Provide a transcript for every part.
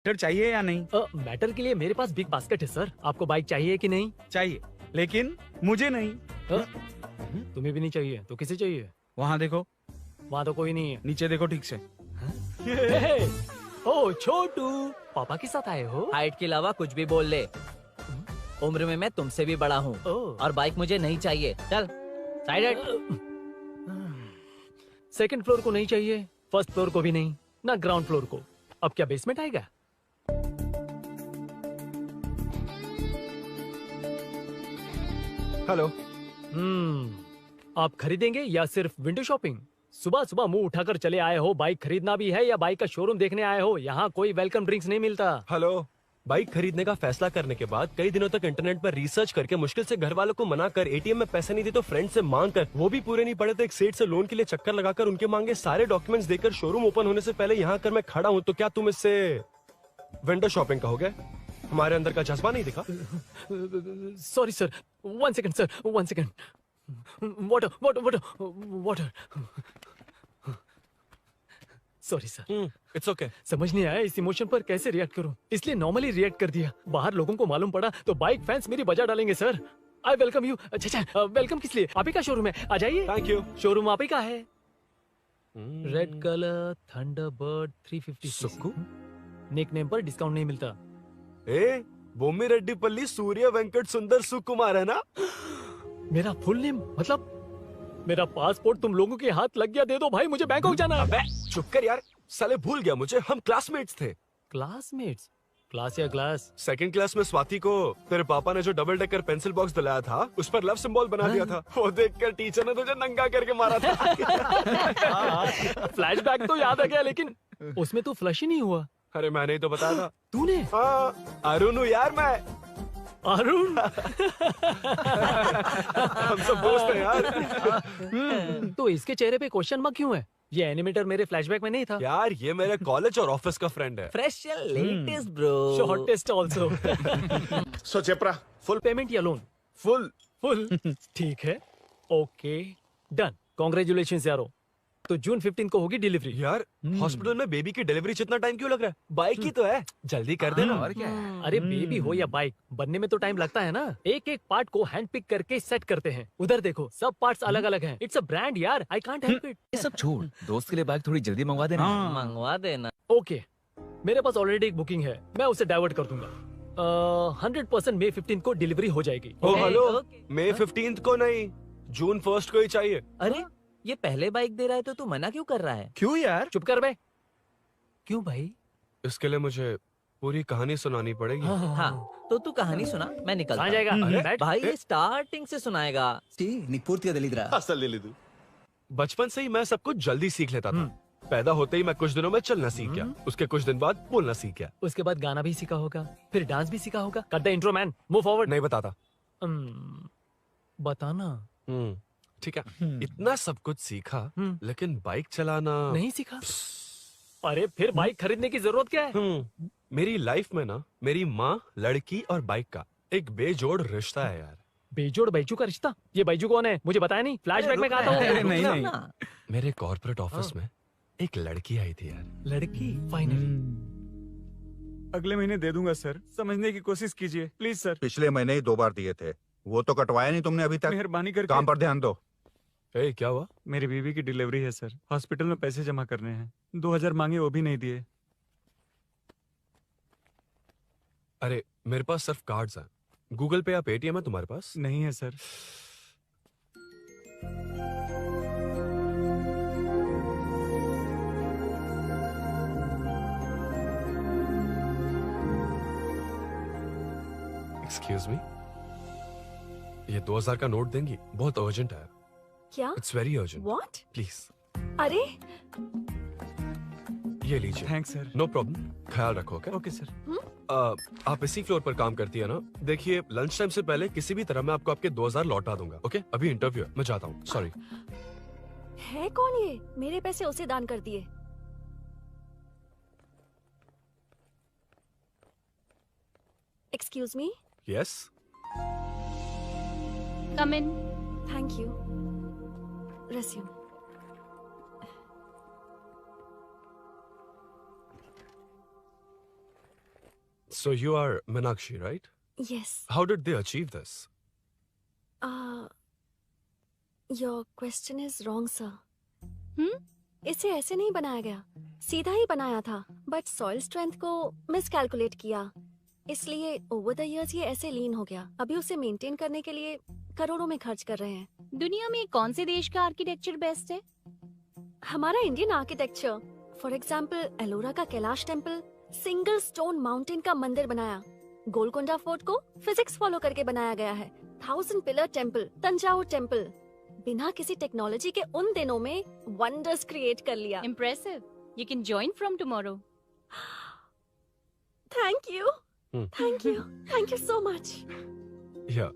Matter चाहिए या नहीं? मैटर के लिए मेरे पास बिग बास्केट है सर। आपको बाइक चाहिए कि नहीं? चाहिए, लेकिन मुझे नहीं। तुम्हें भी नहीं चाहिए तो किसे चाहिए? वहाँ देखो, वहाँ तो कोई नहीं है। नीचे देखो ठीक से। ओ छोटू, पापा के साथ आए हो? हाइट के अलावा कुछ भी बोल ले। उम्र में मैं तुमसे भी बड़ा हूँ और बाइक मुझे नहीं चाहिए। चल साइड। सेकंड फ्लोर को नहीं चाहिए, फर्स्ट फ्लोर को भी नहीं, ना ग्राउंड फ्लोर को। अब क्या बेसमेंट आएगा? हेलो। आप खरीदेंगे या सिर्फ विंडो शॉपिंग? सुबह सुबह मुंह उठाकर चले आए हो। बाइक खरीदना भी है या बाइक का शोरूम देखने आए हो? यहाँ कोई वेलकम ड्रिंक्स नहीं मिलता। हेलो। बाइक खरीदने का फैसला करने के बाद कई दिनों तक इंटरनेट पर रिसर्च करके मुश्किल से घर वालों को मना कर, एटीएम में पैसे नहीं दी तो फ्रेंड से मांग कर, वो भी पूरे नहीं पड़े तो एक सेठ से लोन के लिए चक्कर लगाकर उनके मांगे सारे डॉक्यूमेंट्स देकर शोरूम ओपन होने से पहले यहाँ कर मैं खड़ा हूँ, तो क्या तुम इससे विंडो शॉपिंग कहोगे? हमारे अंदर का जज्बा नहीं दिखा? Sorry sir, 1 second sir, 1 second. Water water water water. Sorry sir. It's okay. समझ नहीं आया इस इमोशन पर कैसे रिएक्ट करूं, इसलिए नॉर्मली रिएक्ट कर दिया। बाहर लोगों को मालूम पड़ा तो बाइक फैंस मेरी बजा डालेंगे सर। I welcome you. अच्छा, वेलकम किस लिए? आप ही का शोरूम है, आ जाइए। Thank you. शोरूम आप ही का है। Red colour Thunderbird 350 Sukku? Nickname पर डिस्काउंट नहीं मिलता। ए, बोम्मी रेड्डी पल्ली सूर्य वेंकट सुंदर सुकुमार है ना? मेरा फुल नेम मतलब? मेरा पासपोर्ट तुम लोगों के हाथ लग गया, दे दो भाई, मुझे बैंकॉक जाना है। अबे चुप कर यार, साले भूल गया मुझे, हम क्लासमेट्स थे। क्लासमेट्स? क्लास या क्लास? सेकंड क्लास में स्वाति को तेरे पापा ने जो डबल डेकर पेंसिल बॉक्स दिलाया था, उस पर लव सिंबल बना दिया था। वो देखकर टीचर ने तुझे नंगा करके मारा था। फ्लैशबैक तो याद आ गया, लेकिन उसमें तो फ्लश ही नहीं हुआ। अरे मैंने ही तो बताया था। तूने? हाँ, अरुण हूँ यार मैं। अरुण? हम सब दोस्त हैं यार। तो इसके चेहरे पे क्वेश्चन मार्क क्यों है? ये एनिमेटर मेरे फ्लैशबैक में नहीं था। यार ये मेरे कॉलेज और ऑफिस का फ्रेंड है। Fresh latest bro. Shortest also. So चेपरा, फुल पेमेंट या लोन? फुल। फुल। ठीक है, ओके डन। कांग्रेचुलेशंस यारो। तो जून 15 को होगी डिलीवरी। यार हॉस्पिटल में बेबी की डिलीवरी जितना टाइम क्यों लग रहा है? बाइक ही तो है, जल्दी कर देना। और क्या है? अरे बेबी हो या बाइक, बनने में तो टाइम लगता है ना। एक एक पार्ट को हैंड पिक करके सेट करते हैं। उधर देखो, सब पार्ट्स अलग अलग हैं। इट्स अ ब्रांड यार, आई कांट हेल्प इट। ये सब छोड़, दोस्त के लिए बाइक थोड़ी जल्दी मंगवा देना। मंगवा देना। ओके, मेरे पास ऑलरेडी एक बुकिंग है, मैं उसे डाइवर्ट कर दूंगा। 100% मई 15 को डिलीवरी हो जाएगी। ओ हेलो, ओके। मई 15 को नहीं, जून 1 को ही चाहिए। अरे ये पहले बाइक दे रहा है तो तू मना क्यों कर रहा है? क्यों यार? चुप कर बे। क्यों भाई? इसके लिए मुझे पूरी कहानी सुनानी पड़ेगी। हाँ, तो तू कहानी सुना, मैं निकलता कहाँ हूँ। जाएगा? बैठ। भाई ये स्टार्टिंग से सुनाएगा। नी पूर्तिया दलिद्रा। असल लिलिदु। बचपन से ही मैं सब कुछ जल्दी सीख लेता था। पैदा होते ही मैं कुछ दिनों में चलना सीख गया, उसके कुछ दिन बाद बोलना सीख गया। उसके बाद गाना भी सीखा होगा, फिर डांस भी सीखा होगा। Cut the intro man, move forward. नहीं बताता। बताना। ठीक है, इतना सब कुछ सीखा, लेकिन बाइक चलाना नहीं सीखा। अरे फिर बाइक खरीदने की जरूरत क्या है? मेरी लाइफ में ना, मेरी माँ, लड़की और बाइक का एक बेजोड़ रिश्ता है यार। बेजोड़ बैजू का रिश्ता? ये बैजू कौन है? मुझे बताया नहीं। फ्लैशबैक में कहा था अरे वो। नहीं नहीं। मेरे कॉर्पोरेट ऑफिस में एक लड़की आई थी यार। लड़की? फाइनली। अगले महीने दे दूंगा सर, समझने की कोशिश कीजिए प्लीज सर। पिछले महीने ही 2 बार दिए थे, वो तो कटवाया नहीं तुमने अभी तक। मेहरबानी करके। काम पर ध्यान दो। ए, क्या हुआ? मेरी बीवी की डिलीवरी है सर, हॉस्पिटल में पैसे जमा करने हैं। 2000 मांगे, वो भी नहीं दिए। अरे मेरे पास सिर्फ कार्ड्स हैं। गूगल पे या पेटीएम है तुम्हारे पास? नहीं है सर। एक्सक्यूज मी, ये 2000 का नोट देंगी? बहुत अर्जेंट है। क्या? It's very urgent. What? Please अरे ये लीजिए। Thanks sir. नो प्रॉब्लम, ख्याल रखो। Okay okay sir. आप इसी फ्लोर पर काम करती है ना? देखिए लंच टाइम से पहले किसी भी तरह मैं आपको आपके 2000 लौटा दूंगा। ओके, अभी इंटरव्यू है, मैं जाता हूँ। सॉरी। है कौन ये? मेरे पैसे उसे दान कर दिए। Excuse me. Yes. Come in. Thank you. Resume. So you are Meenakshi, right? Yes. How did they achieve this? Your question is wrong, sir. इसे ऐसे नहीं बनाया गया, सीधा ही बनाया था, बट सॉइल स्ट्रेंथ को मिसकैलकुलेट किया, इसलिए ओवर द इयर्स ये ऐसे लीन हो गया। अभी उसे मेंटेन करने के लिए करोड़ों में खर्च कर रहे हैं। दुनिया में कौन से देश का आर्किटेक्चर बेस्ट है? हमारा Indian architecture, for example Ellora का Kailash temple, single stone mountain का मंदिर बनाया। गोलकोंडा फोर्ट को फिजिक्स फॉलो करके बनाया गया है। 1000 पिलर टेम्पल, तंजावुर टेम्पल, बिना किसी टेक्नोलॉजी के उन दिनों में वंडर्स क्रिएट कर लिया। Impressive. You can join from tomorrow. Thank you, thank you so much. Yeah.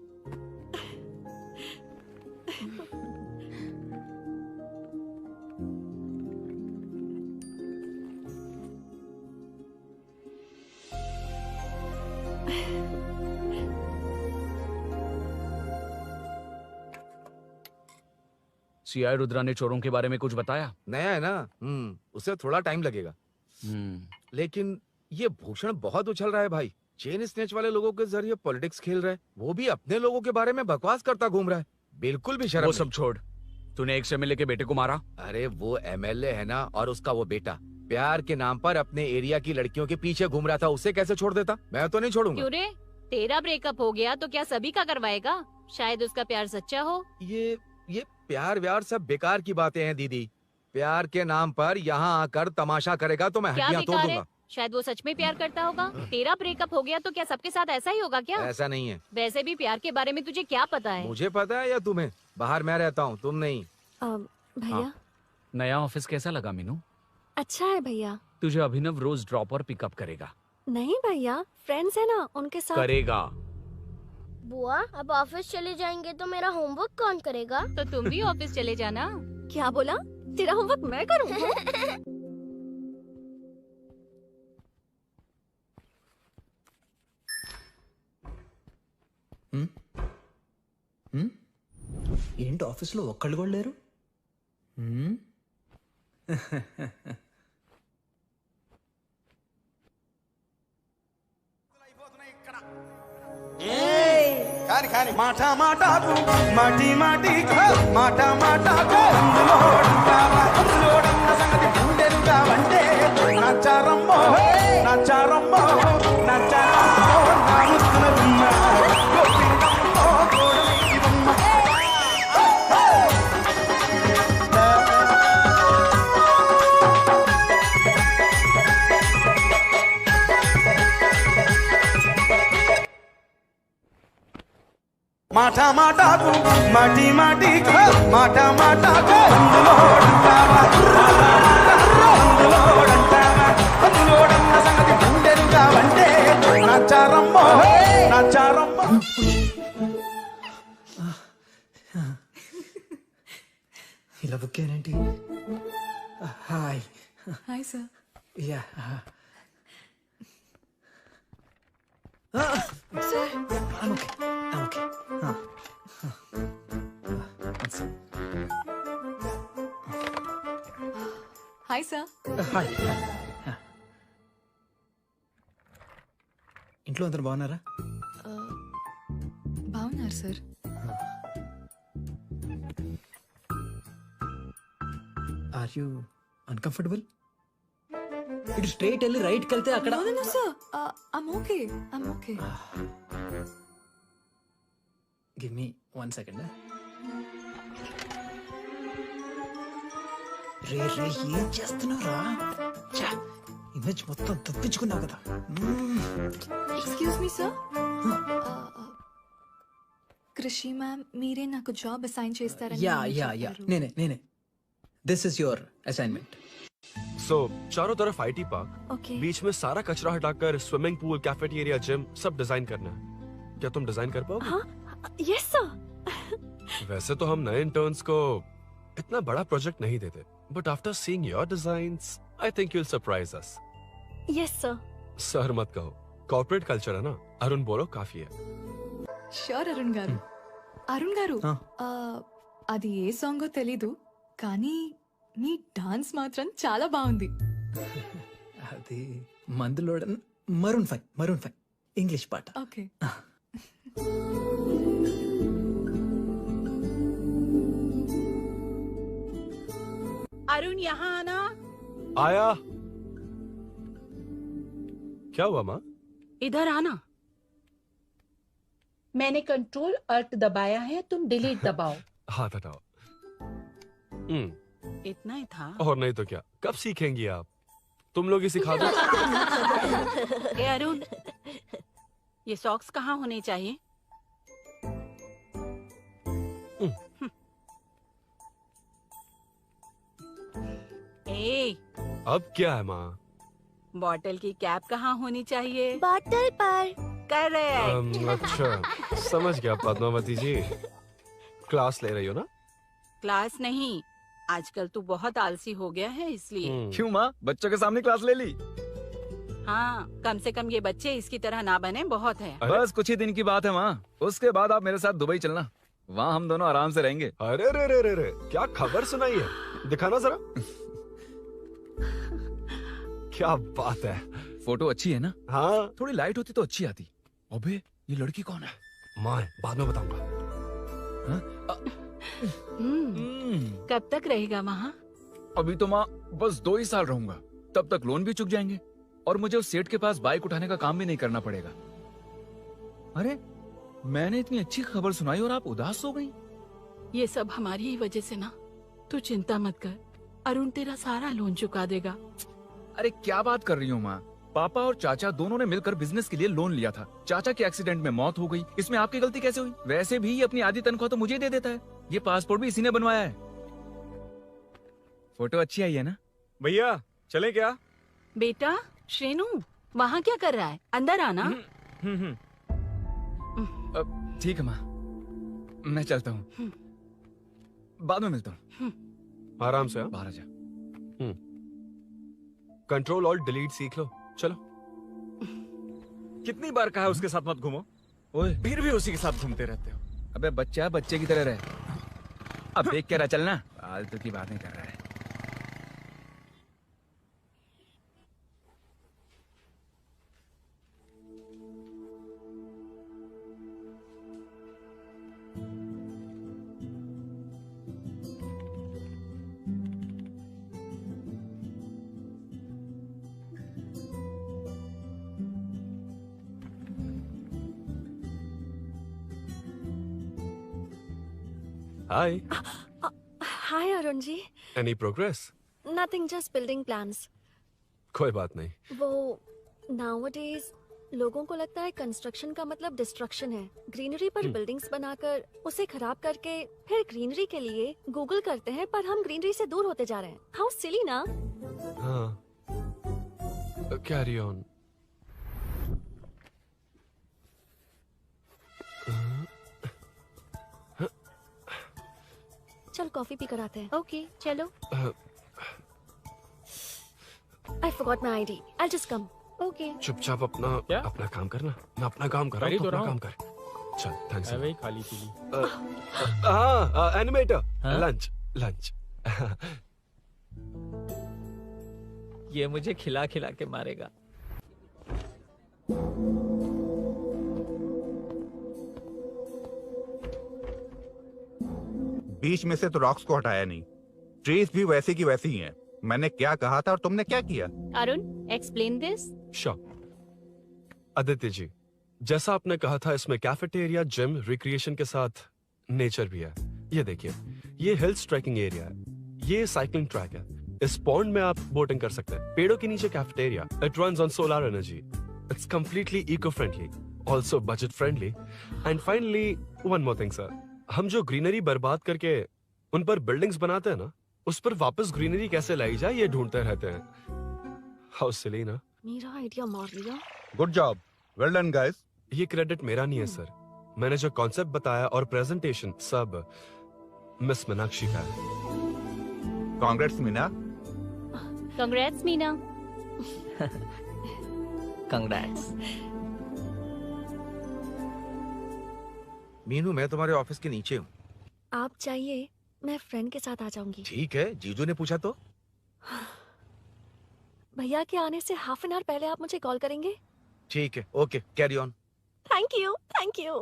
CI Rudra ने चोरों के बारे में कुछ बताया? नया है ना, उसे थोड़ा टाइम लगेगा। लेकिन ये भूषण बहुत उछल रहा है भाई। चेन स्नेच वाले लोगों के जरिए पॉलिटिक्स खेल रहा है, वो भी अपने लोगों के बारे में बकवास करता घूम रहा है। बिल्कुल भी शर्म वो नहीं। सब छोड़, तूने एक एमएलए के बेटे को मारा। अरे वो एमएलए है ना, और उसका वो बेटा प्यार के नाम पर अपने एरिया की लड़कियों के पीछे घूम रहा था, उसे कैसे छोड़ देता? मैं तो नहीं छोड़ूंगा। क्यों रे? तेरा ब्रेकअप हो गया तो क्या सभी का करवाएगा? शायद उसका प्यार सच्चा हो। ये प्यार व्यार सब बेकार की बातें हैं दीदी। प्यार के नाम पर यहाँ आकर तमाशा करेगा तो मैं क्या हड्डियां तोड़ बेकार है? दूंगा। शायद वो सच में प्यार करता होगा। तेरा ब्रेकअप हो गया तो क्या सबके साथ ऐसा ही होगा क्या? ऐसा नहीं है। वैसे भी प्यार के बारे में तुझे क्या पता है? मुझे पता है या तुम्हें? बाहर मैं रहता हूँ, तुम नहीं। भैया नया ऑफिस कैसा लगा मीनू? अच्छा है भैया। तुझे अभिनव रोज ड्रॉप और पिकअप करेगा। नहीं भैया, फ्रेंड्स है ना, उनके साथ करेगा। बुआ अब ऑफिस चले जाएंगे तो मेरा होमवर्क कौन करेगा? तो तुम भी ऑफिस चले जाना। क्या बोला? तेरा होमवर्क मैं करूँ? ఏంటి ఆఫీస్లో ఒక్కళ్ళు కూడా లేరు? కాని కాని మాట మాటకు మాటి మాటికి మాట మాటకు అందులోడన్న సంగతి గుండెలుగా వంటే నచ్చారమ్మో నచ్చారమ్మో నచ్చారమ్మో నా ముక్కున గుమ్మ గోపికమ్మో గోడలివమ్మ మాట మాటకు మాటి మాటికి మాట మాటకు అందులోడన్న సంగతి గుండెలుగా వంటే నచ్చారమ్మో నచ్చారమ్మో. ఇలా బుక్ అయ్యానేంటి? Hi hi sir. Yeah sir okay. Hi sir. Hi. ఇంట్లో అందరు బాగున్నారా? బాగున్నారు సార్. Are you uncomfortable? ఇటు స్ట్రైట్ వెళ్ళి రైట్కి వెళ్తే అక్కడ. No sir, I'm okay. Give me 1 second. రే ఏం చేస్తున్నావురా? ఇమేజ్ మొత్తం తప్పించుకున్నావు కదా. Excuse me sir. Krishi ma'am మీరే నాకు జాబ్ అసైన్ చేస్తారని యా నేనే. This is your assignment. So चारों तरफ आईटी पार्क, ओके। बीच में सारा कचरा हटाकर स्विमिंग पूल, कैफेटेरिया, जिम सब डिजाइन करना है। क्या तुम डिजाइन कर पाओगे? हाँ, यस सर। वैसे तो हम नए इंटर्न्स को इतना बड़ा प्रोजेक्ट नहीं देते, but after seeing your designs I think you will surprise us. Yes sir. Sir मत कहो, कॉर्पोरेट कल्चर है ना। अरुण बोलो काफी है। షూర్ అరుణ్ గారు. అరుణ్ గారు, అది ఏ సాంగో తెలీదు కానీ మీ డాన్స్ మాత్రం చాలా బాగుంది. అది మందులోడన్ Maroon 5 English part. Okay. Arun यहाँ आना। आया। क्या हुआ माँ? इधर आना। मैंने कंट्रोल अल्ट दबाया है, तुम डिलीट दबाओ। हाथ हटाओ। इतना ही था। और नहीं तो क्या, कब सीखेंगी आप? तुम लोग ही सिखा दो। ए अरुण, ये सॉक्स कहाँ होने चाहिए? ए, अब क्या है माँ? बॉटल की कैप कहाँ होनी चाहिए? बॉटल पर। करेक्ट। अच्छा, समझ गया पद्मावती जी। क्लास ले रही हो ना? क्लास नहीं, आजकल तू बहुत आलसी हो गया है इसलिए। क्यों माँ, बच्चों के सामने क्लास ले ली? हाँ, कम से कम ये बच्चे इसकी तरह ना बने, बहुत है। बस कुछ ही दिन की बात है माँ, उसके बाद आप मेरे साथ दुबई चलना, वहाँ हम दोनों आराम से रहेंगे। अरे रे रे रे रे, क्या खबर सुनाई है? दिखाना जरा। क्या बात है। फोटो अच्छी है ना? हाँ। थोड़ी लाइट होती तो अच्छी आती। अबे ये लड़की कौन है? माँ, बाद में बताऊंगा। कब तक रहेगा वहाँ? अभी तो माँ बस 2 ही साल रहूंगा, तब तक लोन भी चुक जाएंगे और मुझे उस सेठ के पास बाइक उठाने का काम भी नहीं करना पड़ेगा। अरे मैंने इतनी अच्छी खबर सुनाई और आप उदास हो गई। ये सब हमारी ही वजह से ना, तू चिंता मत कर, अरुण तेरा सारा लोन चुका देगा। अरे क्या बात कर रही हो माँ, पापा और चाचा दोनों ने मिलकर बिजनेस के लिए लोन लिया था। चाचा के एक्सीडेंट में मौत हो गई, इसमें आपकी गलती कैसे हुई? वैसे भी ये अपनी आधी तनख्वाह तो मुझे दे देता है। ये पासपोर्ट भी इसी ने बनवाया है। फोटो अच्छी आई है ना? भैया चले क्या? बेटा श्रेनु, वहाँ क्या कर रहा है? अंदर आना। ठीक है माँ, मैं चलता हूँ, बाद में मिलता हूँ। आराम से। बाहर आ जा। कंट्रोल और डिलीट सीख लो। चलो। कितनी बार कहा उसके साथ मत घूमो, ओए फिर भी उसी के साथ घूमते रहते हो। अबे बच्चा बच्चे की तरह रहे, अब देख के रहा चलना, फालतू की बातें कर रहा है। Hi. Hi Arun ji. Any progress? Nothing, just building plans. कोई बात नहीं। वो नाउअडेज लोगों को लगता है कंस्ट्रक्शन का मतलब डिस्ट्रक्शन है। ग्रीनरी पर बिल्डिंग्स बनाकर उसे खराब करके फिर ग्रीनरी के लिए गूगल करते हैं, पर हम ग्रीनरी से दूर होते जा रहे हैं। हाउ सिली ना? हाँ। Carry on. चल कॉफी पी कर आते हैं। ओके चलो। I forgot my ID, I just come. Okay. चुपचाप अपना काम करना। मैं अपना काम कर रहा हूँ, तो अपना काम कर। चल, थैंक्स। वही खाली पीली। हाँ, एनिमेटर। लंच। ये मुझे खिला खिला के मारेगा। बीच में से तो रॉक्स को हटाया नहीं, ट्रीज भी वैसी की वैसी ही हैं। मैंने क्या कहा था और तुमने क्या किया? Arun explain this. आदित्य जी, जैसा आपने कहा था, इसमें कैफेटेरिया, जिम, रिक्रिएशन के साथ नेचर भी है। ये देखिए, ये हिल्स ट्रैकिंग एरिया है, ये साइकिलिंग ट्रैक है। इस पॉन्ड में आप बोटिंग कर सकते हैं। पेड़ों के नीचे cafeteria, it runs on solar energy. It's completely eco friendly, also budget friendly. And finally one more thing sir, हम जो ग्रीनरी बर्बाद करके उन पर बिल्डिंग्स बनाते हैं ना, उस पर वापस ग्रीनरी कैसे लाई जाए ये ढूंढते रहते हैं। हाउ सिली ना? मेरा आइडिया मार लिया। Good job, well done guys. ये क्रेडिट मेरा नहीं है सर, मैंने जो कॉन्सेप्ट बताया और प्रेजेंटेशन सब मिस मीनाक्षी का है। Congrats Meena. Congrats Meena. Congrats. Meenu, मैं तुम्हारे ऑफिस के नीचे हूँ। आप चाहिए मैं फ्रेंड के साथ आ जाऊंगी। ठीक है, जीजू ने पूछा तो। भैया के आने से हाफ एन आवर पहले आप मुझे कॉल करेंगे? ठीक है, okay, carry on. Thank you, thank you.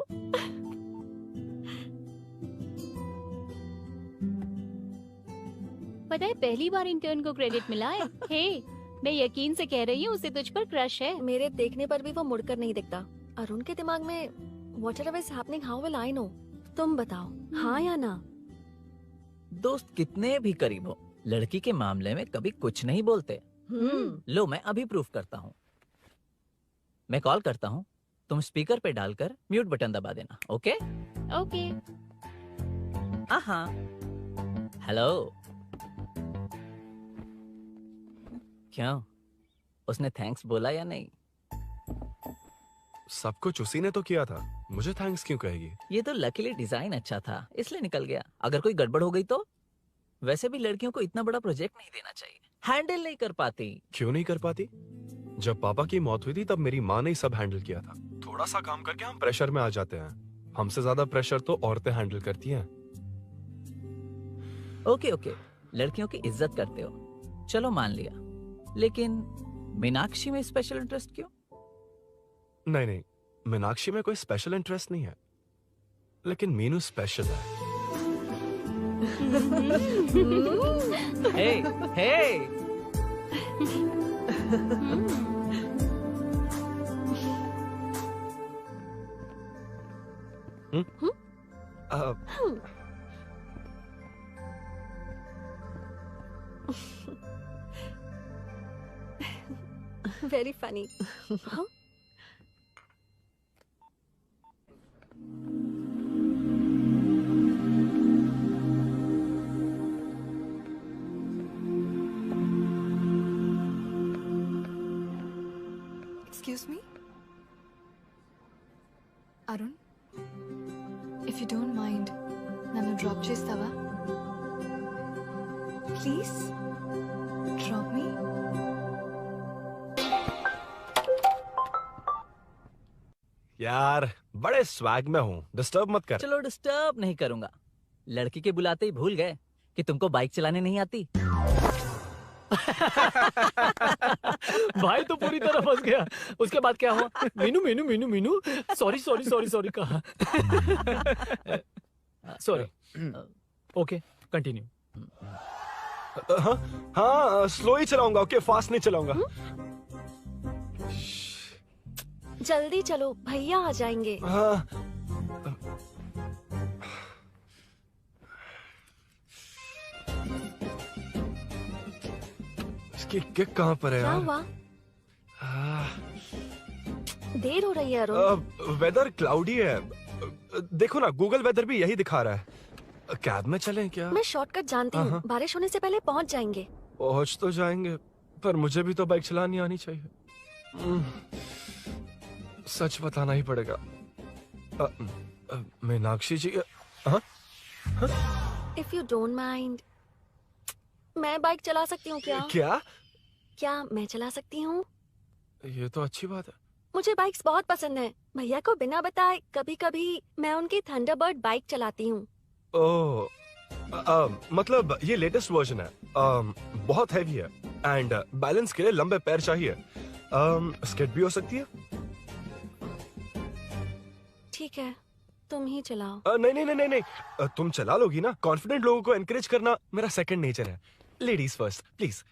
पता है पहली बार इंटर्न को क्रेडिट मिला है। हे, मैं यकीन से कह रही हूँ उसे तुझ पर क्रश है। मेरे देखने पर भी वो मुड़कर नहीं दिखता। अरुण के दिमाग में whatever is happening, how will I know? तुम बताओ, हाँ या ना? दोस्त कितने भी करीब हो, लड़की के मामले में कभी कुछ नहीं बोलते। लो मैं अभी प्रूफ करता हूँ। मैं कॉल करता हूँ, तुम स्पीकर पे डालकर म्यूट बटन दबा देना। Okay okay. हाँ। हेलो। क्यों, उसने थैंक्स बोला या नहीं? सब कुछ उसी ने तो किया था, मुझे थैंक्स क्यों कहेगी? ये तो लकीली डिजाइन अच्छा था इसलिए निकल गया। अगर कोई गड़बड़ हो गई तो? वैसे भी लड़कियों को इतना बड़ा प्रोजेक्ट नहीं देना चाहिए, हैंडल नहीं कर पाती। क्यों नहीं कर पाती? जब पापा की मौत हुई थी तब मेरी माँ ने ही सब हैंडल किया था। थोड़ा सा काम करके हम प्रेशर में आ जाते हैं। हमसे ज्यादा प्रेशर तो औरतें हैंडल करती हैं। ओके ओके, लड़कियों की इज्जत करते हो, चलो मान लिया। लेकिन मीनाक्षी में स्पेशल इंटरेस्ट क्यों? नहीं, मीनाक्षी में कोई स्पेशल इंटरेस्ट नहीं है, लेकिन मीनू स्पेशल है। हे Very funny. Huh? Excuse me? Arun? If you don't mind, nanu drop chestava? Please? Drop me? यार बड़े स्वैग में हूँ, डिस्टर्ब मत कर। चलो डिस्टर्ब नहीं करूंगा। लड़की के बुलाते ही भूल गए कि तुमको बाइक चलाने नहीं आती। भाई तो पूरी तरह फंस गया। उसके बाद क्या हुआ? Meenu Meenu Meenu Meenu sorry sorry sorry sorry कहा। सॉरी। Okay continue. हाँ स्लो ही चलाऊंगा, ओके फास्ट नहीं चलाऊंगा। जल्दी चलो, भैया आ जाएंगे। हाँ। इसकी किक कहाँ पर है क्या यार? हुआ? देर हो रही है अरुण। वेदर क्लाउडी है, देखो ना गूगल वेदर भी यही दिखा रहा है। कैब में चलें क्या? मैं शॉर्टकट जानती हूँ, बारिश होने से पहले पहुँच जाएंगे। पहुँच तो जाएंगे, पर मुझे भी तो बाइक चलानी आनी चाहिए। सच बताना ही पड़ेगा। मीनाक्षी जी। If you don't mind, मैं बाइक चला सकती हूँ क्या? क्या मैं चला सकती हूँ? ये तो अच्छी बात है। मुझे बाइक्स बहुत पसंद है। भैया को बिना बताए कभी कभी मैं उनकी थंडरबर्ड बाइक चलाती हूँ। ओह, मतलब ये लेटेस्ट वर्जन है। बहुत हैवी है एंड बैलेंस के लिए लंबे पैर चाहिए। स्किड भी हो सकती है। ठीक है, तुम ही चलाओ। नहीं, तुम चला लोगी ना। कॉन्फिडेंट लोगों को एनकरेज करना मेरा सेकंड नेचर है। Ladies first please.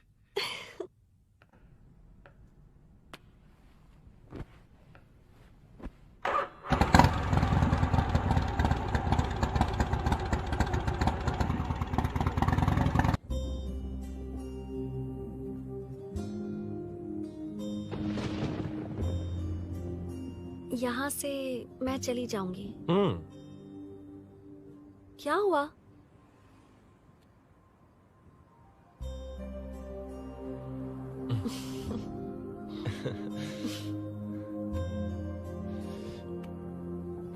यहाँ से मैं चली जाऊंगी। क्या हुआ?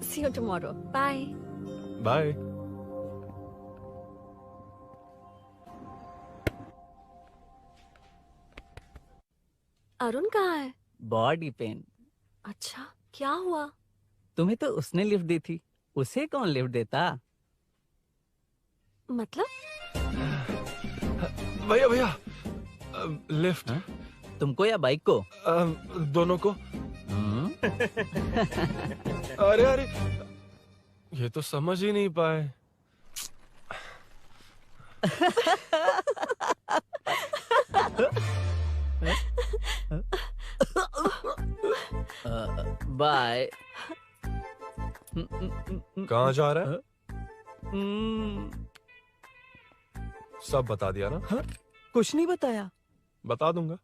See you tomorrow. Bye. Bye. Arun कहाँ है? Body pain. अच्छा, क्या हुआ? तुम्हें तो उसने लिफ्ट दी थी, उसे कौन लिफ्ट देता? मतलब? भैया लिफ्ट। तुमको या बाइक को? दोनों को। अरे अरे, ये तो समझ ही नहीं पाए। बाय। कहाँ जा रहा है? सब बता दिया ना? कुछ नहीं बताया। बता दूंगा।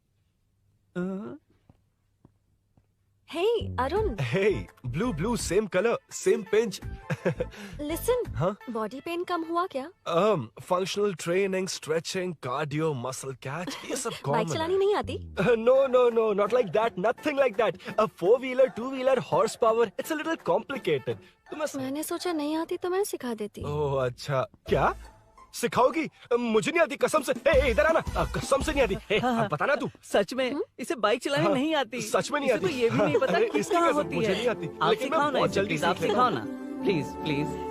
Hey, Arun. Hey, blue, same color, same pinch. Listen. हाँ? बॉडी पेन कम हुआ क्या? Functional training, stretching, cardio, muscle catch, ये सब common बाइक चलानी नहीं आती? No, not like that, nothing like that. A 4-wheeler, 2-wheeler, horsepower, it's a little complicated. मैंने सोचा नहीं आती तो मैं सिखा देती। ओह अच्छा, क्या सिखाओगी? मुझे नहीं आती कसम से। ए, इधर आना, कसम से नहीं आती। ए, अब बताना तू। सच में इसे बाइक चलानी नहीं आती। सच में नहीं इसे आती। तो ये भी नहीं पता अरे, कि इसकी कहाँ कसम, होती मुझे है। नहीं आती, आप लेकिन मैं सिखाओ ना बहुत इसे, जल्दी प्लीज, आप सीख सिखाओ लेता ना, प्लीज।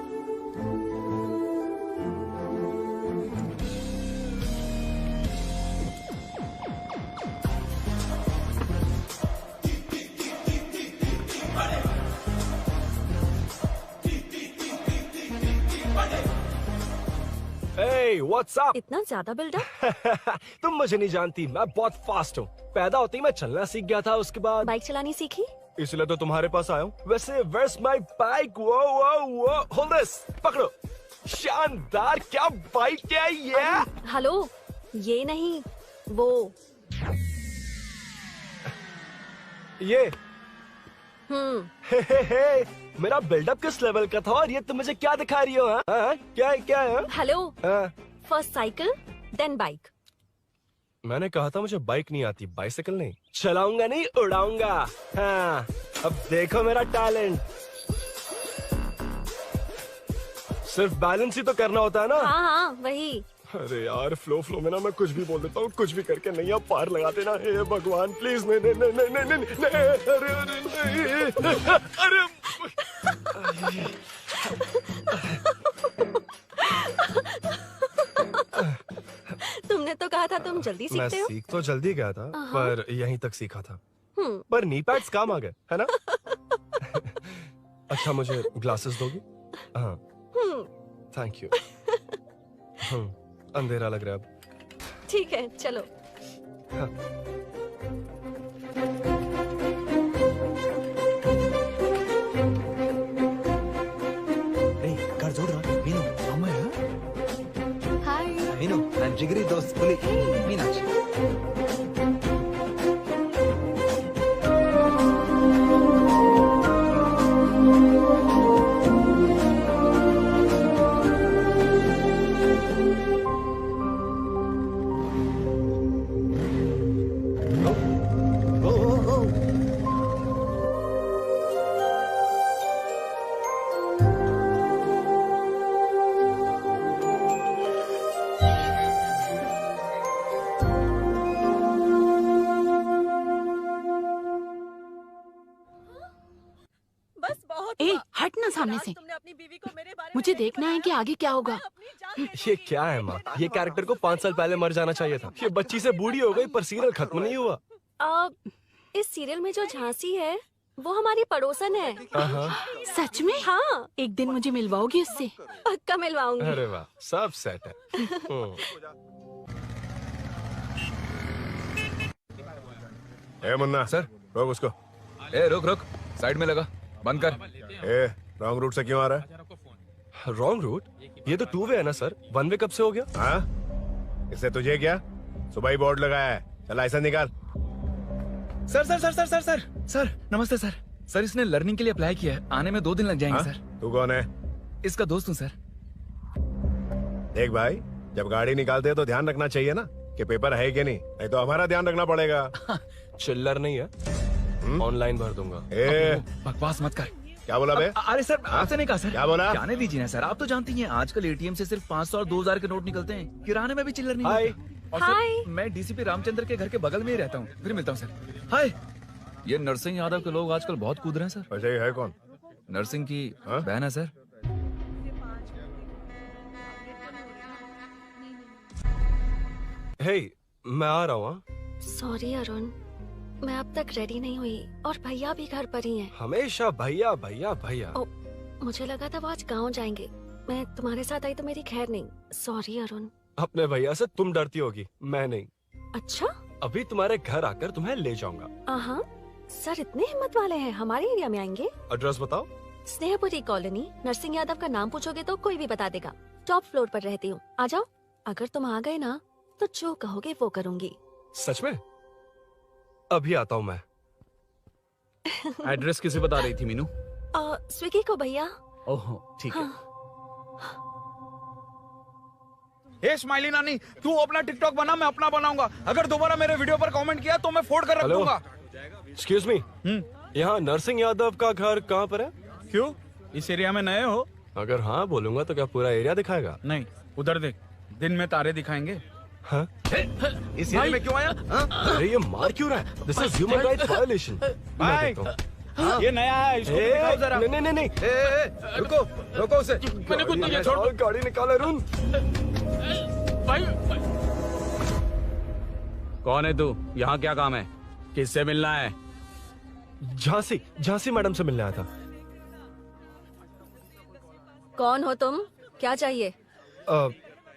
Hey, what's up? इतना ज्यादा बिल्डअप? तुम मुझे नहीं जानती, मैं बहुत फास्ट हूँ। पैदा होते ही मैं चलना सीख गया था, उसके बाद बाइक चलानी सीखी? इसलिए तो तुम्हारे पास आया हूँ। वैसे where's my bike? वो hold this, पकड़ो। शानदार, क्या बाइक है ये? हेलो, ये नहीं, वो। ये हे, मेरा बिल्डअप किस लेवल का था और ये तुम मुझे क्या दिखा रही हो? क्या है? Hello, first cycle then bike. मैंने कहा था मुझे बाइक नहीं आती, बाइसाइकिल नहीं। चलाऊंगा नहीं, उड़ाऊंगा। हाँ, अब देखो मेरा टैलेंट। सिर्फ बैलेंस ही तो करना होता है ना? हाँ, वही। अरे यार, फ्लो में ना मैं कुछ भी बोल देता हूँ, कुछ भी करके नहीं आप पार लगा देना। हे भगवान प्लीज, नहीं, अरे तुमने तो कहा था तुम जल्दी मैं सीखते हो। सीख तो जल्दी गया था, पर यहीं तक सीखा था। हम्म। पर नी पैड्स काम आ गए, है ना? अच्छा, मुझे ग्लासेस दोगी? हाँ, थैंक यू। अंधेरा लग रहा है अब। ठीक है, चलो। हाँ। कर जोड़ रहा मीनू, अम्मा है? हाय मीनू, मैं जिगरी दोस्त पुली मीनाक्षी। ए, हट ना सामने से। मुझे देखना है कि आगे क्या होगा। ये क्या है माँ? ये कैरेक्टर को 5 साल पहले मर जाना चाहिए था। ये बच्ची से बूढ़ी हो गई पर सीरियल खत्म नहीं हुआ। इस सीरियल में जो झांसी है वो हमारी पड़ोसन है। सच में? हाँ। एक दिन मुझे मिलवाओगी उससे? पक्का मिलवाऊंगी। अरे वाह, सब सेट है। ए मुन्ना सर, रोक उसको। ए रुक, साइड में लगा, बंद कर। ए, रॉन्ग रूट से क्यों आ रहा है? Wrong route? ये तो 2 वे है ना सर, 1 वे कब से हो गया? हाँ, इससे तुझे क्या? सुबह ही बोर्ड लगाया है, चल लाइसेंस निकाल। सर, नमस्ते सर। सर, इसने लर्निंग के लिए अप्लाई किया है, आने में 2 दिन लग जाएंगे। सर, तू कौन है? इसका दोस्त हूँ सर। देख भाई, जब गाड़ी निकालते हैं तो ध्यान रखना चाहिए ना कि पेपर है कि नहीं तो हमारा ध्यान रखना पड़ेगा। चिल्लर नहीं है, ऑनलाइन भर दूंगा। बकवास मत कर। क्या बोला बे? अरे सर, आपसे नहीं कहा सर। क्या बोला? जाने दीजिए ना सर, आप तो जानती हैं आजकल एटीएम से सिर्फ 500 और 2000 के नोट निकलते हैं, किराने में भी चिल्लर नहीं मिलता। और सर, मैं डीसीपी रामचंद्र के घर के बगल में ही रहता हूँ। फिर मिलता हूँ सर। हाय, ये नरसिंह यादव के लोग आजकल बहुत कूद रहे हैं सर। अच्छा, ये है कौन? नरसिंह की बहन है सर। हे, मैं आ रहा हूँ। सॉरी अरुण, मैं अब तक रेडी नहीं हुई और भैया भी घर पर ही हैं। हमेशा भैया भैया भैया। मुझे लगा था वो आज गाँव जाएंगे। मैं तुम्हारे साथ आई तो मेरी खैर नहीं। सॉरी अरुण। अपने भैया से तुम डरती होगी, मैं नहीं। अच्छा? अभी तुम्हारे घर आकर तुम्हें ले जाऊंगा। हाँ, सर इतने हिम्मत वाले हैं, हमारे एरिया में आएंगे? एड्रेस बताओ। स्नेहपुरी कॉलोनी। नरसिंह यादव का नाम पूछोगे तो कोई भी बता देगा। टॉप फ्लोर पर रहती हूँ, आ जाओ। अगर तुम आ गए ना तो जो कहोगे वो करूँगी। सच में? अभी आता हूँ मैं। एड्रेस किसे बता रही थी मीनू? स्विगी को भैया। ओहो ठीक है। हे स्माइली नानी, तू अपना टिकटॉक बना, मैं अपना बनाऊंगा। अगर दोबारा मेरे वीडियो पर कमेंट किया तो मैं फोड़ कर रख दूंगा। एक्सक्यूज मी, यहाँ नरसिंह यादव का घर कहाँ पर है? क्यों, इस एरिया में नए हो? अगर हाँ बोलूंगा तो क्या पूरा एरिया दिखाएगा? नहीं, उधर देख, दिन में तारे दिखाएंगे। हाँ? इस एरिया में क्यों आया? अरे ये मार क्यों रहा है? This is human rights violation. भाई, ये नया है, इसको दिखाओ जरा। नहीं। रुको, रोको उसे। मैंने कुछ नहीं किया, छोड़ दो। गाड़ी निकाल अरुण। कौन है तू? यहाँ क्या काम है? किससे मिलना है? झांसी मैडम से मिलने आया था। कौन हो तुम? क्या चाहिए?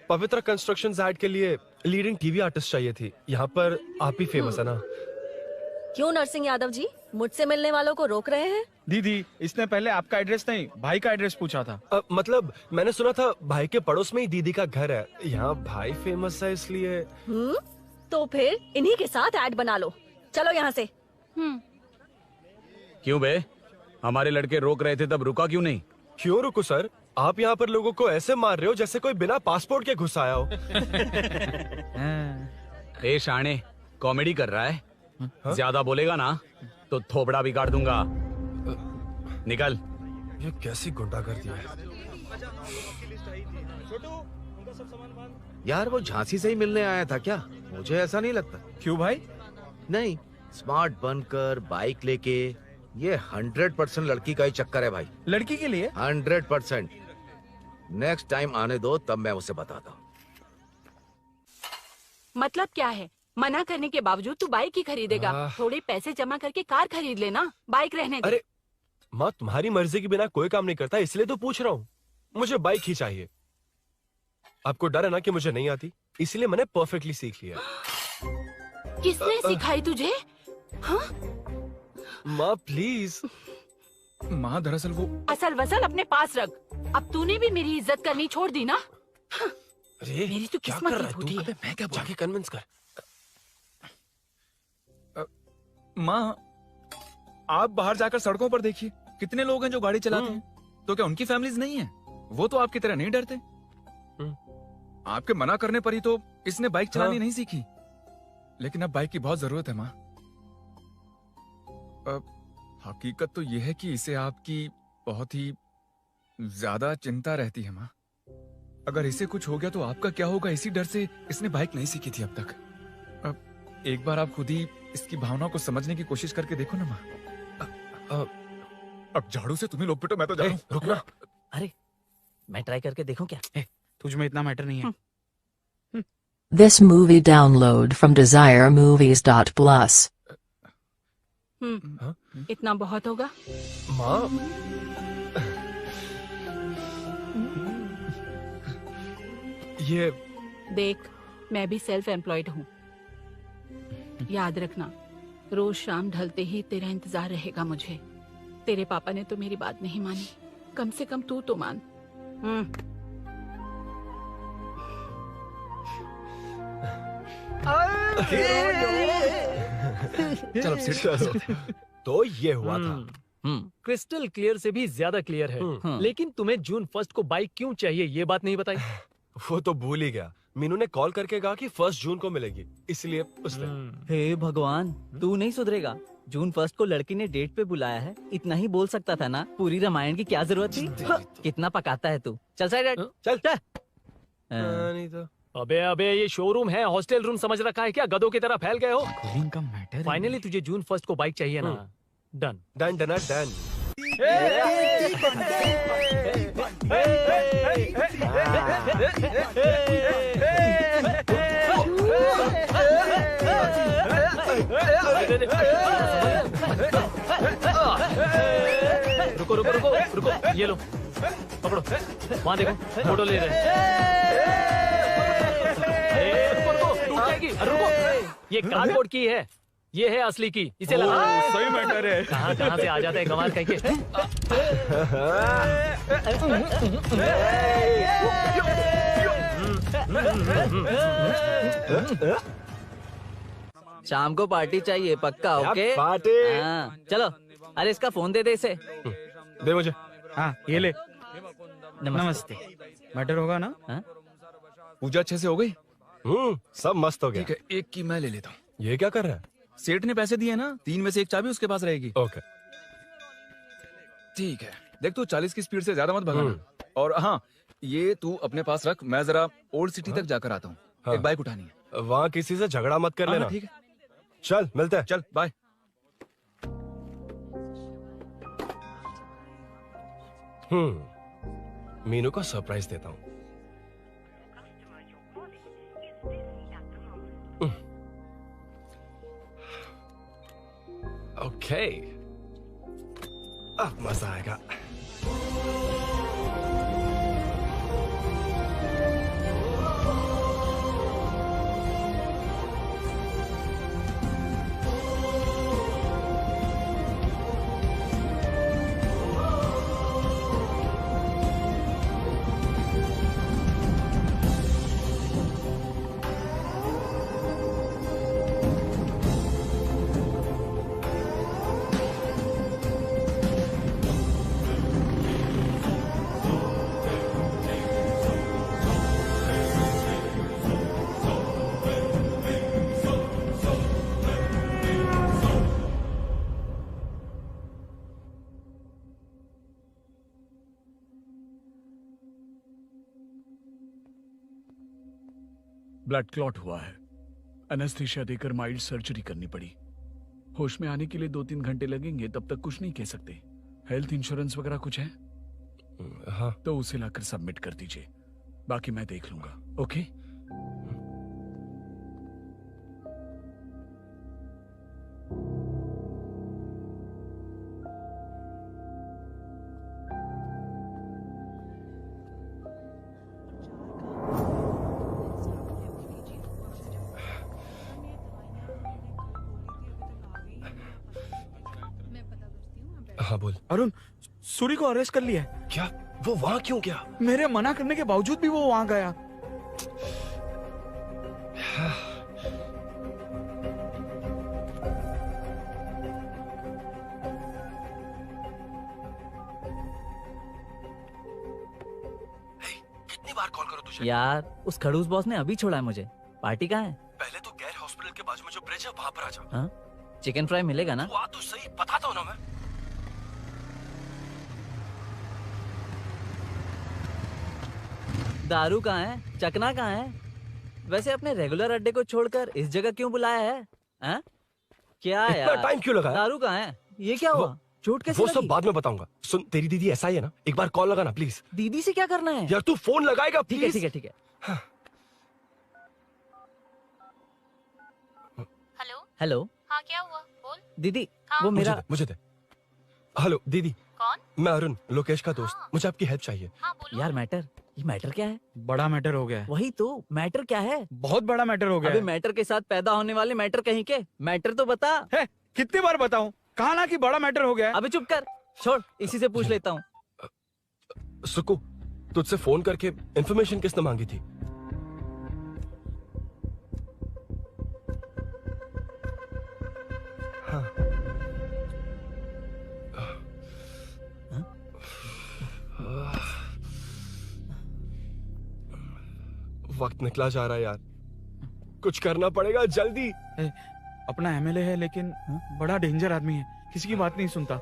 पवित्र कंस्ट्रक्शन ऐड के लिए लीडिंग टीवी आर्टिस्ट चाहिए थी। यहाँ पर आप ही फेमस है ना? क्यों नरसिंह यादव जी, मुझसे मिलने वालों को रोक रहे हैं? दीदी, इसने पहले आपका एड्रेस नहीं, भाई का एड्रेस पूछा था। मतलब मैंने सुना था भाई के पड़ोस में ही दीदी का घर है। यहाँ भाई फेमस है इसलिए। तो फिर इन्हीं के साथ ऐड बना लो। चलो यहाँ से। क्यों बे? हमारे लड़के रोक रहे थे तब रुका क्यों नहीं? क्यों रुको सर? आप यहाँ पर लोगों को ऐसे मार रहे हो जैसे कोई बिना पासपोर्ट के घुस आया हो। ए शाणे, कॉमेडी कर रहा है? ज्यादा बोलेगा ना तो थोबड़ा भी काट दूंगा। निकल। ये कैसी गुंडागर्दी है? यार वो झांसी से ही मिलने आया था क्या? मुझे ऐसा नहीं लगता। क्यों भाई? नहीं, स्मार्ट बनकर बाइक लेके, ये 100% लड़की का ही चक्कर है भाई। लड़की के लिए? 100%। नेक्स्ट टाइम आने दो, तब मैं उसे बताता हूँ। मतलब क्या है? मना करने के बावजूद तू बाइक ही खरीदेगा? थोड़े पैसे जमा करके कार खरीद लेना, बाइक रहने दे। अरे माँ, तुम्हारी मर्जी के बिना कोई काम नहीं करता, इसलिए तो पूछ रहा हूँ। मुझे बाइक ही चाहिए। आपको डर है ना कि मुझे नहीं आती, इसलिए मैंने परफेक्टली सीख लिया। किसने सिखाई तुझे? हाँ? माँ प्लीज। माँ दरअसल वो असल वसल अपने पास रख। अब तूने भी मेरी इज्जत करनी छोड़ दी ना? अरे मेरी तो क्या किस्मत कर ही रहा है फूटी तू? है। मैं क्या जाके कन्विंस कर। माँ, आप बाहर जाकर सड़कों पर देखिए, कितने लोग हैं जो गाड़ी चलाते हैं। तो क्या उनकी फैमिलीज नहीं है? वो तो आपकी तरह नहीं डरते। आपके मना करने पर ही तो इसने बाइक चलानी नहीं सीखी। लेकिन अब बाइक की बहुत जरूरत है माँ। हकीकत तो यह है कि इसे आपकी बहुत ही ज्यादा चिंता रहती है माँ। अगर इसे कुछ हो गया तो आपका क्या होगा, इसी डर से इसने बाइक नहीं सीखी थी अब तक। अब एक बार आप खुद ही इसकी भावना को समझने की कोशिश करके देखो ना माँ। अब झाड़ू से तुम्हें लोग पिटो, मैं तो जा रहा हूं। रुकना। अरे मैं ट्राई करके देखूं क्या? तुझ में इतना मैटर नहीं है। This movie download from desiremovies.plus. इतना बहुत होगा? माँ, ये देख, मैं भी सेल्फ एम्प्लॉयड हूँ। याद रखना, रोज शाम ढलते ही तेरा इंतजार रहेगा मुझे। तेरे पापा ने तो मेरी बात नहीं मानी, कम से कम तू तो मान। चलो। तो ये हुआ था। क्रिस्टल क्लियर से भी ज्यादा क्लियर है। लेकिन तुम्हें जून 1 को बाइक क्यों चाहिए, ये बात नहीं बताई। वो तो भूल ही गया। मीनू ने कॉल करके कहा कि 1 जून को मिलेगी, इसलिए उसने। हे भगवान, तू नहीं सुधरेगा। जून 1 को लड़की ने डेट पे बुलाया है, इतना ही बोल सकता था ना। पूरी रामायण की क्या जरूरत थी? कितना पकाता है तू। चल साइड, चल। नहीं तो अबे ये शोरूम है, हॉस्टल रूम समझ रखा है क्या? गधों की तरह फैल गए हो। का मैटर। फाइनली तुझे जून 1 को बाइक चाहिए ना? Done done done done. रुको रुको रुको रुको, ये लो पकड़ो, वहाँ देखो फोटो ले रहे हैं। रुको रुको, टूट जाएगी, रुको। ये कार्डबोर्ड की है, ये है असली की, इसे लगा। सही मैटर है। कहाँ कहाँ से आ जाता है कमाल कहीं के। शाम को पार्टी चाहिए पक्का, क्या ओके? पार्टी? हाँ, चलो। अरे इसका फोन दे इसे। दे मुझे। हाँ ये ले। नमस्ते। मैटर होगा ना? पूजा अच्छे से हो गई? सब मस्त हो गया। ठीक है, एक की मैं ले लेता हूँ। ये क्या कर रहा है? सेठ ने पैसे दिए ना, 3 में से 1 चाबी उसके पास रहेगी। ओके ठीक है, देख तू 40 की स्पीड से ज्यादा मत भगाना। और हाँ, ये तू अपने पास रख, मैं जरा ओल्ड सिटी तक जाकर आता हूँ। एक बाइक उठानी है। वहाँ किसी से झगड़ा मत कर लेना। ठीक है, चल मिलते हैं। चल बाय। मीनू को सरप्राइज देता हूँ। ओके, अब मजा आएगा। ब्लड क्लॉट हुआ है, एनेस्थीसिया देकर माइल्ड सर्जरी करनी पड़ी। होश में आने के लिए 2-3 घंटे लगेंगे, तब तक कुछ नहीं कह सकते। हेल्थ इंश्योरेंस वगैरह कुछ है? हाँ। तो उसे लाकर सबमिट कर दीजिए, बाकी मैं देख लूंगा। ओके? हाँ बोल। अरुण, सूरी को अरेस्ट कर लिया है। क्या? वो वहाँ क्यों गया? मेरे मना करने के बावजूद भी वो वहाँ गया। कितनी बार कॉल करो तुझे? यार उस खड़ूस बॉस ने अभी छोड़ा है मुझे। पार्टी कहाँ है? पहले तो गैर हॉस्पिटल के बाजू में जो ब्रिज है वहाँ पर आ जा। हाँ? चिकन फ्राई मिलेगा ना? तू आ तो सही, बताता हूँ ना मैं। दारू कहाँ है? चकना कहाँ है? वैसे अपने रेगुलर अड्डे को छोड़कर इस जगह क्यों बुलाया है? हाँ? क्या इतना यार? टाइम क्यों लगाया? दारू कहाँ है? ये क्या हुआ? चोट कैसे वो लगी? सब बाद में बताऊंगा। सुन, तेरी दीदी ऐसा ही है ना, एक बार कॉल लगाना प्लीज। दीदी से क्या करना है? यार तू फोन लगाएगा ठीक है प्लीज? ठीक है ठीक है। हेलो हेलो हाँ क्या हुआ बोल। दीदी, हाँ। वो मेरा मुझे दे। हेलो दीदी। कौन? मैं अरुण, लोकेश का दोस्त। मुझे आपकी हेल्प चाहिए। यार मैटर, ये मैटर क्या है? बड़ा मैटर हो गया है। वही तो, मैटर क्या है? बहुत बड़ा मैटर हो गया अबे है। मैटर के साथ पैदा होने वाले मैटर कहीं के, मैटर तो बता। है, कितनी बार बताऊं? कहा ना कि बड़ा मैटर हो गया है। अबे चुप कर, छोड़, इसी से पूछ लेता हूँ। सुकू, तुझसे फोन करके इन्फॉर्मेशन किसने मांगी थी? हाँ। वक्त निकला जा रहा है यार, कुछ करना पड़ेगा जल्दी। अपना एमएलए है लेकिन बड़ा डेंजर आदमी है, किसी की बात नहीं सुनता।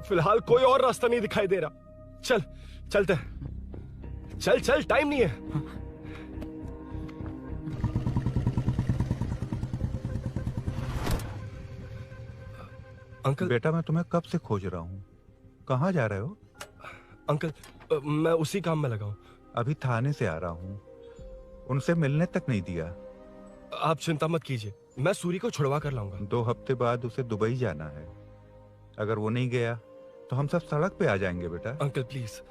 फिलहाल कोई और रास्ता नहीं दिखाई दे रहा। चल चलते हैं। चल चल, टाइम नहीं है। अंकल। बेटा मैं तुम्हें कब से खोज रहा हूँ, कहाँ जा रहे हो? अंकल, मैं उसी काम में लगा हूँ। अभी थाने से आ रहा हूँ, उनसे मिलने तक नहीं दिया। आप चिंता मत कीजिए, मैं सूरी को छुड़वा कर लाऊंगा। 2 हफ्ते बाद उसे दुबई जाना है। अगर वो नहीं गया तो हम सब सड़क पे आ जाएंगे बेटा। अंकल प्लीज,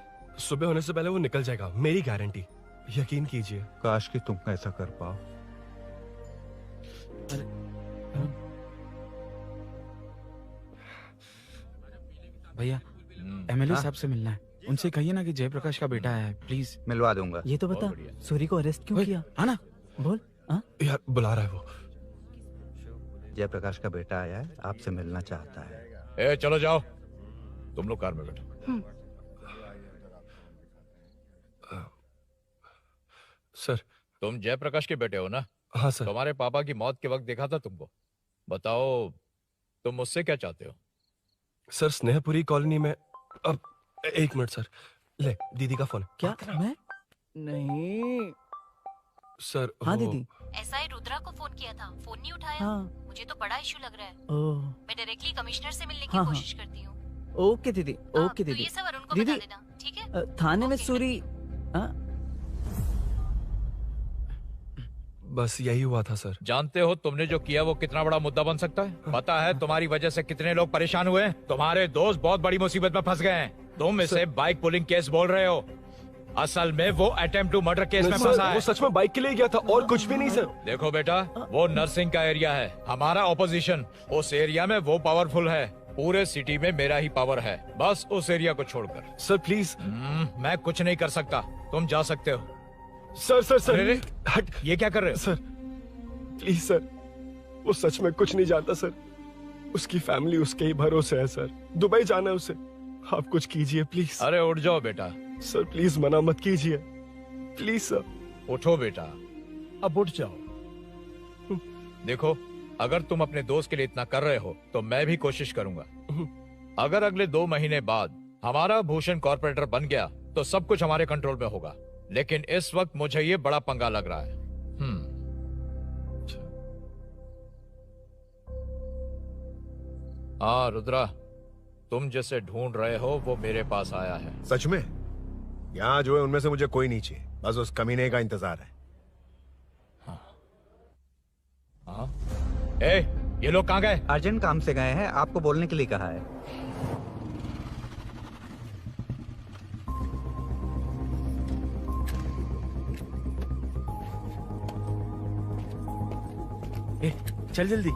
सुबह होने से पहले वो निकल जाएगा, मेरी गारंटी, यकीन कीजिए। काश कि तुम ऐसा कर पाओ। भैया एमएलए साहब से मिलना है, उनसे कहिए ना कि जयप्रकाश का बेटा है, प्लीज। मिलवा दूंगा। ये तो बता, सूरी को अरेस्ट क्यों किया? हाँ ना, बोल। यार बुला रहा है वो। जयप्रकाश का बेटा आया है, आपसे मिलना चाहता है। ए चलो जाओ, तुम लोग कार में बैठो। सर, तुम जयप्रकाश के बेटे हो ना? हाँ सर। तुम्हारे पापा की मौत के वक्त देखा था तुमको। बताओ तुम मुझसे क्या चाहते हो? सर, स्नेहपुरी कॉलोनी में। अब 1 मिनट सर, ले दीदी का फोन। क्या? मैं नहीं सर। हाँ दीदी। एसआई रुद्रा को फोन किया था, फोन नहीं उठाया। हाँ। मुझे तो बड़ा इशू लग रहा है। ओह। मैं डायरेक्टली कमिश्नर से मिलने की हाँ, कोशिश करती हूँ। ओके दीदी, ओके तो दीदी। ये सब अरुण को दीदी, बता देना, ठीक है? थाने में सूरी। बस यही हुआ था सर। जानते हो तुमने जो किया वो कितना बड़ा मुद्दा बन सकता है? पता है तुम्हारी वजह से कितने लोग परेशान हुए? तुम्हारे दोस्त बहुत बड़ी मुसीबत में फंस गए हैं। तुम इसे बाइक पुलिंग केस बोल रहे हो, असल में वो अटेम्प्ट टू मर्डर केस में फंसा है। वो सच में बाइक के लिए गया था और कुछ भी नहीं सर। देखो बेटा, वो नर्सिंग का एरिया है, हमारा ऑपोजिशन उस एरिया में वो पावरफुल है। पूरे सिटी में मेरा ही पावर है, बस उस एरिया को छोड़कर। Sir please. मैं कुछ नहीं कर सकता, तुम जा सकते हो। सर सर सर अरे, हट, ये क्या कर रहे हो? सर प्लीज सर, वो सच में कुछ नहीं जानता सर। उसकी फैमिली उसके ही भरोसे है सर। दुबई जाना है उसे, आप कुछ कीजिए प्लीज। अरे उठ जाओ बेटा। सर प्लीज मना मत कीजिए, प्लीज सर। उठो बेटा, अब उठ जाओ। देखो, अगर तुम अपने दोस्त के लिए इतना कर रहे हो तो मैं भी कोशिश करूंगा। अगर अगले 2 महीने बाद हमारा भूषण कॉर्पोरेटर बन गया तो सब कुछ हमारे कंट्रोल में होगा, लेकिन इस वक्त मुझे ये बड़ा पंगा लग रहा है। हाँ रुद्रा, तुम जिसे ढूंढ रहे हो वो मेरे पास आया है। सच में? यहाँ जो है उनमें से मुझे कोई नहीं चाहिए, बस उस कमीने का इंतजार है। हाँ? ए, ये लोग कहाँ गए? अर्जेंट काम से गए हैं, आपको बोलने के लिए कहा है। चल जल्दी।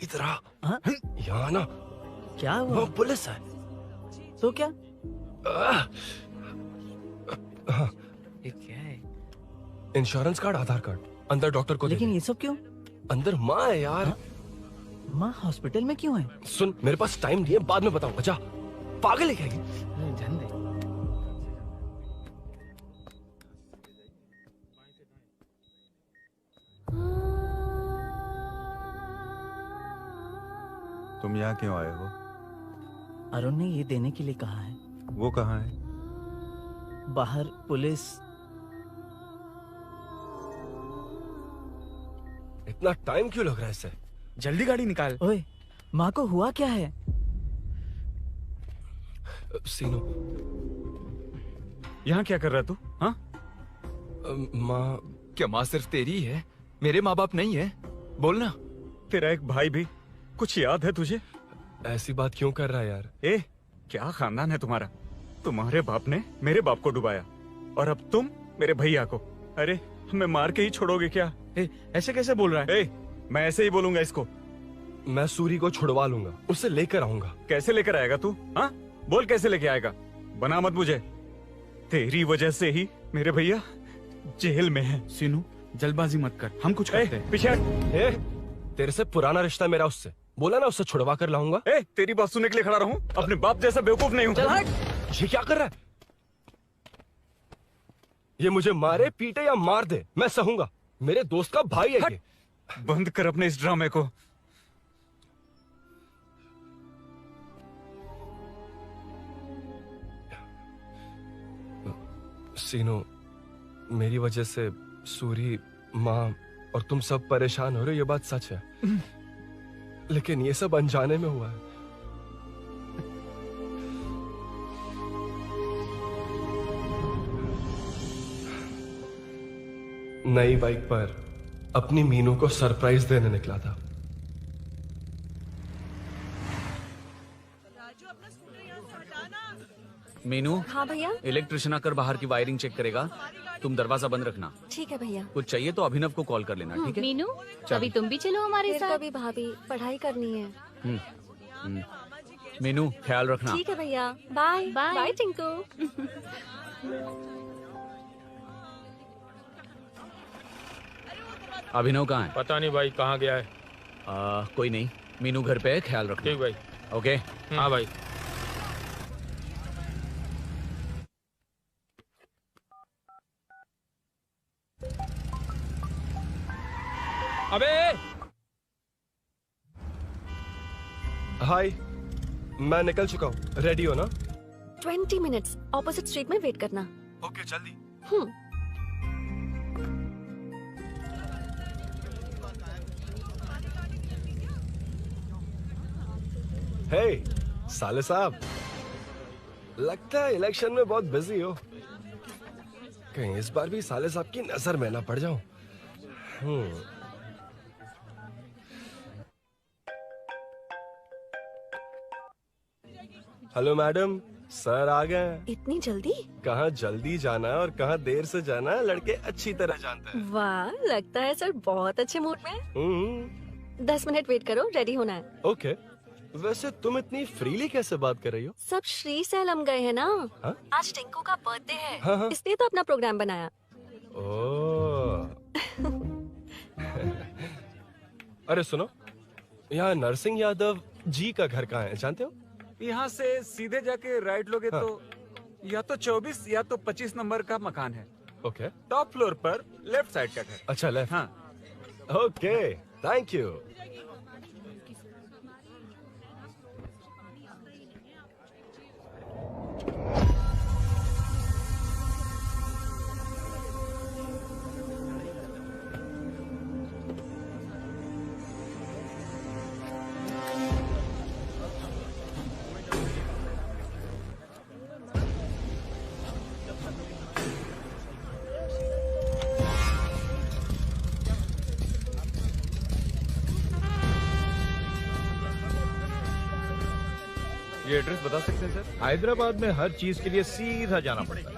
इधर आ। यहाँ ना क्या हुआ? वो पुलिस है। तो क्या? ये क्या है? इंश्योरेंस कार्ड, आधार कार्ड, अंदर डॉक्टर को। लेकिन ये सब क्यों? अंदर माँ है यार। माँ हॉस्पिटल में क्यों है? सुन, मेरे पास टाइम नहीं है, बाद में बताऊंगा। जा, पागल है क्या ये? ध्यान दे। तुम यहाँ क्यों आए हो? अरुण ने ये देने के लिए कहा है। वो कहाँ है? बाहर पुलिस। इतना टाइम क्यों लग रहा है इससे? जल्दी गाड़ी निकाल। ओए, माँ को हुआ क्या है? सीनो, यहाँ क्या कर रहा तू? हाँ? माँ। क्या माँ सिर्फ तेरी ही है? मेरे माँ बाप नहीं है? बोलना। तेरा एक भाई भी। कुछ याद है तुझे? ऐसी बात क्यों कर रहा है यार? ए, क्या खानदान है तुम्हारा? तुम्हारे बाप ने मेरे बाप को डुबाया और अब तुम मेरे भैया को। अरे हमें मार के ही छोड़ोगे क्या? ऐसे कैसे बोल रहा है? मैं ऐसे ही बोलूंगा इसको। मैं सूरी को छुड़वा लूंगा, उसे लेकर आऊंगा। कैसे लेकर आएगा तू? हाँ, बोल कैसे लेके आएगा? बना मत मुझे। तेरी वजह से ही मेरे भैया जेल में है। सीनू, जल्दबाजी मत कर, हम कुछ करते हैं। पीछे। तेरे से पुराना रिश्ता मेरा उससे। बोला ना उससे छुड़वा कर लाऊंगा। तेरी बात सुनने के लिए खड़ा रहूं? अपने बाप जैसा बेवकूफ नहीं हूं। चल हट। ये क्या कर रहा है? ये मुझे मारे, पीटे या मार दे, मैं सहूंगा। मेरे दोस्त का भाई है ये। बंद कर अपने इस ड्रामे को। सीनो, मेरी वजह से सूरी, माँ, और तुम सब परेशान हो रहे हो, ये बात सच है। लेकिन ये सब अनजाने में हुआ है। नई बाइक पर अपनी मीनू को सरप्राइज देने निकला था। मीनू। हाँ भैया। इलेक्ट्रिशियन आकर बाहर की वायरिंग चेक करेगा, तुम दरवाजा बंद रखना। ठीक है भैया। कुछ चाहिए तो अभिनव को कॉल कर लेना, ठीक है? मीनू, चल। कभी तुम भी चलो हमारे फिर साथ। कभी भाभी, पढ़ाई करनी है। मीनू ख्याल रखना। ठीक है भैया, बाय बाय। बाय टिंकू। अभिनव कहाँ है? पता नहीं भाई, कहाँ गया है। कोई नहीं, मीनू घर पे है, ख्याल रखना। ठीक भाई। ओके। हाँ भाई। अबे हाय, मैं निकल चुका हूँ। रेडी हो ना? 20 मिनट्स ऑपोजिट स्ट्रीट में वेट करना। ओके, जल्दी। हे साले साहब, लगता है इलेक्शन में बहुत बिजी हो। कहीं इस बार भी साले साहब की नजर में ना पड़ जाऊं। हेलो मैडम, सर आ गए। इतनी जल्दी? कहाँ जल्दी जाना है और कहाँ देर से जाना है, लड़के अच्छी तरह जानते हैं। वाह, लगता है सर बहुत अच्छे मूड में हैं। 10 मिनट वेट करो, रेडी होना है। ओके। वैसे तुम इतनी फ्रीली कैसे बात कर रही हो? सब श्री सैलम गए हैं ना। हाँ? आज टिंकू का बर्थडे है, हाँ। इसलिए तो अपना प्रोग्राम बनाया। ओह। अरे सुनो, यहाँ नरसिंह यादव जी का घर कहाँ है, जानते हो? यहाँ से सीधे जाके राइट लोगे तो या तो 24 या तो 25 नंबर का मकान है। ओके। टॉप फ्लोर पर लेफ्ट साइड का घर। अच्छा, लेफ्ट। हाँ। Okay, thank you. ये एड्रेस बता सकते हैं सर? हैदराबाद में हर चीज के लिए सीधा जाना पड़ेगा।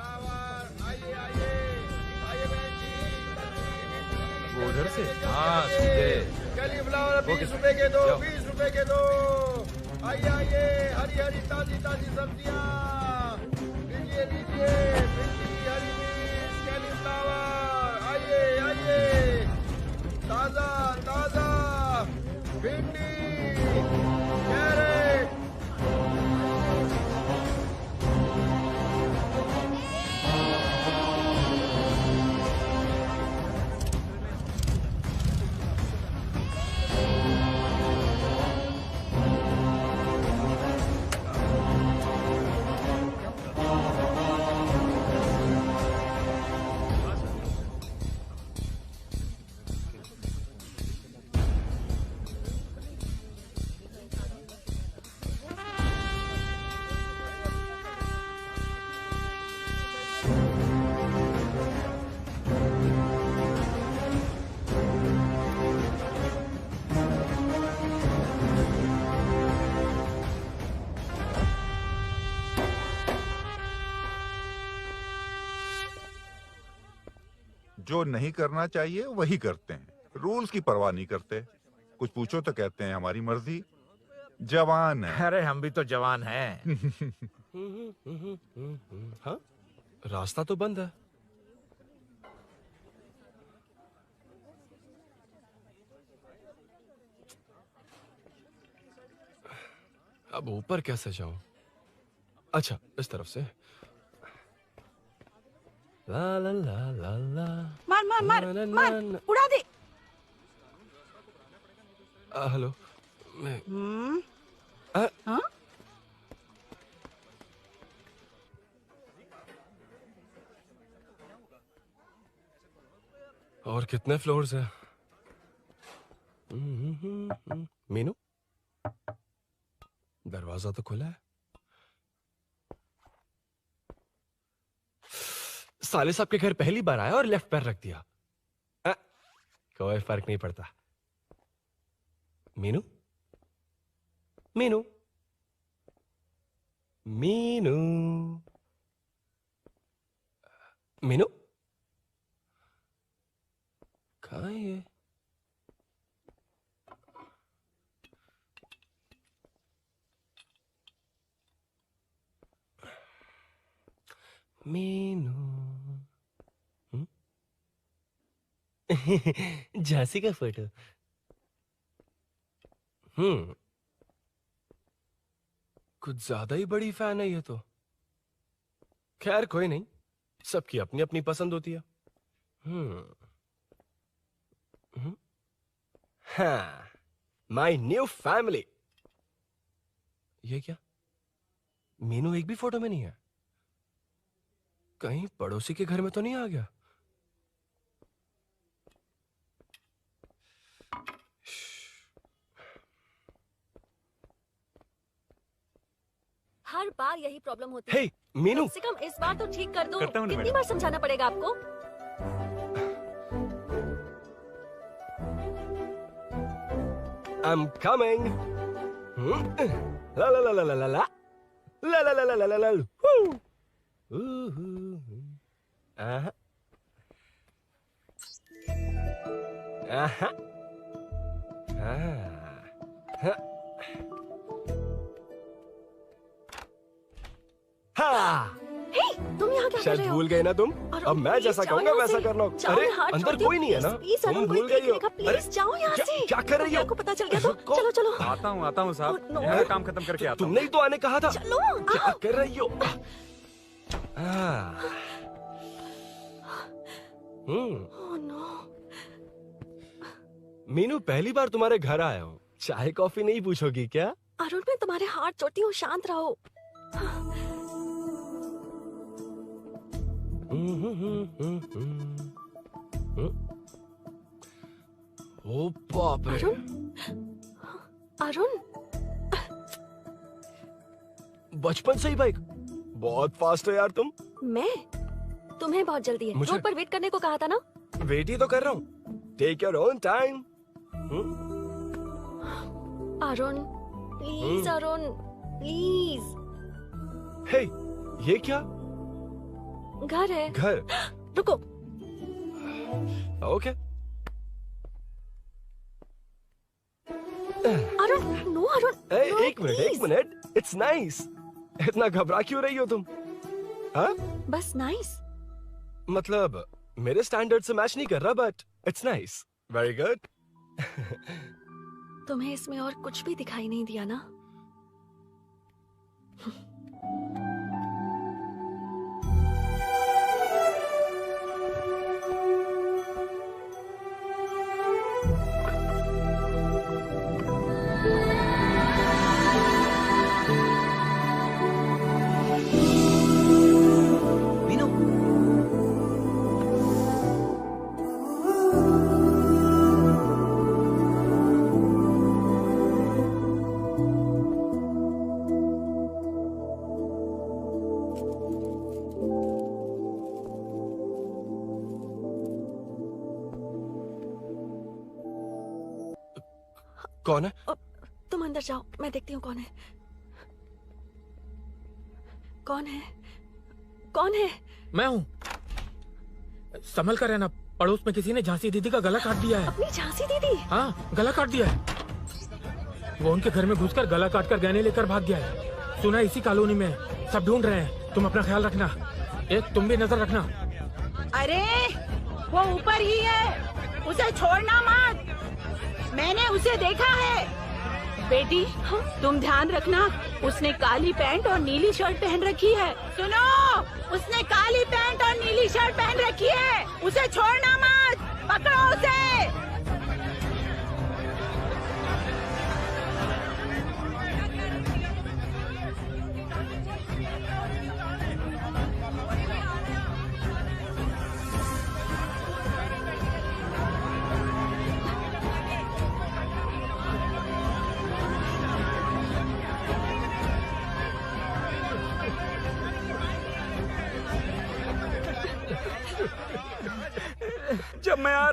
वो उधर से? हाँ, सीधे। कैलीफ्लावर 20 रुपए के दो, 20 रुपए के दो। आइए आइए, हरी हरी ताजी ताजी सब्जियाँ लीजिए लीजिए। भिंडी, हरी मिर्च, कैलीफ्लावर, आइए आइए। ताजा ताजा भिंडी, कैरेट। जो नहीं करना चाहिए वही करते हैं, रूल्स की परवाह नहीं करते। कुछ पूछो तो कहते हैं हमारी मर्जी। जवान है। अरे हम भी तो जवान हैं। हाँ, रास्ता तो बंद है। अब ऊपर कैसे जाऊं? अच्छा, इस तरफ से। ला ला ला ला ला। मार मार मार मार, उड़ा दे। हेलो, मैं हाँ? और कितने फ्लोर्स हैं? दरवाजा तो खुला है। साले साहब के घर पहली बार आया और लेफ्ट पैर रख दिया। कोई फर्क नहीं पड़ता। मीनू, मीनू, मीनू, मीनू, कहाँ है ये? मीनू, झांसी का फोटो। कुछ ज्यादा ही बड़ी फैन है ये तो। खैर कोई नहीं, सबकी अपनी अपनी पसंद होती है। हाँ, माई न्यू फैमिली। ये क्या? मीनू एक भी फोटो में नहीं है। कहीं पड़ोसी के घर में तो नहीं आ गया? हर बार यही प्रॉब्लम होती है। हे, मीनू। कम से कम इस बार तो ठीक कर दो। करता हूँ ना कितनी मैडम। बार समझाना पड़ेगा आपको? I'm coming. La la la la la la la. La la la la la la la. Woo. Aha. Aha. हाँ। हे, तुम यहाँ क्या कर शायद रहे हो? भूल गए ना तुम। अरुण, अब मैं प्लीज जैसा जाओ कहूंगा यहाँ वैसा से। करना। जाओ, अरे मैं हाथ अंदर छोड़ती कोई हूँ, नहीं है ना? प्लीज, अरुण, तुम कोई भूल गई हो। देख लेगा, प्लीज जाओ यहाँ से। क्या कर रही हो? आपको पता चल गया तो चलो चलो। आता हूँ साहब। मैं काम खत्म करके आता हूँ। तुमने ही तो आने कहा था। चलो, क्या कर रही हो? Oh no. मीनू, पहली बार तुम्हारे घर आया हूँ। चाय कॉफी नहीं पूछोगी क्या? अरुण, मैं तुम्हारे हाथ जोड़ती हूँ, शांत रहो। ओ बाप रे। अरुण, बचपन से ही बाइक। बहुत फास्ट हो यार तुम। मैं? तुम्हें बहुत जल्दी है। मुझे- रोड पर वेट करने को कहा था ना? वेट ही तो कर रहा हूँ। Take your own time. Arun, please Arun, please. Hey, ये क्या? घर है। घर? रुको। Okay. Arun, no Arun. No, एक मिनट। It's nice. इतना घबरा क्यों रही हो तुम? हाँ? बस नाइस। मतलब मेरे स्टैंडर्ड से मैच नहीं कर रहा, but it's nice. Very good. तुम्हें इसमें और कुछ भी दिखाई नहीं दिया ना? कौन है? तुम अंदर जाओ, मैं देखती हूँ कौन है। कौन है? कौन है? मैं हूँ। संभल कर रहना। पड़ोस में किसी ने झांसी दीदी का गला काट दिया है। अपनी झांसी दीदी? हाँ, गला काट दिया है। वो उनके घर में घुसकर गला काट कर गहने लेकर भाग गया है। सुना इसी कॉलोनी में। सब ढूंढ रहे हैं। तुम अपना ख्याल रखना। एक तुम भी नजर रखना। अरे वो ऊपर ही है, उसे छोड़ना मत। मैंने उसे देखा है। बेटी, तुम ध्यान रखना, उसने काली पैंट और नीली शर्ट पहन रखी है। सुनो, उसने काली पैंट और नीली शर्ट पहन रखी है। उसे छोड़ना मत, पकड़ो उसे।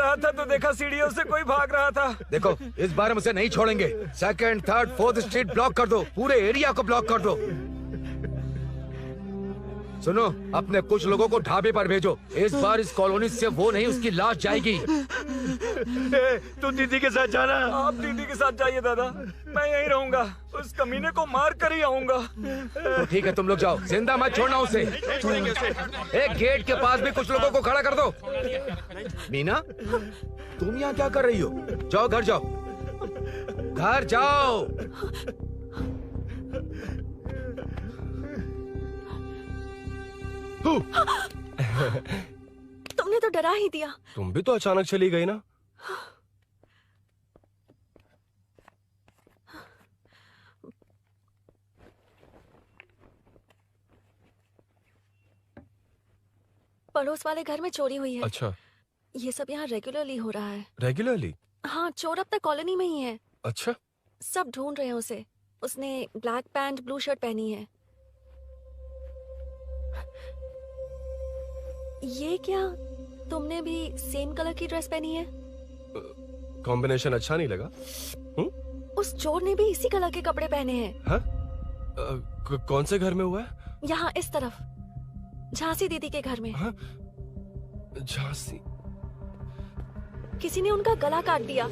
रहा था तो देखा सीढ़ियों से कोई भाग रहा था। देखो इस बार हम उसे नहीं छोड़ेंगे। Second, third, fourth street block कर दो, पूरे एरिया को ब्लॉक कर दो। सुनो, अपने कुछ लोगों को ढाबे पर भेजो। इस बार इस कॉलोनी से वो नहीं, उसकी लाश जाएगी। तू दीदी के साथ जाना। आप दीदी के साथ जाइए दादा, मैं यहीं रहूंगा। उस कमीने को मार कर ही आऊंगा। तो ठीक है, तुम लोग जाओ, जिंदा मत छोड़ना उसे। एक गेट के पास भी कुछ लोगों को खड़ा कर दो। मीना, तुम यहाँ क्या कर रही हो? जाओ घर जाओ, घर जाओ। तुमने तो डरा ही दिया। तुम भी तो अचानक चली गई ना। पड़ोस वाले घर में चोरी हुई है। अच्छा, ये सब यहाँ रेगुलरली हो रहा है। रेगुलरली? हाँ, चोर अब तक कॉलोनी में ही है। अच्छा, सब ढूंढ रहे हैं उसे। उसने ब्लैक पैंट ब्लू शर्ट पहनी है। ये क्या, तुमने भी सेम कलर की ड्रेस पहनी है? कॉम्बिनेशन अच्छा नहीं लगा? उस चोर ने भी इसी कलर के कपड़े पहने हैं। हाँ? कौन से घर में हुआ है? यहाँ इस तरफ, झांसी दीदी के घर में। हाँ? झांसी? किसी ने उनका गला काट दिया।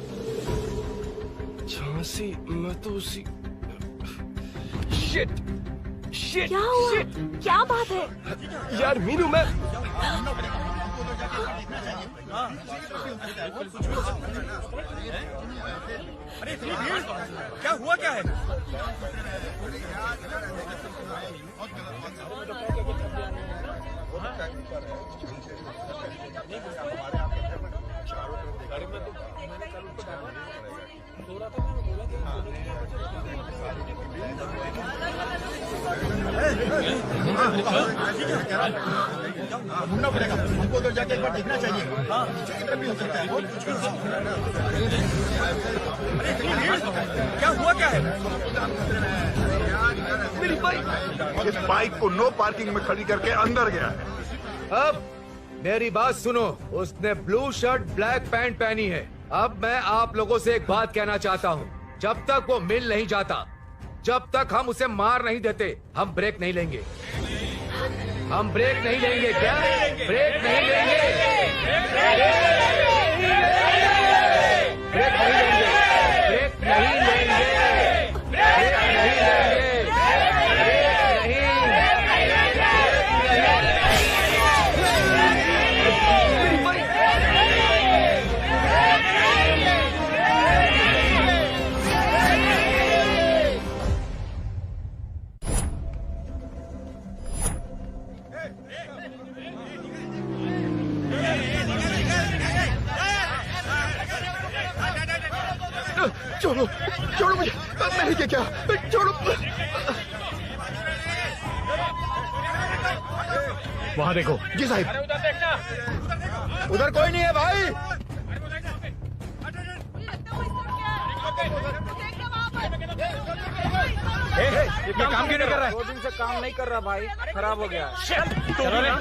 झांसी? मैं तो उसी... शिट! शिट! क्या हुआ? शिट! क्या बात है? यार मीनू, मैं... क्या हुआ, क्या है? ढूंढना पड़ेगा हमको, तो जाके एक बार देखना चाहिए। भी हो सकता है। क्या हुआ, क्या है? मेरी बाइक, इस बाइक को नो पार्किंग में खड़ी करके अंदर गया है। अब मेरी बात सुनो, उसने ब्लू शर्ट ब्लैक पैंट पहनी है। अब मैं आप लोगों से एक बात कहना चाहता हूँ, जब तक वो मिल नहीं जाता, जब तक हम उसे मार नहीं देते, हम ब्रेक नहीं लेंगे। हम ब्रेक नहीं लेंगे। क्या ब्रेक नहीं लेंगे? ब्रेक नहीं लेंगे। ब्रेक नहीं लेंगे। ब्रेक नहीं लेंगे। ब्रेक नहीं लेंगे। छोड़ो, छोड़ो मुझे, मैंने क्या, छोड़ो। वहाँ देखो। जी साहब। उधर कोई नहीं है भाई। ये काम क्यों नहीं कर रहा है? 2 दिन से काम नहीं कर रहा भाई, खराब हो गया। चलो रे।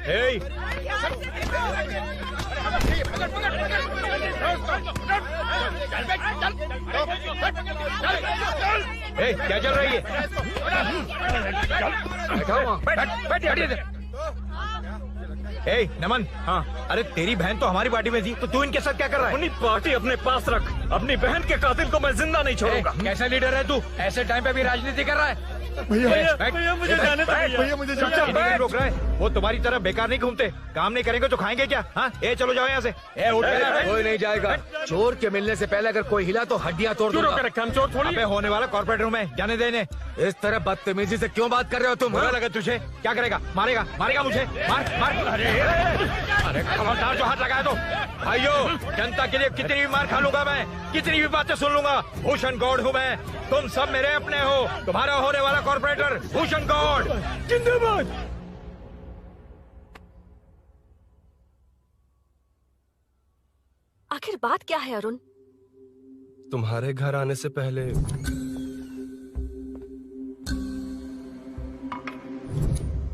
Hey! Hey, क्या चल रही है? Hey, नमन। हाँ, अरे तेरी बहन तो हमारी पार्टी में थी, तो तू इनके साथ क्या कर रहा है? अपनी पार्टी अपने पास रख। अपनी बहन के कातिल को मैं जिंदा नहीं छोड़ूंगा। कैसा लीडर है तू? ऐसे टाइम पे भी राजनीति कर रहा है? भैया मुझे जाने दो। भैया मुझे जाने रोक रहा है। वो तुम्हारी तरह बेकार नहीं घूमते, काम नहीं करेंगे तो खाएंगे क्या? हाँ, ए चलो जाओ यहाँ से। ए उठ। कोई नहीं जाएगा। चोर के मिलने से पहले अगर कोई हिला तो हड्डियां तोड़ दूंगा। हम चोर थोड़ी। अबे होने वाला कॉर्पोरेट रूम है, जाने देने। इस तरह बदतमीजी से क्यों बात कर रहे हो तुम? बुरा लगा तुझे? क्या करेगा? मारेगा? मारेगा मुझे? मार मार। अरे खबरदार जो हाथ लगाया तो। भाइयों, जनता के लिए कितनी भी मार खा लूंगा मैं, कितनी भी बातें सुन लूंगा। भूषण गौड़ हूँ मैं, तुम सब मेरे अपने हो। तुम्हारा होने वाला कॉर्पोरेटर भूषण गौड़ जिंदाबाद। आखिर बात क्या है अरुण? तुम्हारे घर आने से पहले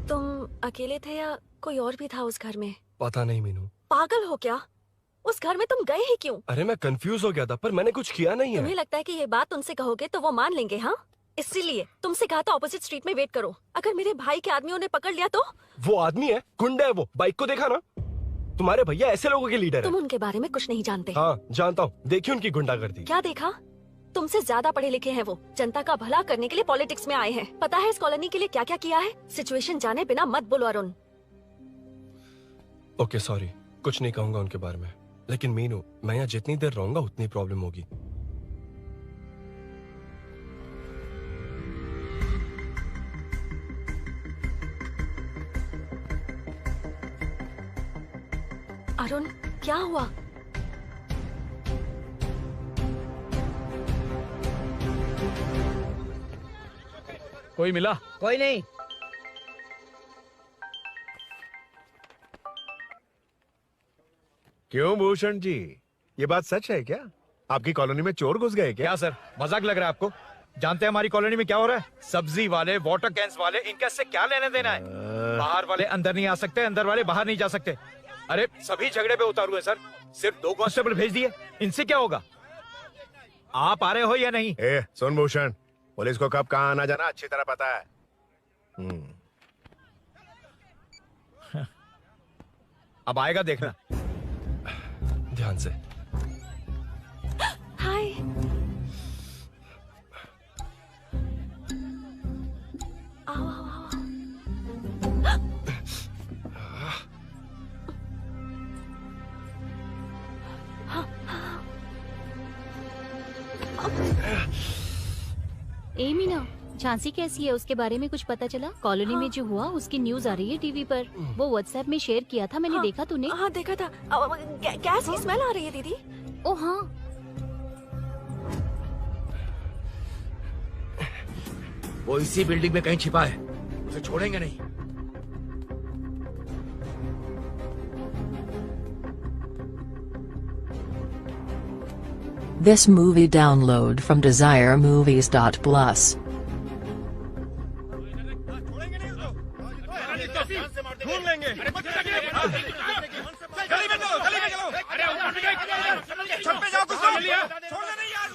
तुम अकेले थे या कोई और भी था उस घर में? पता नहीं मीनू। पागल हो क्या? उस घर में तुम गए ही क्यों? अरे मैं कंफ्यूज हो गया था, पर मैंने कुछ किया नहीं तुम्हें है। लगता है कि ये बात उनसे कहोगे तो वो मान लेंगे? हाँ, इसीलिए तुमसे कहा था ऑपोजिट स्ट्रीट में वेट करो। अगर मेरे भाई के आदमियों ने पकड़ लिया तो? वो आदमी है, गुंडा है वो। बाइक को देखा ना? तुम्हारे भैया ऐसे लोगों के लीडर तुम है। उनके बारे में कुछ नहीं जानते। हाँ जानता हूँ, देखिए उनकी गुंडागर्दी। क्या देखा? तुमसे ज्यादा पढ़े लिखे हैं वो। जनता का भला करने के लिए पॉलिटिक्स में आए हैं। पता है इस कॉलोनी के लिए क्या क्या किया है? सिचुएशन जाने बिना मत बोलो अरुण। ओके सॉरी, कुछ नहीं कहूंगा उनके बारे में। लेकिन मीनू, मैं यहाँ जितनी देर रहूंगा उतनी प्रॉब्लम होगी। अरुण, क्या हुआ? कोई मिला? कोई नहीं। क्यों भूषण जी, ये बात सच है क्या? आपकी कॉलोनी में चोर घुस गए क्या? क्या सर, मजाक लग रहा है आपको? जानते हैं हमारी कॉलोनी में क्या हो रहा है? सब्जी वाले, वाटर कैंस वाले, इनका इससे क्या लेने देना है? बाहर वाले अंदर नहीं आ सकते, अंदर वाले बाहर नहीं जा सकते। अरे सभी झगड़े पे उतारू है सर। सिर्फ 2 कांस्टेबल भेज दिए, इनसे क्या होगा? आप आ रहे हो या नहीं? ए, सुन भूषण, पुलिस को कब कहाँ आना जाना अच्छी तरह पता है। अब आएगा देखना। ध्यान से। हाय। आओ आओ आओ। ए मीना, झांसी कैसी है? उसके बारे में कुछ पता चला? कॉलोनी में जो हुआ उसकी न्यूज आ रही है टीवी पर। वो व्हाट्सएप में शेयर किया था, मैंने देखा। तूने? हाँ देखा था। गैस की स्मेल आ रही है दीदी। ओ हाँ। वो इसी बिल्डिंग में कहीं छिपा है, उसे छोड़ेंगे नहीं। This movie download from DesireMovies.plus. ढूंढ लेंगे। गली में चलो, गली में चलो। अरे छत पे जाओ, कुछ छोड़ना नहीं यार।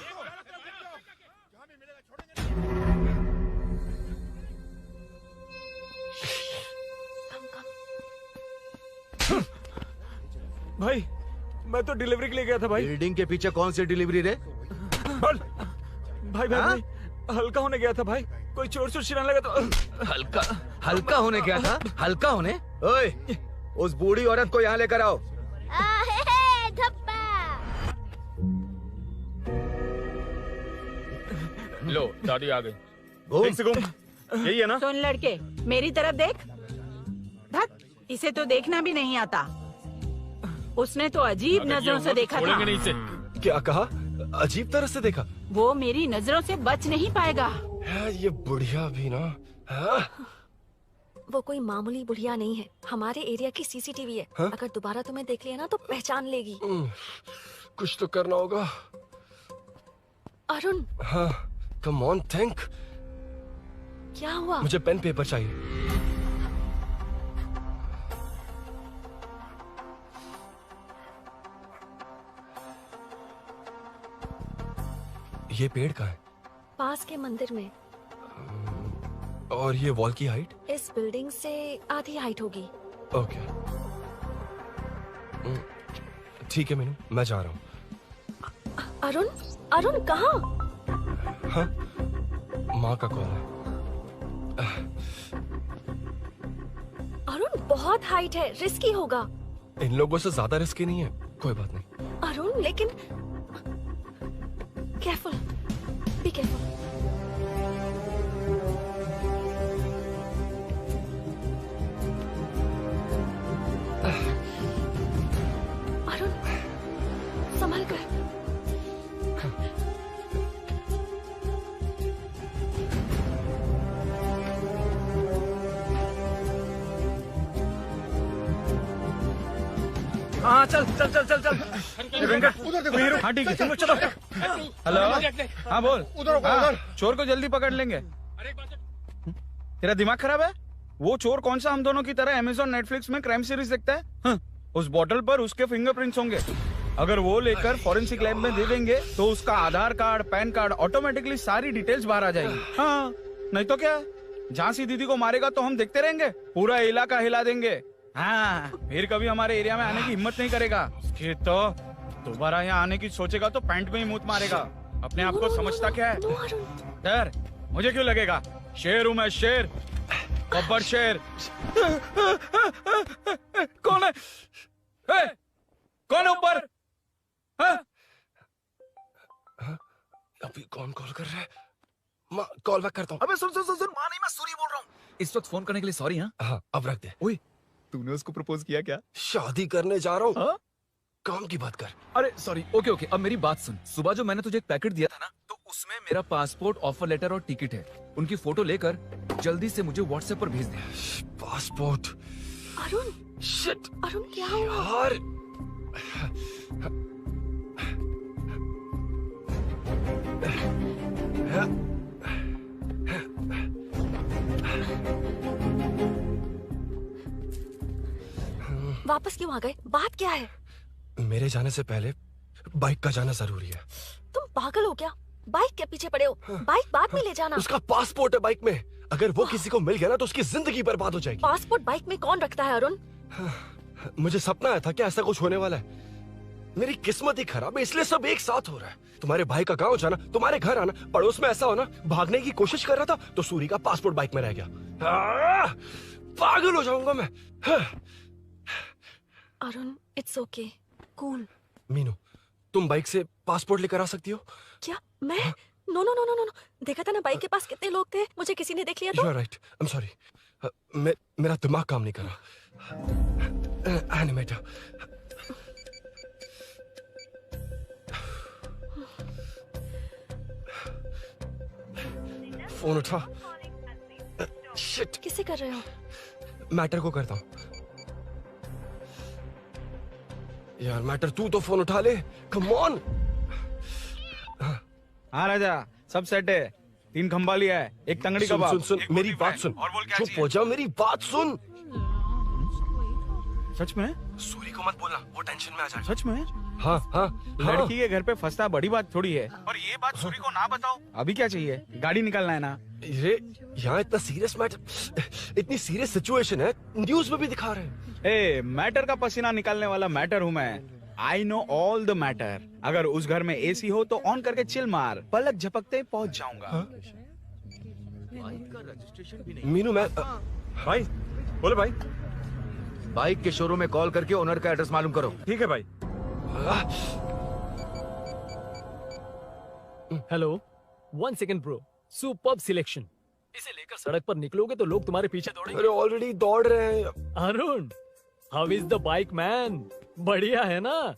भाई, मैं तो डिलीवरी के लिए गया था भाई। बिल्डिंग के पीछे कौन सी डिलीवरी रे? भाई भाई, हल्का होने गया था भाई। कोई चोर चोर चिल्लाने लगा तो हल्का होने गया था? हल्का होने? ओए, उस बूढ़ी औरत को यहाँ लेकर आओ। लो, दादी आ गई। घूम से घूम। यही है ना? सुन लड़के, मेरी तरफ देख। धत, इसे तो देखना भी नहीं आता। उसने तो अजीब नजरों से देखा था। नहीं से। क्या कहा? अजीब तरह से देखा? वो मेरी नजरों से बच नहीं पाएगा। ये बुढ़िया भी ना। वो कोई मामूली बुढ़िया नहीं है, हमारे एरिया की सीसीटीवी है। हाँ? अगर दोबारा तुम्हें देख लिया ना तो पहचान लेगी। कुछ तो करना होगा। अरुण, हाँ, कम ऑन थिंक। क्या हुआ? मुझे पेन पेपर चाहिए। ये पेड़ का है? पास के मंदिर में। और ये वॉल की हाइट? इस बिल्डिंग से आधी हाइट होगी। ओके, ठीक है मीनू, मैं जा रहा हूँ। अरुण, अरुण कहाँ? हाँ, माँ का कॉल है। अरुण बहुत हाइट है, रिस्की होगा। इन लोगों से ज्यादा रिस्की नहीं है। कोई बात नहीं। अरुण लेकिन केयरफुल, बी केयरफुल। अरुण संभल कर। हाँ चल चल चल चल चल वेंकट हाँ ठीक है चलो चलो। हेलो हाँ बोल। हाँ, चोर को जल्दी पकड़ लेंगे। तेरा दिमाग खराब है? वो चोर कौन सा हम दोनों की तरह अमेज़न नेटफ्लिक्स में क्राइम सीरीज देखता है? उस बॉटल पर उसके फिंगरप्रिंट्स होंगे। अगर वो लेकर फॉरेंसिक लैब में दे देंगे तो उसका आधार कार्ड, पैन कार्ड, ऑटोमेटिकली सारी डिटेल्स बाहर आ जाएगी। हाँ नहीं तो क्या, झांसी दीदी को मारेगा तो हम देखते रहेंगे, पूरा इलाका हिला देंगे। हाँ फिर कभी हमारे एरिया में आने की हिम्मत नहीं करेगा। फिर तो दोबारा यहाँ आने की सोचेगा तो पैंट में ही मूत मारेगा। अपने आप को समझता क्या है? डर मुझे क्यों लगेगा? शेर हूँ मैं, शेर, गब्बर शेर। कौन है? कौन है ऊपर? अभी कौन कॉल कर रहा है? माँ कॉल बैक करता हूँ। अबे सुन सुन सुन सुन, माँ नहीं, मैं सूरी बोल रहा हूँ। इस वक्त फोन करने के लिए सॉरी। हाँ अब रख दे। ओए तूने उसको प्रपोज किया क्या? शादी करने जा रहा हूँ। काम की बात कर। अरे सॉरी, ओके ओके, अब मेरी बात सुन। सुबह जो मैंने तुझे एक पैकेट दिया था ना, तो उसमें मेरा पासपोर्ट, ऑफर लेटर और टिकट है। उनकी फोटो लेकर जल्दी से मुझे व्हाट्सएप पर भेज दे। पासपोर्ट। अरुण शिट अरुण क्या हुआ? यार वापस क्यों आ गए? बात क्या है? मेरे जाने से पहले बाइक का जाना जरूरी है। तुम पागल हो क्या? बाइक के पीछे पड़े हो? बाइक बाद में ले जाना। उसका पासपोर्ट है बाइक में, अगर वो किसी को मिल गया ना तो उसकी जिंदगी बर्बाद हो जाएगी। पासपोर्ट बाइक में कौन रखता है अरुण? मुझे सपना आया था कि ऐसा कुछ होने वाला है। मेरी किस्मत ही खराब है, इसलिए सब एक साथ हो रहा है। तुम्हारे भाई का गांव जाना, तुम्हारे घर आना, पड़ोस में ऐसा होना, भागने की कोशिश कर रहा था तो सूरी का पासपोर्ट बाइक में रह गया। पागल हो जाऊंगा मैं। Arun it's okay, cool. Meenu तुम बाइक से पासपोर्ट लेकर आ सकती हो? क्या मैं? No no no no no, देखा था ना बाइक के पास कितने लोग थे, मुझे किसी ने देख लिया तो। You are right. I'm sorry. मेरा दिमाग काम नहीं कर रहा। एनिमेटर। फोन उठा। शिट। किसे कर रहे हो? मैटर को करता हूँ। यार मैटर तू तो फोन उठा ले। Come on. हाँ राजा सब सेट है। 3 खंबा लिया है, एक तंगड़ी सुन कबाब। सुन सुन मेरी बात सुन। चुप हो जा, मेरी बात सुन। सच में? सूरी को मत बोलना, वो टेंशन में आ जाए। सच में? हाँ हाँ। लड़की के घर पे फंसना बड़ी बात थोड़ी है। और ये बात सूरी को ना बताओ। अभी क्या चाहिए? गाड़ी निकालना है ना? ये यहाँ इतना सीरियस मैटर, इतनी सीरियस सिचुएशन है, न्यूज में भी दिखा रहे हैं। ए मैटर का पसीना निकालने वाला मैटर हूँ मैं। I know all the matter. अगर उस घर में एसी हो तो ऑन करके चिल मार, पलक झपकते पहुंच जाऊंगा। मीनू मैं भाई बोलो भाई। बाइक के शोरूम में कॉल करके ओनर का एड्रेस मालूम करो। ठीक है भाई। Hello 1 second bro, superb selection. इसे लेकर सड़क पर निकलोगे तो लोग तुम्हारे पीछे दौड़ेंगे। अरे ऑलरेडी दौड़ रहे हैं। Arun how is the bike man? बढ़िया है ना?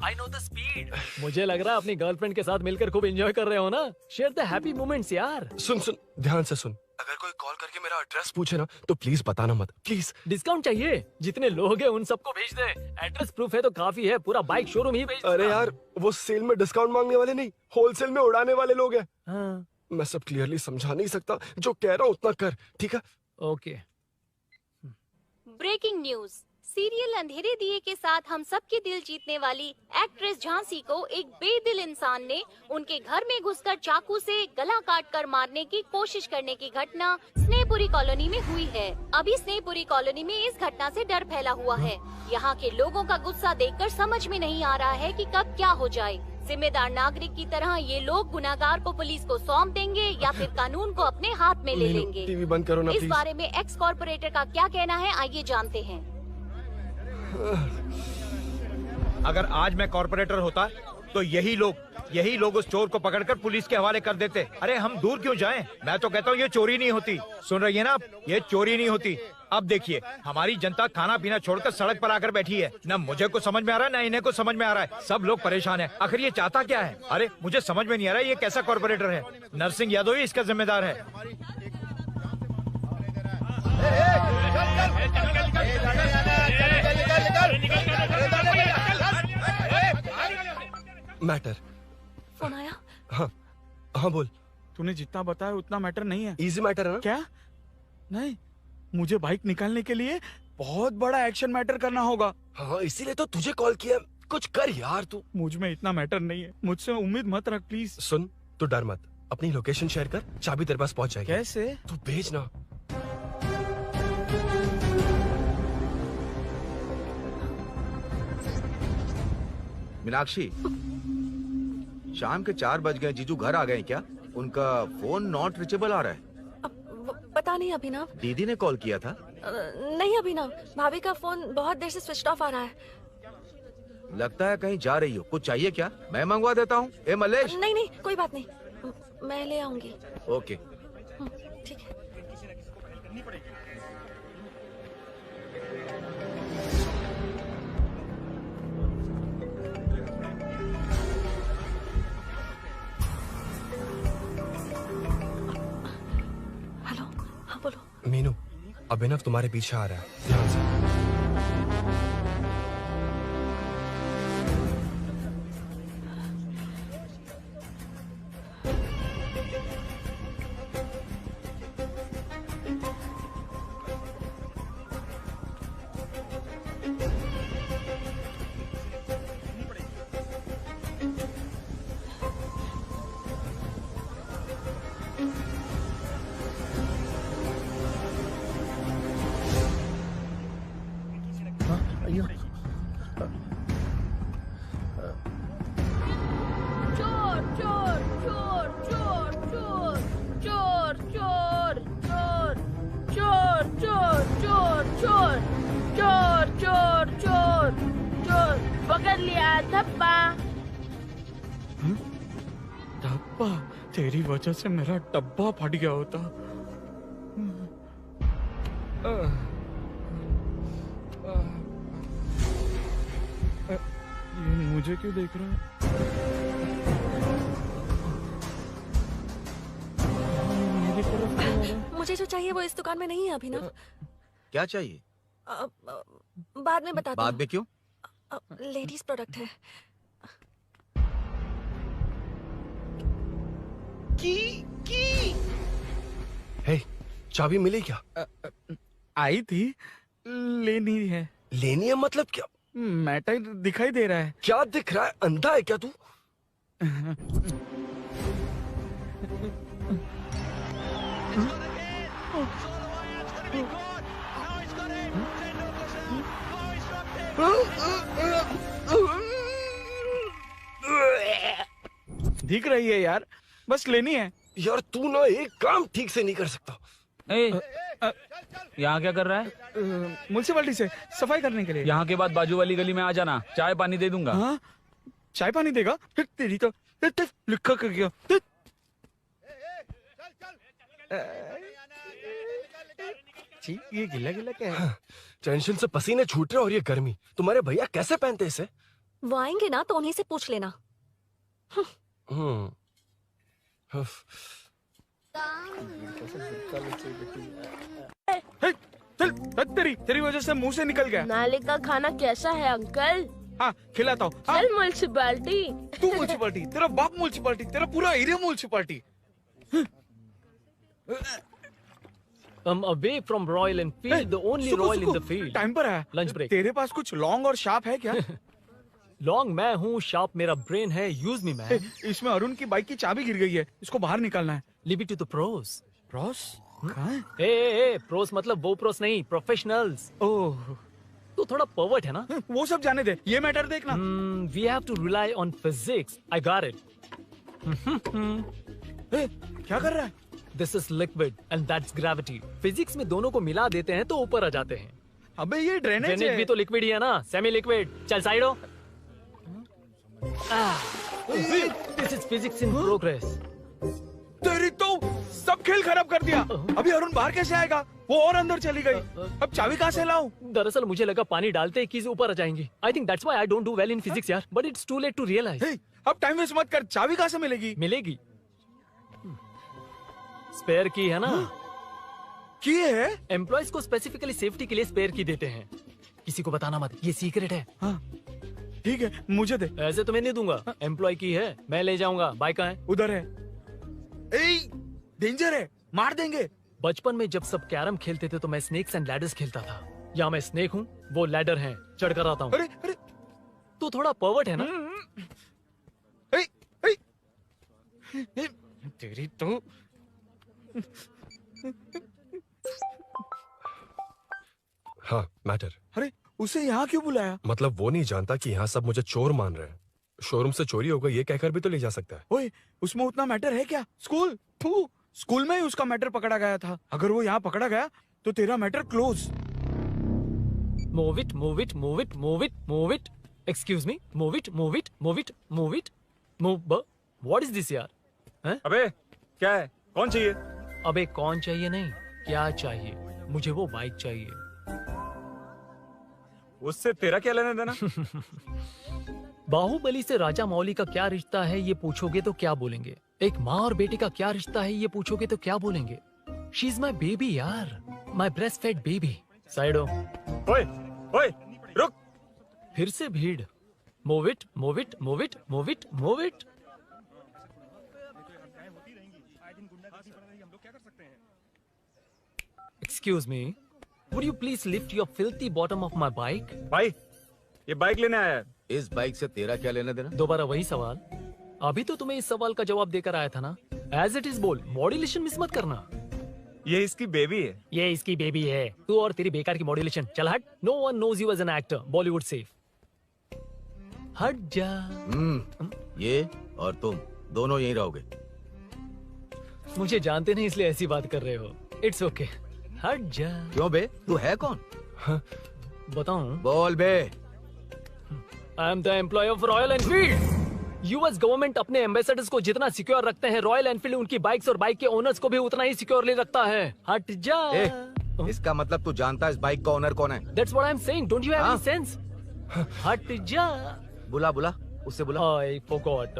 I know the speed. मुझे लग रहा है अपनी गर्लफ्रेंड के साथ मिलकर खूब एंजॉय कर रहे हो ना? शेयर द हैप्पी मोमेंट्स यार। सुन सुन ध्यान से सुन, अगर कोई कॉल करके मेरा एड्रेस पूछे ना तो प्लीज बताना मत, प्लीज। डिस्काउंट चाहिए? जितने लोग हैं उन सबको भेज दे। एड्रेस प्रूफ है तो काफी है, पूरा बाइक शोरूम ही भेज दे। अरे यार वो सेल में डिस्काउंट मांगने वाले नहीं, होलसेल में उड़ाने वाले लोग हैं। हाँ। मैं सब क्लियरली समझा नहीं सकता, जो कह रहा हूँ उतना कर, ठीक है? ओके। Breaking news. सीरियल अंधेरे दिए के साथ हम सबके दिल जीतने वाली एक्ट्रेस झांसी को एक बेदिल इंसान ने उनके घर में घुसकर चाकू से गला काटकर मारने की कोशिश करने की घटना स्नेहपुरी कॉलोनी में हुई है। अभी स्नेहपुरी कॉलोनी में इस घटना से डर फैला हुआ है। यहाँ के लोगों का गुस्सा देखकर समझ में नहीं आ रहा है कि कब क्या हो जाए। जिम्मेदार नागरिक की तरह ये लोग गुनाहगार को पुलिस को सौंप देंगे या फिर कानून को अपने हाथ में ले लेंगे। टीवी बंद करो ना इस प्लीज। बारे में एक्स कॉर्पोरेटर का क्या कहना है, आइए जानते हैं। अगर आज मैं कॉर्पोरेटर होता तो यही लोग उस चोर को पकड़कर पुलिस के हवाले कर देते। अरे हम दूर क्यों जाएं? मैं तो कहता हूँ ये चोरी नहीं होती। सुन रही है ना आप? ये चोरी नहीं होती। अब देखिए हमारी जनता खाना पीना छोड़कर सड़क पर आकर बैठी है। ना मुझे को समझ में आ रहा है ना इन्हें को समझ में आ रहा है। सब लोग परेशान हैं। आखिर ये चाहता क्या है? अरे मुझे समझ में नहीं आ रहा है ये कैसा कॉर्पोरेटर है। नरसिंह यादव ही इसका जिम्मेदार है। मैटर। फोन आया? हाँ हाँ बोल। तूने जितना बताया उतना मैटर नहीं है। इजी मैटर है ना? क्या? नहीं, मुझे बाइक निकालने के लिए बहुत बड़ा एक्शन मैटर करना होगा। हाँ इसीलिए तो तुझे कॉल किया। कुछ कर यार तू। मुझ में इतना मैटर नहीं है, मुझसे उम्मीद मत रख प्लीज। सुन, तू डर मत, अपनी लोकेशन शेयर कर, चाबी तेरे पास पहुंच जाएगी। कैसे? तू भेज ना। मीनाक्षी, शाम के 4 बज गए, जीजू घर आ गए क्या? उनका फोन नॉट रिचेबल आ रहा है। पता नहीं अभिनव। दीदी ने कॉल किया था? नहीं अभिनव, भाभी का फोन बहुत देर से स्विच ऑफ आ रहा है। लगता है कहीं जा रही हो। कुछ चाहिए क्या? मैं मंगवा देता हूँ। ए मलेश। नहीं नहीं कोई बात नहीं, मैं ले आऊंगी। ओके ठीक है। हेलो, हाँ बोलो। मीनू, अभिनव तुम्हारे पीछे आ रहा है, ध्यान से। तेरी वजह से मेरा डब्बा फट गया होता। ये मुझे क्यों देख रहा है? मेरी तरफ क्यों आ रहा है? मुझे जो चाहिए वो इस दुकान में नहीं है अभिनव। क्या चाहिए? बाद में बताती हूँ। बाद में क्यों? लेडीज प्रोडक्ट है। हे, चाबी मिली क्या? आई थी, लेनी है। लेनी है मतलब क्या? मैटर दिखाई दे रहा है। क्या दिख रहा है? अंधा है क्या तू? दिख रही है यार, बस लेनी है। यार तू ना एक काम ठीक से नहीं कर सकता। यहाँ क्या कर रहा है? म्युनिसिपैलिटी से सफाई करने के लिए। यहाँ के बाद बाजू वाली गली में आ जाना, चाय पानी दे दूंगा। हाँ? चाय पानी देगा? फिर तेरी तो लिखा कर गया। ये गिला गिला क्या है? टेंशन से पसीने छूट रहे और ये गर्मी, तुम्हारे भैया कैसे पहनते इसे? वो आएंगे ना तो उन्हीं से पूछ लेना। तेरी वजह से मुंह से निकल गया। नाले का खाना कैसा है अंकल? हाँ खिलाता हूँ। चल म्युनिसिपैलिटी। तू म्युनिसिपैलिटी, तेरा बाप म्युनिसिपैलिटी, तेरा पूरा area municipality. I'm away from Royal Enfield, the only Royal in the field. Time पर है। Lunch break. तेरे पास कुछ लॉन्ग और शार्प है क्या? लॉन्ग मैं हूँ, शार्प मेरा ब्रेन है। Use me man. इसमें अरुण की बाइक की चाबी गिर गई है, इसको बाहर निकालना है। Leave it to the pros. Pros? कहाँ है? ए प्रोस मतलब वो प्रोस नहीं, प्रोफेशनल्स। ओह, तू थोड़ा पर्वर्ट है ना? वो सब जाने दे, ये मैटर देखना। We have to rely on physics. I got it. क्या कर रहा है? This is liquid and that's gravity. Physics में दोनों को मिला देते हैं तो ऊपर आ जाते हैं। अबे ये ड्रेनेज है। भी तो लिक्विड ही है ना, सेमी लिक्विड। चल साइड हो। This is physics in progress. तेरी तो सब खेल खराब कर दिया। अभी अरुण बाहर कैसे आएगा? वो और अंदर चली गई। अब चाबी कहाँ से लाऊं? दरअसल मुझे लगा पानी डालते ही कीज ऊपर आ जाएंगी। I think that's why I don't do well in physics यार। But it's too late to realize. अब टाइम वेस्ट मत कर, चाबी कहाँ से मिलेगी? मिलेगी। स्पेयर की है ना? की है? एम्प्लॉयज को स्पेसिफिकली सेफ्टी के लिए स्पेयर की देते हैं। किसी को बताना मत, ये सीक्रेट है। हाँ। ठीक है, मुझे दे। ऐसे तो मैं नहीं दूंगा, एम्प्लॉय की है, मैं ले जाऊंगा। बाइक कहाँ है? उधर है। डेंजर है, मार देंगे। बचपन में जब सब कैरम खेलते थे तो मैं स्नेक्स एंड लैडर्स खेलता था। या मैं स्नेक हूँ, वो लैडर है, चढ़ कर आता हूँ। अरे अरे, तू थोड़ा पर्वर्ट है ना? तेरी तो हाँ, मैटर। अरे उसे यहाँ क्यों बुलाया? मतलब वो नहीं जानता कि यहाँ सब मुझे चोर मान रहे हैं। शोरूम से चोरी होगा ये कहकर भी तो ले जा सकता है। ओए, उसमें उतना मैटर है क्या? स्कूल में ही उसका मैटर पकड़ा गया था। अगर वो यहाँ पकड़ा गया तो तेरा matter close. Move it, move it, move it, move it, move it. Excuse me, move it, move it, move it, move it, move. What is this यार? हैं? अबे क्या है? कौन चाहिए? अबे कौन चाहिए नहीं, क्या चाहिए? मुझे वो बाइक चाहिए। उससे तेरा क्या लेना देना? बाहुबली से राजा मौली का क्या रिश्ता है ये पूछोगे तो क्या बोलेंगे? एक माँ और बेटी का क्या रिश्ता है ये पूछोगे तो क्या बोलेंगे? शी इज माई बेबी यार, my breast fed baby. Side हो। ओए रुक। फिर से भीड़। Move it, move it, move it, move it, move it. Excuse me, would you please lift your filthy bottom of my bike? भाई, ये bike लेने आया है। इस बाइक से तेरा क्या लेना देना? दोबारा वही सवाल। अभी तो तुम्हें इस सवाल का जवाब देकर आया था ना। एज इट इज बोल, मॉड्यूलेशन मिस मत करना। ये इसकी बेबी है। ये इसकी बेबी है। तू और तेरी बेकार की मॉड्यूलेशन। चल हट। No one knows you as an actor. Bollywood safe. हट जा। ये और तुम दोनों यहीं रहोगे। मुझे जानते नहीं इसलिए ऐसी बात कर रहे हो। It's okay. हट जा। क्यों बे? तू है कौन? बताऊं? बोल बे। I am the employee of Royal Enfield. US government अपने एम्बेसडर्स को जितना सिक्योर रखते हैं, रॉयल एनफील्ड उनकी बाइक्स और बाइक के ओनर्स को भी उतना ही सिक्योरली रखता है। हट जा। इसका मतलब तू जानता है इस बाइक का ओनर कौन है? That's what I'm saying. Don't you have any sense? हट जा। बुला उससे बुला। I forgot.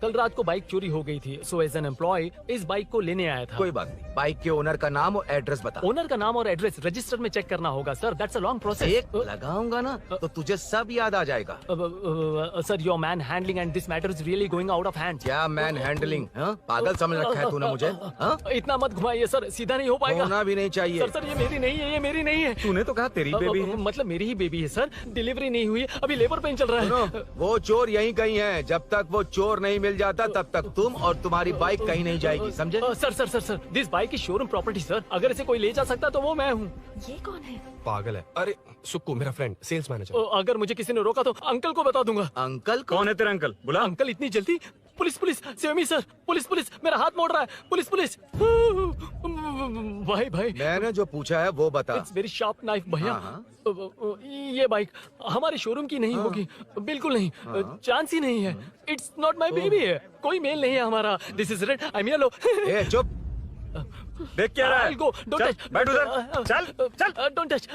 कल रात को बाइक चोरी हो गई थी, so as an employee इस बाइक को लेने आया था। कोई बात नहीं, बाइक के ओनर का नाम और एड्रेस बता। ओनर का नाम और एड्रेस रजिस्टर में चेक करना होगा sir. That's a long process. एक लगाऊंगा ना तो तुझे सब याद आ जाएगा। Sir, your man handling and this matter is really going out of hand. क्या मैन हैंडलिंग? पागल समझ रखा है तूने मुझे? इतना मत घुमाइए सर, सीधा नहीं हो पाएगा। होना भी नहीं चाहिए। सर ये मेरी नहीं है, ये मेरी नहीं है। तूने तो कहा तेरी बेबी है। मतलब मेरी ही बेबी है सर। डिलीवरी नहीं हुई, अभी लेबर पेन चल रहा है। वो चोर यहीं कहीं है। जब तक वो चोर नहीं मिल जाता तब तक तुम और तुम्हारी बाइक कहीं नहीं जाएगी, समझे? Sir this bike is showroom property sir. अगर इसे कोई ले जा सकता तो वो मैं हूँ। ये कौन है? पागल है। अरे सुक्कू, मेरा फ्रेंड, सेल्स मैनेजर। अगर मुझे किसी ने रोका तो अंकल को बता दूंगा। अंकल? कौन है तेरा अंकल? बुला। अंकल इतनी जल्दी? Police save me sir. Police मेरा हाथ मोड़ रहा है। पुलिस। भाई मैंने जो पूछा है वो बता। इट्स वेरी शार्प नाइफ भैया। ये बाइक हमारे शोरूम की नहीं होगी, बिल्कुल नहीं। चांस ही नहीं है। इट्स नॉट माई बेबी है। कोई मेल नहीं है हमारा। This is red, I am yellow. चुप। देख क्या रहा है? I'll go. Don't चल, touch. बैठ उधर। चल। Don't touch.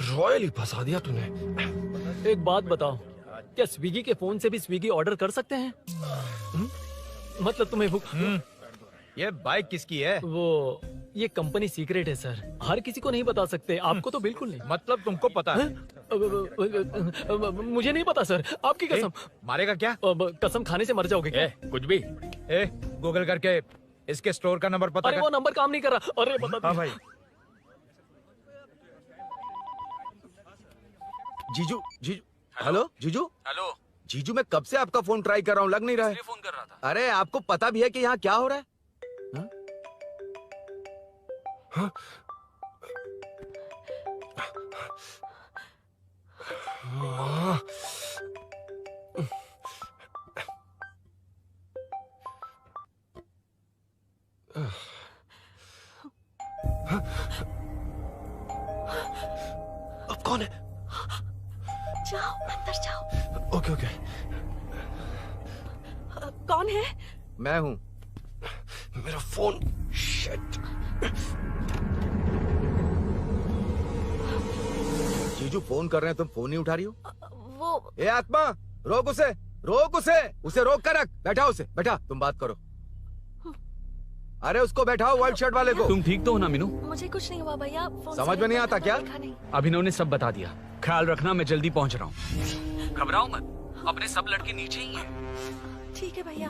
रॉयल ही फंसा दिया तूने। एक बात बताओ, क्या स्विगी के फोन से भी स्विगी ऑर्डर कर सकते हैं? मतलब तुम्हें भूख? ये बाइक किसकी है? वो ये कंपनी सीक्रेट है सर, हर किसी को नहीं बता सकते। आपको तो बिल्कुल नहीं। मतलब तुमको पता है? मुझे नहीं पता सर, आपकी कसम। मारेगा क्या? कसम खाने से मर जाओगे क्या? कुछ भी। गूगल करके इसके स्टोर का नंबर पता अरे कर। वो नंबर काम नहीं कर रहा। अरे बता। हाँ भाई। जीजू। हेलो जीजू। जीजू, मैं कब से आपका फोन ट्राई कर रहा हूँ, लग नहीं रहा है। फोन कर रहा था। अरे आपको पता भी है कि यहाँ क्या हो रहा है? अब कौन है? जाओ अंदर जाओ। ओके। कौन है? मैं हूँ। मेरा फोन। शिट। जीजू फोन कर रहे हैं, तुम फोन नहीं उठा रही हो? वो ए आत्मा, रोक उसे रोक कर रख। बैठा उसे, बैठा। तुम बात करो। अरे उसको बैठाओ, व्हाइट शर्ट वाले को। तुम ठीक तो हो ना मीनू? मुझे कुछ नहीं हुआ भैया। फोन समझ में नहीं आता क्या? अभिनव ने सब बता दिया। ख्याल रखना, मैं जल्दी पहुंच रहा हूँ। घबराओ मत, अपने सब लड़के नीचे ही हैं। ठीक है भैया।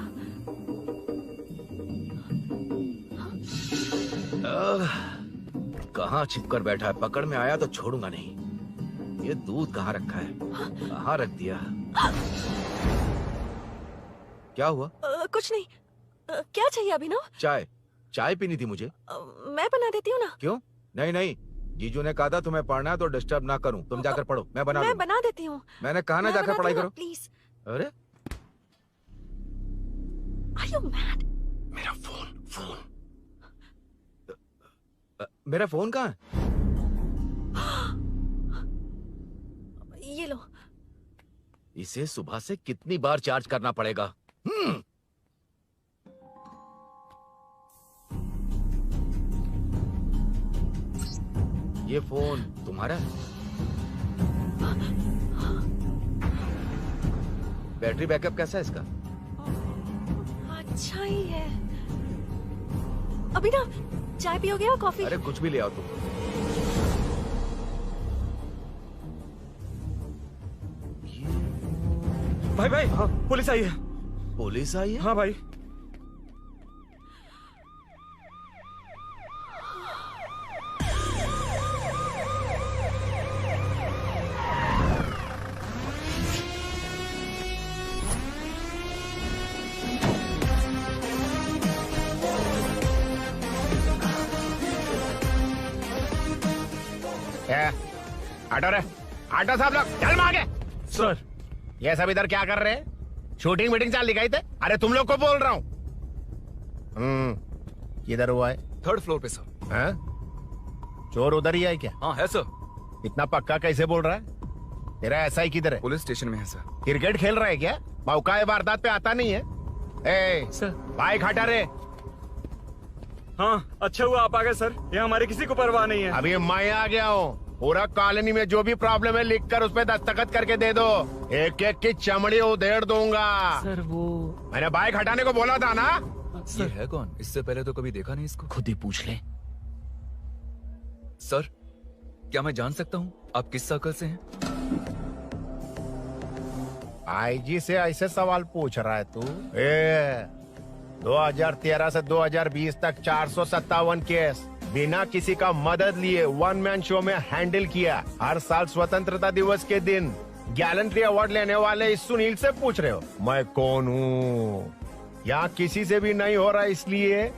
कहाँ छिपकर बैठा है, पकड़ में आया तो छोड़ूंगा नहीं। ये दूध कहाँ रखा है, कहाँ रख दिया? क्या हुआ? कुछ नहीं। क्या चाहिए अभिनव? चाय, चाय पीनी थी मुझे। मैं बना देती हूँ ना। क्यों? नहीं नहीं, जीजू ने कहा था तुम्हें पढ़ना है तो डिस्टर्ब ना करूं, तुम जाकर पढ़ो, मैं बना देती हूँ। मैंने कहा ना जाकर पढ़ाई करो प्लीज। अरे Are you mad? मेरा फोन मेरा फोन कहाँ है? ये लो। इसे सुबह से कितनी बार चार्ज करना पड़ेगा? ये फोन तुम्हारा है? बैटरी बैकअप कैसा है इसका? अच्छा ही है। अभिनव, चाय पियोगे या कॉफी? अरे कुछ भी ले आओ तुम। भाई भाई, हाँ, पुलिस आई है। पुलिस आई है? हाँ भाई। आटो रे, आटो साहब लोग चल मांगे। सर, ये सब इधर क्या कर रहे हैं? शूटिंग मीटिंग चाल दिखाई थे? अरे तुम लोग को बोल रहा हूँ। किधर हुआ है? 3rd फ्लोर पे सर। हैं? चोर उधर ही है क्या? हाँ है सर। इतना पक्का कैसे बोल रहा है? तेरा ऐसा ही किधर है? पुलिस स्टेशन में है सर। क्रिकेट खेल रहा है क्या? मौका वारदात पे आता नहीं है? ए सर, बाइक हटा रे। हाँ, अच्छा हुआ आप आ गए सर, ये हमारे किसी को परवाह नहीं है। अभी मैं आ गया हूँ। पूरा कॉलोनी में जो भी प्रॉब्लम है लिख कर उस पे दस्तखत करके दे दो। एक एक की चमड़ी उधेड़ दूंगा। सर वो मैंने बाइक हटाने को बोला था ना? ये है कौन? इससे पहले तो कभी देखा नहीं इसको। खुद ही पूछ ले। सर, क्या मैं जान सकता हूँ आप किस सर्कल से हैं? आईजी से ऐसे सवाल पूछ रहा है तू? 2013 से 2020 तक 457 केस बिना किसी का मदद लिए 1 मैन शो में हैंडल किया। हर साल स्वतंत्रता दिवस के दिन गैलेंट्री अवार्ड लेने वाले इस सुनील से पूछ रहे हो मैं कौन हूँ? यहाँ किसी से भी नहीं हो रहा, इसलिए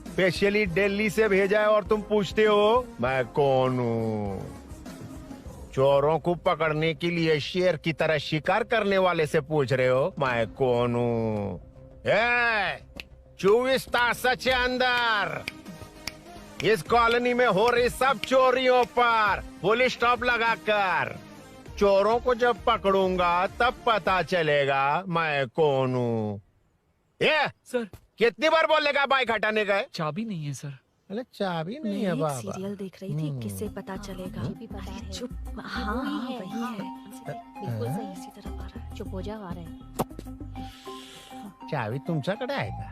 स्पेशली दिल्ली से भेजा है और तुम पूछते हो मैं कौन हूँ? चोरों को पकड़ने के लिए शेर की तरह शिकार करने वाले से पूछ रहे हो मैं कौन हूँ? 24 तास के अंदर इस कॉलोनी में हो रही सब चोरियों पर पुलिस स्टॉप लगाकर चोरों को जब पकड़ूंगा तब पता चलेगा मैं कौन हूँ। ये सर, कितनी बार बोलेगा बाइक हटाने का? चाबी नहीं है सर। अरे चाबी नहीं है मैं बाबा। एक सीरियल देख रही थी, किससे पता चलेगा? अरे चुप। हाँ वही है। बिल्कुल सही। इसी तरफ आ रहा है। चुप हो जा, आ रहा है। चाबी तुमच्याकडे आहे का?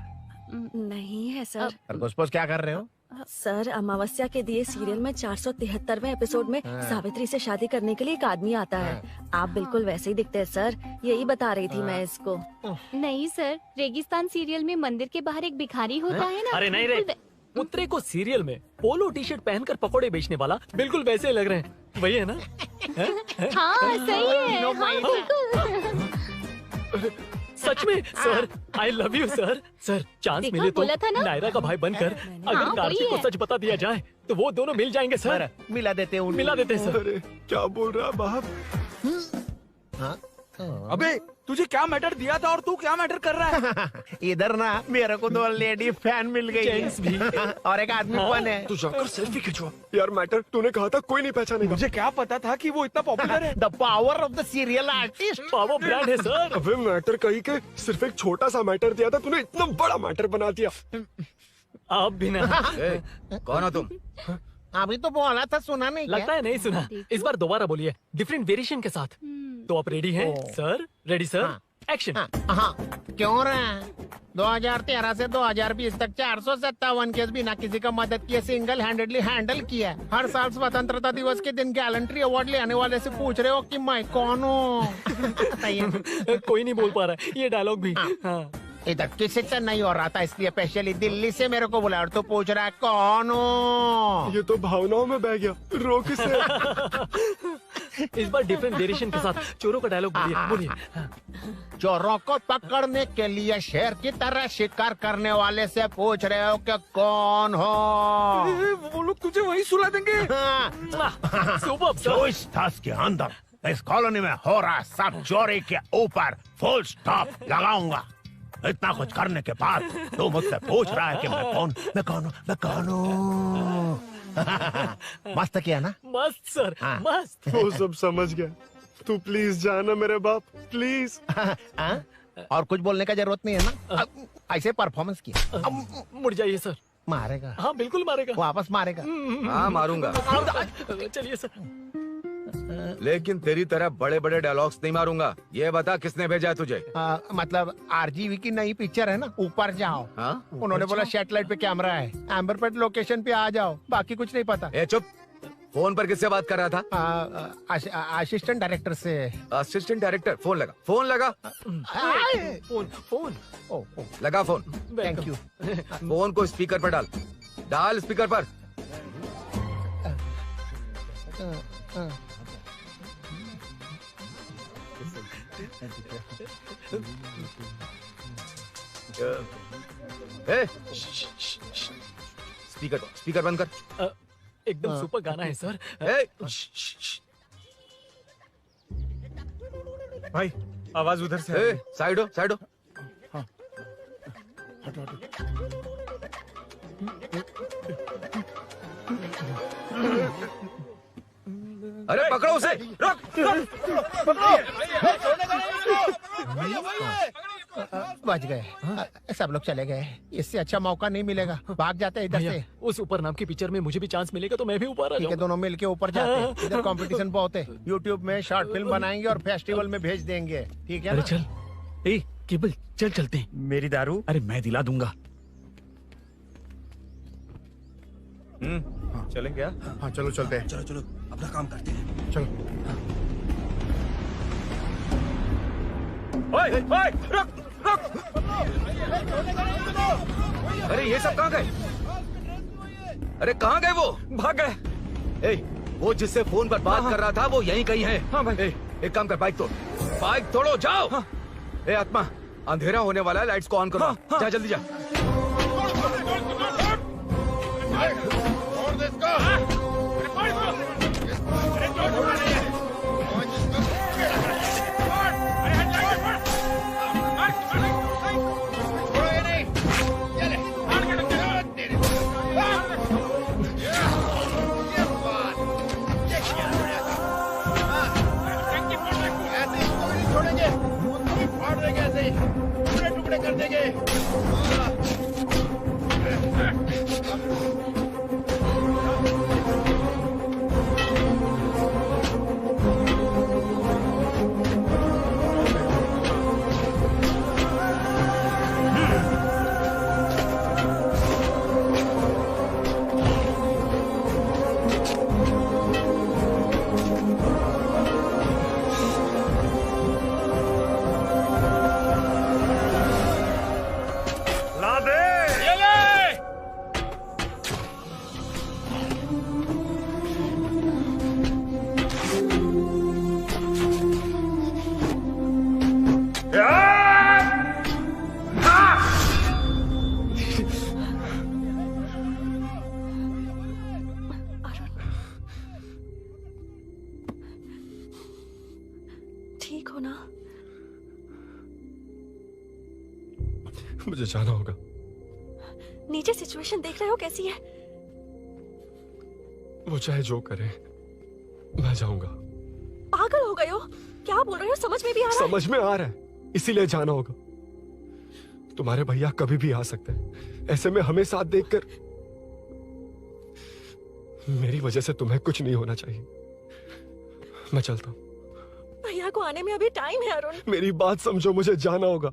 नहीं है सर। खरगोश क्या कर रहे हो? सर, अमावस्या के दिए सीरियल में 473वें एपिसोड में हाँ। सावित्री से शादी करने के लिए एक आदमी आता है। आप बिल्कुल वैसे ही दिखते हैं सर, यही बता रही थी मैं इसको। नहीं सर, रेगिस्तान सीरियल में मंदिर के बाहर एक भिखारी होता है ना। अरे नहीं रे, पुत्रे को सीरियल में पोलो टी शर्ट पहनकर पकोड़े बेचने वाला बिल्कुल वैसे लग रहे हैं। वही है ना? हाँ सही है। हाँ, बिल्कुल। सच में sir, I love you sir. Sir, chance देखा, मिले तो बोला था ना? नायरा का भाई बनकर अगर हाँ, कार्तिक वही को है। सच बता दिया जाए तो वो दोनों मिल जाएंगे सर। मिला देते हैं मिला देते हैं सर। अरे क्या बोल रहा बाप? अबे तुझे क्या मैटर दिया था और तू क्या मैटर कर रहा है? इधर ना मेरे को 2 लेडी फैन मिल गई जेंट्स भी। और एक आदमी कौन है? तू जाकर सेल्फी खिंचवा। यार मैटर तूने कहा था कोई नहीं पहचानेगा। मुझे क्या पता था कि वो इतना पॉपुलर है? The power of the serial artist. Power brand है सर। अबे मैटर कहीं के सिर्फ एक छोटा सा मैटर दिया था, तूने इतना बड़ा मैटर बना दिया। आप भी ना। कौन हो तुम? अभी तो बोला था, सुना नहीं क्या? लगता है नहीं सुना। इस बार दोबारा बोलिए, डिफरेंट वेरिएशन के साथ। तो आप रेडी हैं सर? Ready sir? एक्शन। हाँ, क्यों रहा? 2013 से 2020 तक 457 केस बिना किसी का मदद किए सिंगल हैंडेडली हैंडल किया है। हर साल स्वतंत्रता दिवस के दिन गैलेंट्री अवार्ड लेने वाले से पूछ रहे हो कि मैं कौन हूँ? कोई नहीं बोल पा रहा है ये डायलॉग भी। हाँ। इधर किसी से नहीं हो रहा था इसलिए स्पेशली दिल्ली से मेरे को बुलाया और तू पूछ रहा है कौन हूँ? ये तो भावनाओं में बह गया। रोक इसे। इस बार डिफरेंट वेरिएशन के साथ चोरों का डायलॉग बोलिए। चोरों को पकड़ने के लिए शेर की तरह शिकार करने वाले से पूछ रहे हो कि कौन हो? वो लोग तुझे वही सुला देंगे। जो इस ताश के अंदर इस कॉलोनी में हो रहा सब चोरी के ऊपर फुल स्टॉप लगाऊंगा। इतना कुछ करने के बाद तू मुझसे पूछ रहा है कि मैं कौन हूँ? मस्त किया ना? मस्त सर, मस्त। वो सब समझ गया। तू प्लीज जाना मेरे बाप, प्लीज। और कुछ बोलने का जरूरत नहीं है ना? ऐसे परफॉर्मेंस किया। मुड़ जाइए सर। मारेगा? हाँ बिल्कुल मारेगा। वापस मारेगा? हाँ मारूंगा। चलिए सर। लेकिन तेरी तरह बड़े बड़े डायलॉग्स नहीं मारूंगा। ये बता किसने भेजा है तुझे? मतलब आरजीवी की नई पिक्चर है ना, ऊपर जाओ। उन्होंने बोला सैटेलाइट पे कैमरा है, एम्बर पेट लोकेशन पे आ जाओ, बाकी कुछ नहीं पता। ए चुप। फोन पर किससे बात कर रहा था? असिस्टेंट डायरेक्टर से। Assistant director? फोन लगा, फोन लगा। फोन लगा फोन। Thank you. फोन को स्पीकर पर डाल, डाल स्पीकर पर। स्पीकर बंद कर। एकदम सुपर गाना है सर। भाई आवाज उधर से। साइड हो, साइड हो। अरे पकड़ो उसे। रुक, बच गए। सब लोग चले गए। इससे अच्छा मौका नहीं मिलेगा। भाग जाते हैं इधर से। उस ऊपर नाम की पिक्चर में मुझे भी चांस मिलेगा तो मैं भी ऊपर आ जाऊंगा। दोनों मिलके ऊपर जाते हैं। इधर कंपटीशन बहुत है। यूट्यूब में शॉर्ट फिल्म बनाएंगे और फेस्टिवल में भेज देंगे। ठीक है अरे ना? चल, ए केबल चल चलते हैं। मेरी दारू? अरे मैं दिला दूंगा। चलें क्या? हाँ चलो चलते हैं। चलो अपना काम करते हैं। चलो। ओए, ओए, रुक, रुक। अरे ये सब कहाँ गए? अरे कहाँ गए वो? भाग गए। ए, वो जिससे फोन पर बात कर रहा था वो यहीं कहीं है। हाँ भाई। एक काम कर, बाइक तोड़, बाइक तोड़ो, जाओ। ए आत्मा, अंधेरा होने वाला है, लाइट्स को ऑन करो। जा जल्दी जा। टुकड़े कर देंगे। ठीक हो ना? मुझे जाना होगा। नीचे सिचुएशन देख रहे हो कैसी है? वो चाहे जो करे, मैं जाऊंगा। पागल हो गए हो? क्या बोल रहे हो? समझ में भी आ रहा है? समझ में आ रहा है, इसीलिए जाना होगा। तुम्हारे भैया कभी भी आ सकते हैं। ऐसे में हमें साथ देखकर मेरी वजह से तुम्हें कुछ नहीं होना चाहिए। मैं चलता हूँ। भैया को आने में अभी टाइम है अरुण। मेरी बात समझो, मुझे जाना होगा,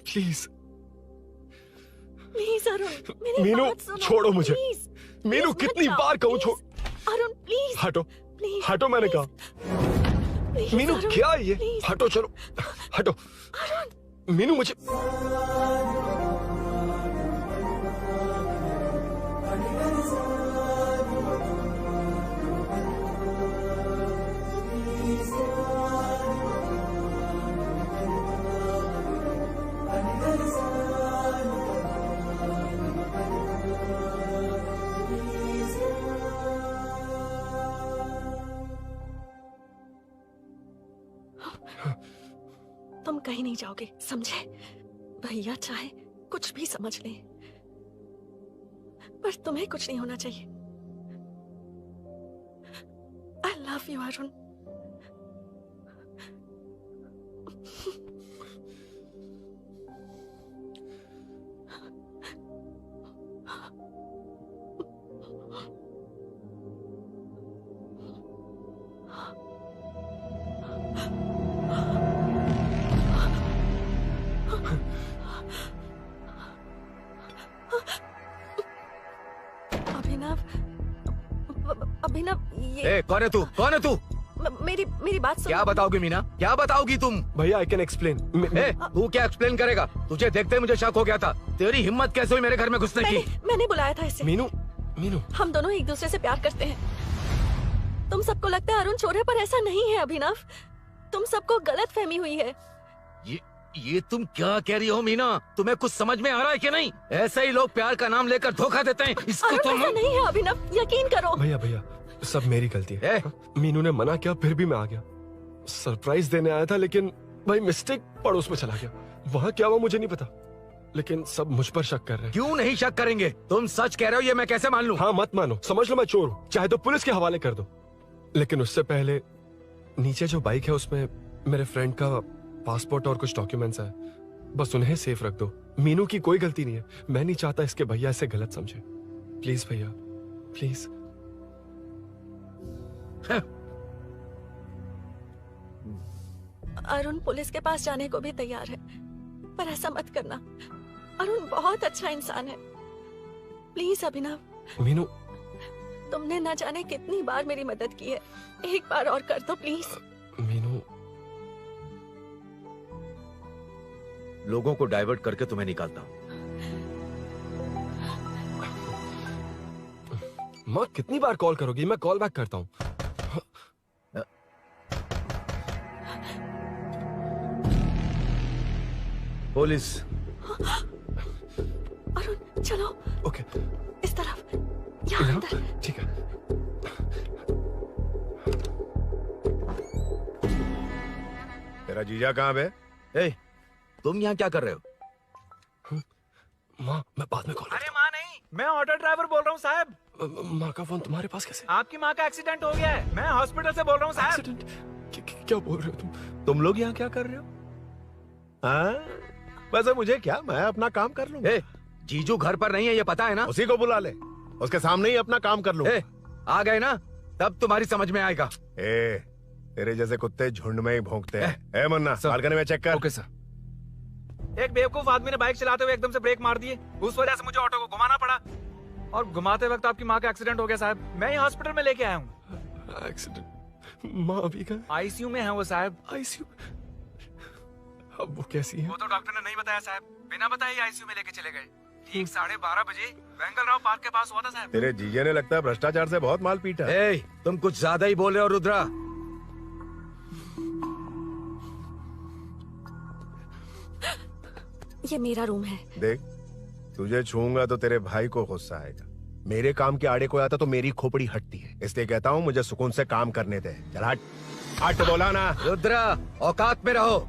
प्लीज। प्लीज अरुण, मेरी मीनू बात सुनो, छोड़ो मुझे। प्लीज, मीनू प्लीज कितनी मत जाओ, बार कहूँ छोड़। प्लीज। अरुण प्लीज। हटो प्लीज, हटो मैंने कहा। प्लीज, मीनू अरुण, क्या ये? प्लीज। हटो चलो हटो। मीनू मुझे तुम कहीं नहीं जाओगे, समझे? भैया चाहे कुछ भी समझ लें, पर तुम्हें कुछ नहीं होना चाहिए। I love you Arun. Abhinav, Abhinav, ये कौन है तू? कौन है तू? मेरी बात सुनो। क्या बताओगी मीना? क्या बताओगी तुम? भैया आई कैन एक्सप्लेन। तू क्या एक्सप्लेन करेगा? तुझे देखते ही मुझे शक हो गया था। तेरी हिम्मत कैसे हुई मेरे घर में घुसने की? मैंने बुलाया था इसे। मीनू, मीनू, हम दोनों एक दूसरे से प्यार करते हैं। तुम सबको लगता है अरुण चोर है, पर ऐसा नहीं है अभिनव। तुम सबको गलत फहमी हुई है। ये तुम क्या कह रही हो मीना? तुम्हें कुछ समझ में आ रहा है कि नहीं? ऐसे ही लोग प्यार का नाम लेकर धोखा देते हैं। इसको अरुण तुम ऐसा नहीं है अभिनव, यकीन करो। भैया भैया सब मेरी गलती है। मीनू ने मना किया फिर भी मैं आ गया। सरप्राइज देने आया था लेकिन भाई मिस्टेक पड़ोस में चला गया। वहाँ क्या हुआ मुझे नहीं पता, लेकिन सब मुझ पर शक कर रहे हैं। क्यों नहीं शक करेंगे? तुम सच कह रहे हो, ये मैं कैसे मान लूं? हाँ मत मानो, समझ लो मैं चोर हूँ, चाहे तो पुलिस के हवाले कर दो। लेकिन उससे पहले नीचे जो बाइक है उसमें मेरे फ्रेंड का पासपोर्ट और कुछ डॉक्यूमेंट्स है, बस उन्हें सेफ रख दो। मीनू की कोई गलती नहीं है। मैं नहीं चाहता इसके भैया इसे गलत समझे। प्लीज भैया प्लीज। अरुण पुलिस के पास जाने को भी तैयार है, पर ऐसा मत करना। अरुण बहुत अच्छा इंसान है। प्लीज अभिनव। मीनू, तुमने न जाने कितनी बार मेरी मदद की है, एक बार और कर दो प्लीज। मीनू, लोगों को डाइवर्ट करके तुम्हें निकालता हूँ। माँ कितनी बार कॉल करोगी? मैं कॉल बैक करता हूँ। पुलिस। अरुण चलो। ओके। इस तरफ, यहाँ अंदर। ठीक है। तेरा जीजा कहाँ पे? तुम यहाँ क्या कर रहे हो? माँ मैं बाद में कॉल। अरे माँ नहीं, मैं ऑटो ड्राइवर बोल रहा हूँ साहब। माँ का फोन तुम्हारे पास कैसे? आपकी माँ का एक्सीडेंट हो गया है, मैं हॉस्पिटल से बोल रहा हूँ साहब। क्या बोल रहे हो तुम लोग यहाँ क्या कर रहे हो? हाँ वैसे मुझे क्या, मैं अपना काम कर लूँ। जीजू घर पर नहीं है, ये पता है ना? उसी को बुला ले, उसके सामने ही अपना काम कर लूँ। आ गए ना, तब तुम्हारी समझ में आएगा। तेरे जैसे कुत्ते झुंड में ही भौंकते हैं। मुन्ना बालकनी में चेक कर। Okay sir. एक बेवकूफ आदमी ने बाइक चलाते हुए एकदम से ब्रेक मार दिए, उस वजह से मुझे ऑटो को घुमाना पड़ा और घुमाते वक्त आपकी माँ का एक्सीडेंट हो गया साहब। मैं ही हॉस्पिटल में लेके आया हूँ। एक्सीडेंट? माँ अभी कहाँ? आईसीयू में है वो साहब। आईसीयू? अब वो कैसी है? वो तो डॉक्टर ने नहीं बताया साहब, बिना बताए आईसीयू में लेके चले गए। ठीक 12:30 बजे वेंगल राव पार्क के पास हुआ था साहब। तेरे जीजे ने लगता है भ्रष्टाचार से बहुत माल पीटा। तुम कुछ ज्यादा ही बोल रहे हो रुद्रा। ये मेरा रूम है। देख, तुझे छूंगा तो तेरे भाई को गुस्सा आएगा। मेरे काम के आड़े को आता तो मेरी खोपड़ी हटती है, इसलिए कहता हूँ मुझे सुकून से काम करने दे। चल हट। हट बोला ना। रुद्रा औकात में रहो।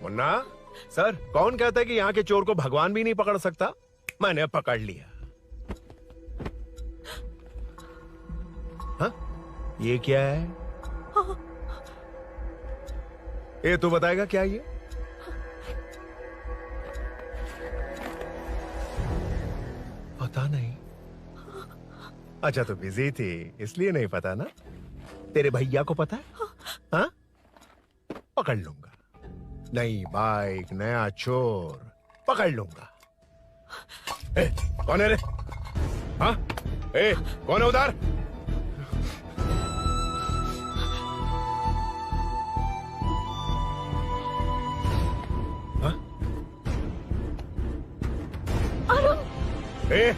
मुन्ना सर, कौन कहता है कि यहाँ के चोर को भगवान भी नहीं पकड़ सकता? मैंने पकड़ लिया। हाँ? ये क्या है? ये तू बताएगा क्या ये? पता नहीं। अच्छा तो बिजी थी इसलिए नहीं पता ना? तेरे भैया को पता है? हाँ? पकड़ लूंगा। नई बाइक, नया चोर, पकड़ लूंगा। ए, कौन है रे? हाँ? ए, कौन है उधर? हाँ? ए,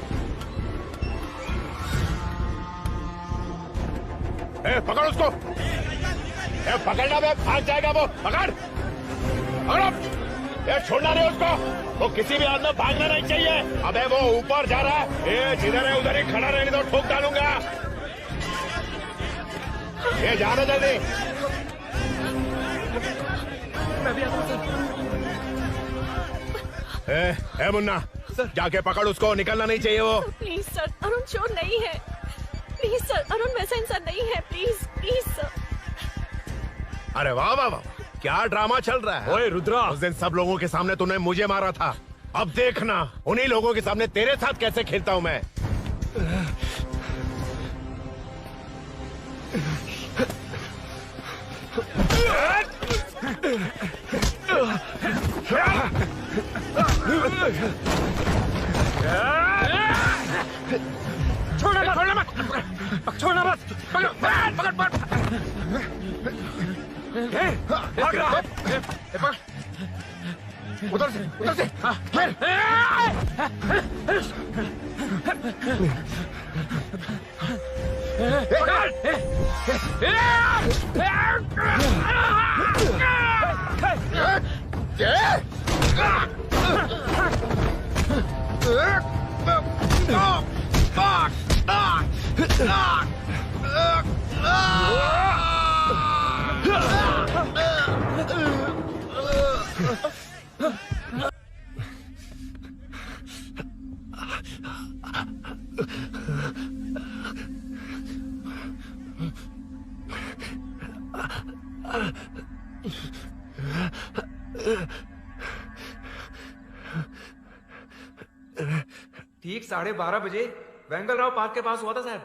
पकड़ उसको। पकड़ना बे, भाग जाएगा वो। पकड़, पकड़ो। छोड़ना नहीं उसको। वो किसी भी हाथ में भागना नहीं चाहिए। अबे वो ऊपर जा रहा है। जिधर है उधर ही खड़ा रहने दो, ठोक डालूंगा। ये जाना जल्दी। मैं भी आता हूं सर। मुन्ना, जाके पकड़ उसको, निकलना नहीं चाहिए वो। प्लीज सर, अरुण चोर नहीं है। प्लीज सर, अरुण वैसा इंसान नहीं है। Please please sir. अरे वाह वाह वाह, क्या ड्रामा चल रहा है। ओए रुद्रा, उस दिन सब लोगों के सामने तूने मुझे मारा था। अब देखना उन्हीं लोगों के सामने तेरे साथ कैसे खेलता हूं मैं। छोड़ना मत, छोड़ना मत। पकड़, पकड़, पकड़। भाग रहा। उधर से, उधर से। ठीक 12:30 बजे वेंगल राव पार्क के पास हुआ था साहब।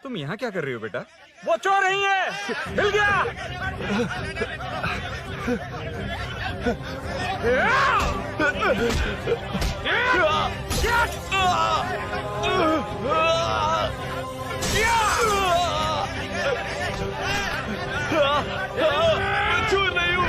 तुम यहाँ क्या कर रही हो बेटा? वो चोर नहीं है, हिल गया। चोर नहीं हूँ।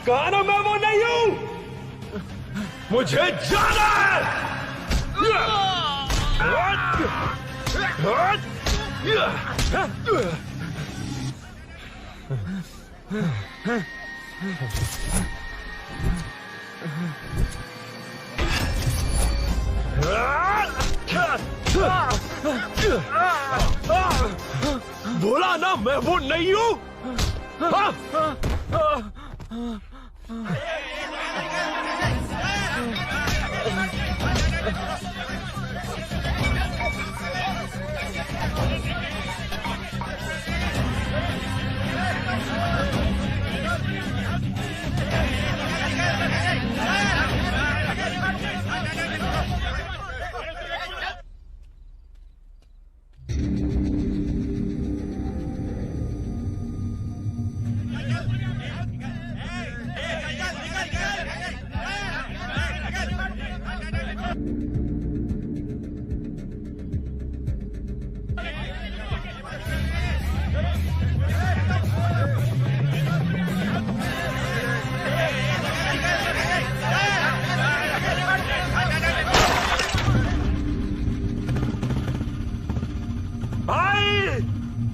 कहा ना मैं वो नहीं हूँ, मुझे जाना है। बोला ना मैं वो नहीं हूँ।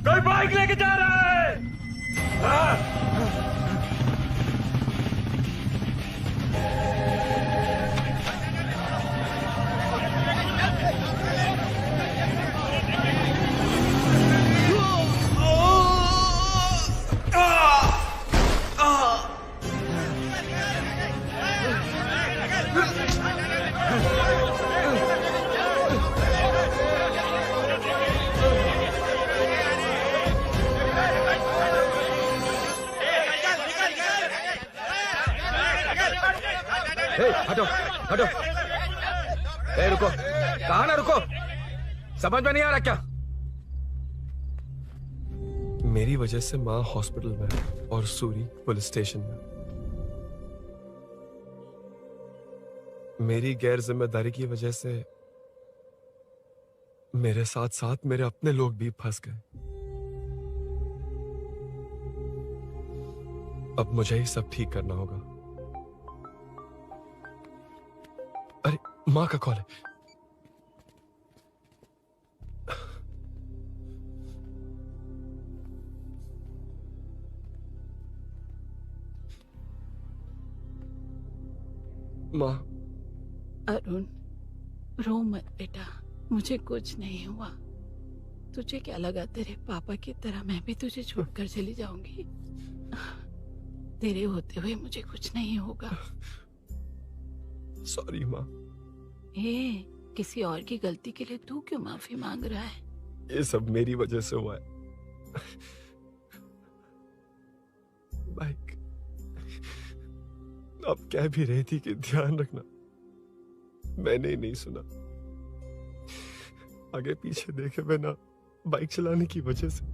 कोई बाइक लेके जा रहा है। हटो हटो। ए रुको, कहा ना रुको, समझ में नहीं आ रहा क्या? मेरी वजह से माँ हॉस्पिटल में और सूरी पुलिस स्टेशन में। मेरी गैर जिम्मेदारी की वजह से मेरे साथ साथ मेरे अपने लोग भी फंस गए। अब मुझे ही सब ठीक करना होगा। अरे माँ का कॉल है। माँ। अरुण, रो मत बेटा, मुझे कुछ नहीं हुआ। तुझे क्या लगा तेरे पापा की तरह मैं भी तुझे छोड़कर चली जाऊंगी? तेरे होते हुए मुझे कुछ नहीं होगा। सॉरी माँ। ए, किसी और की गलती के लिए तू क्यों माफी मांग रहा है? ये सब मेरी वजह से हुआ है। बाइक अब कह भी रही थी कि ध्यान रखना, मैंने ही नहीं सुना। आगे पीछे देखे बिना बाइक चलाने की वजह से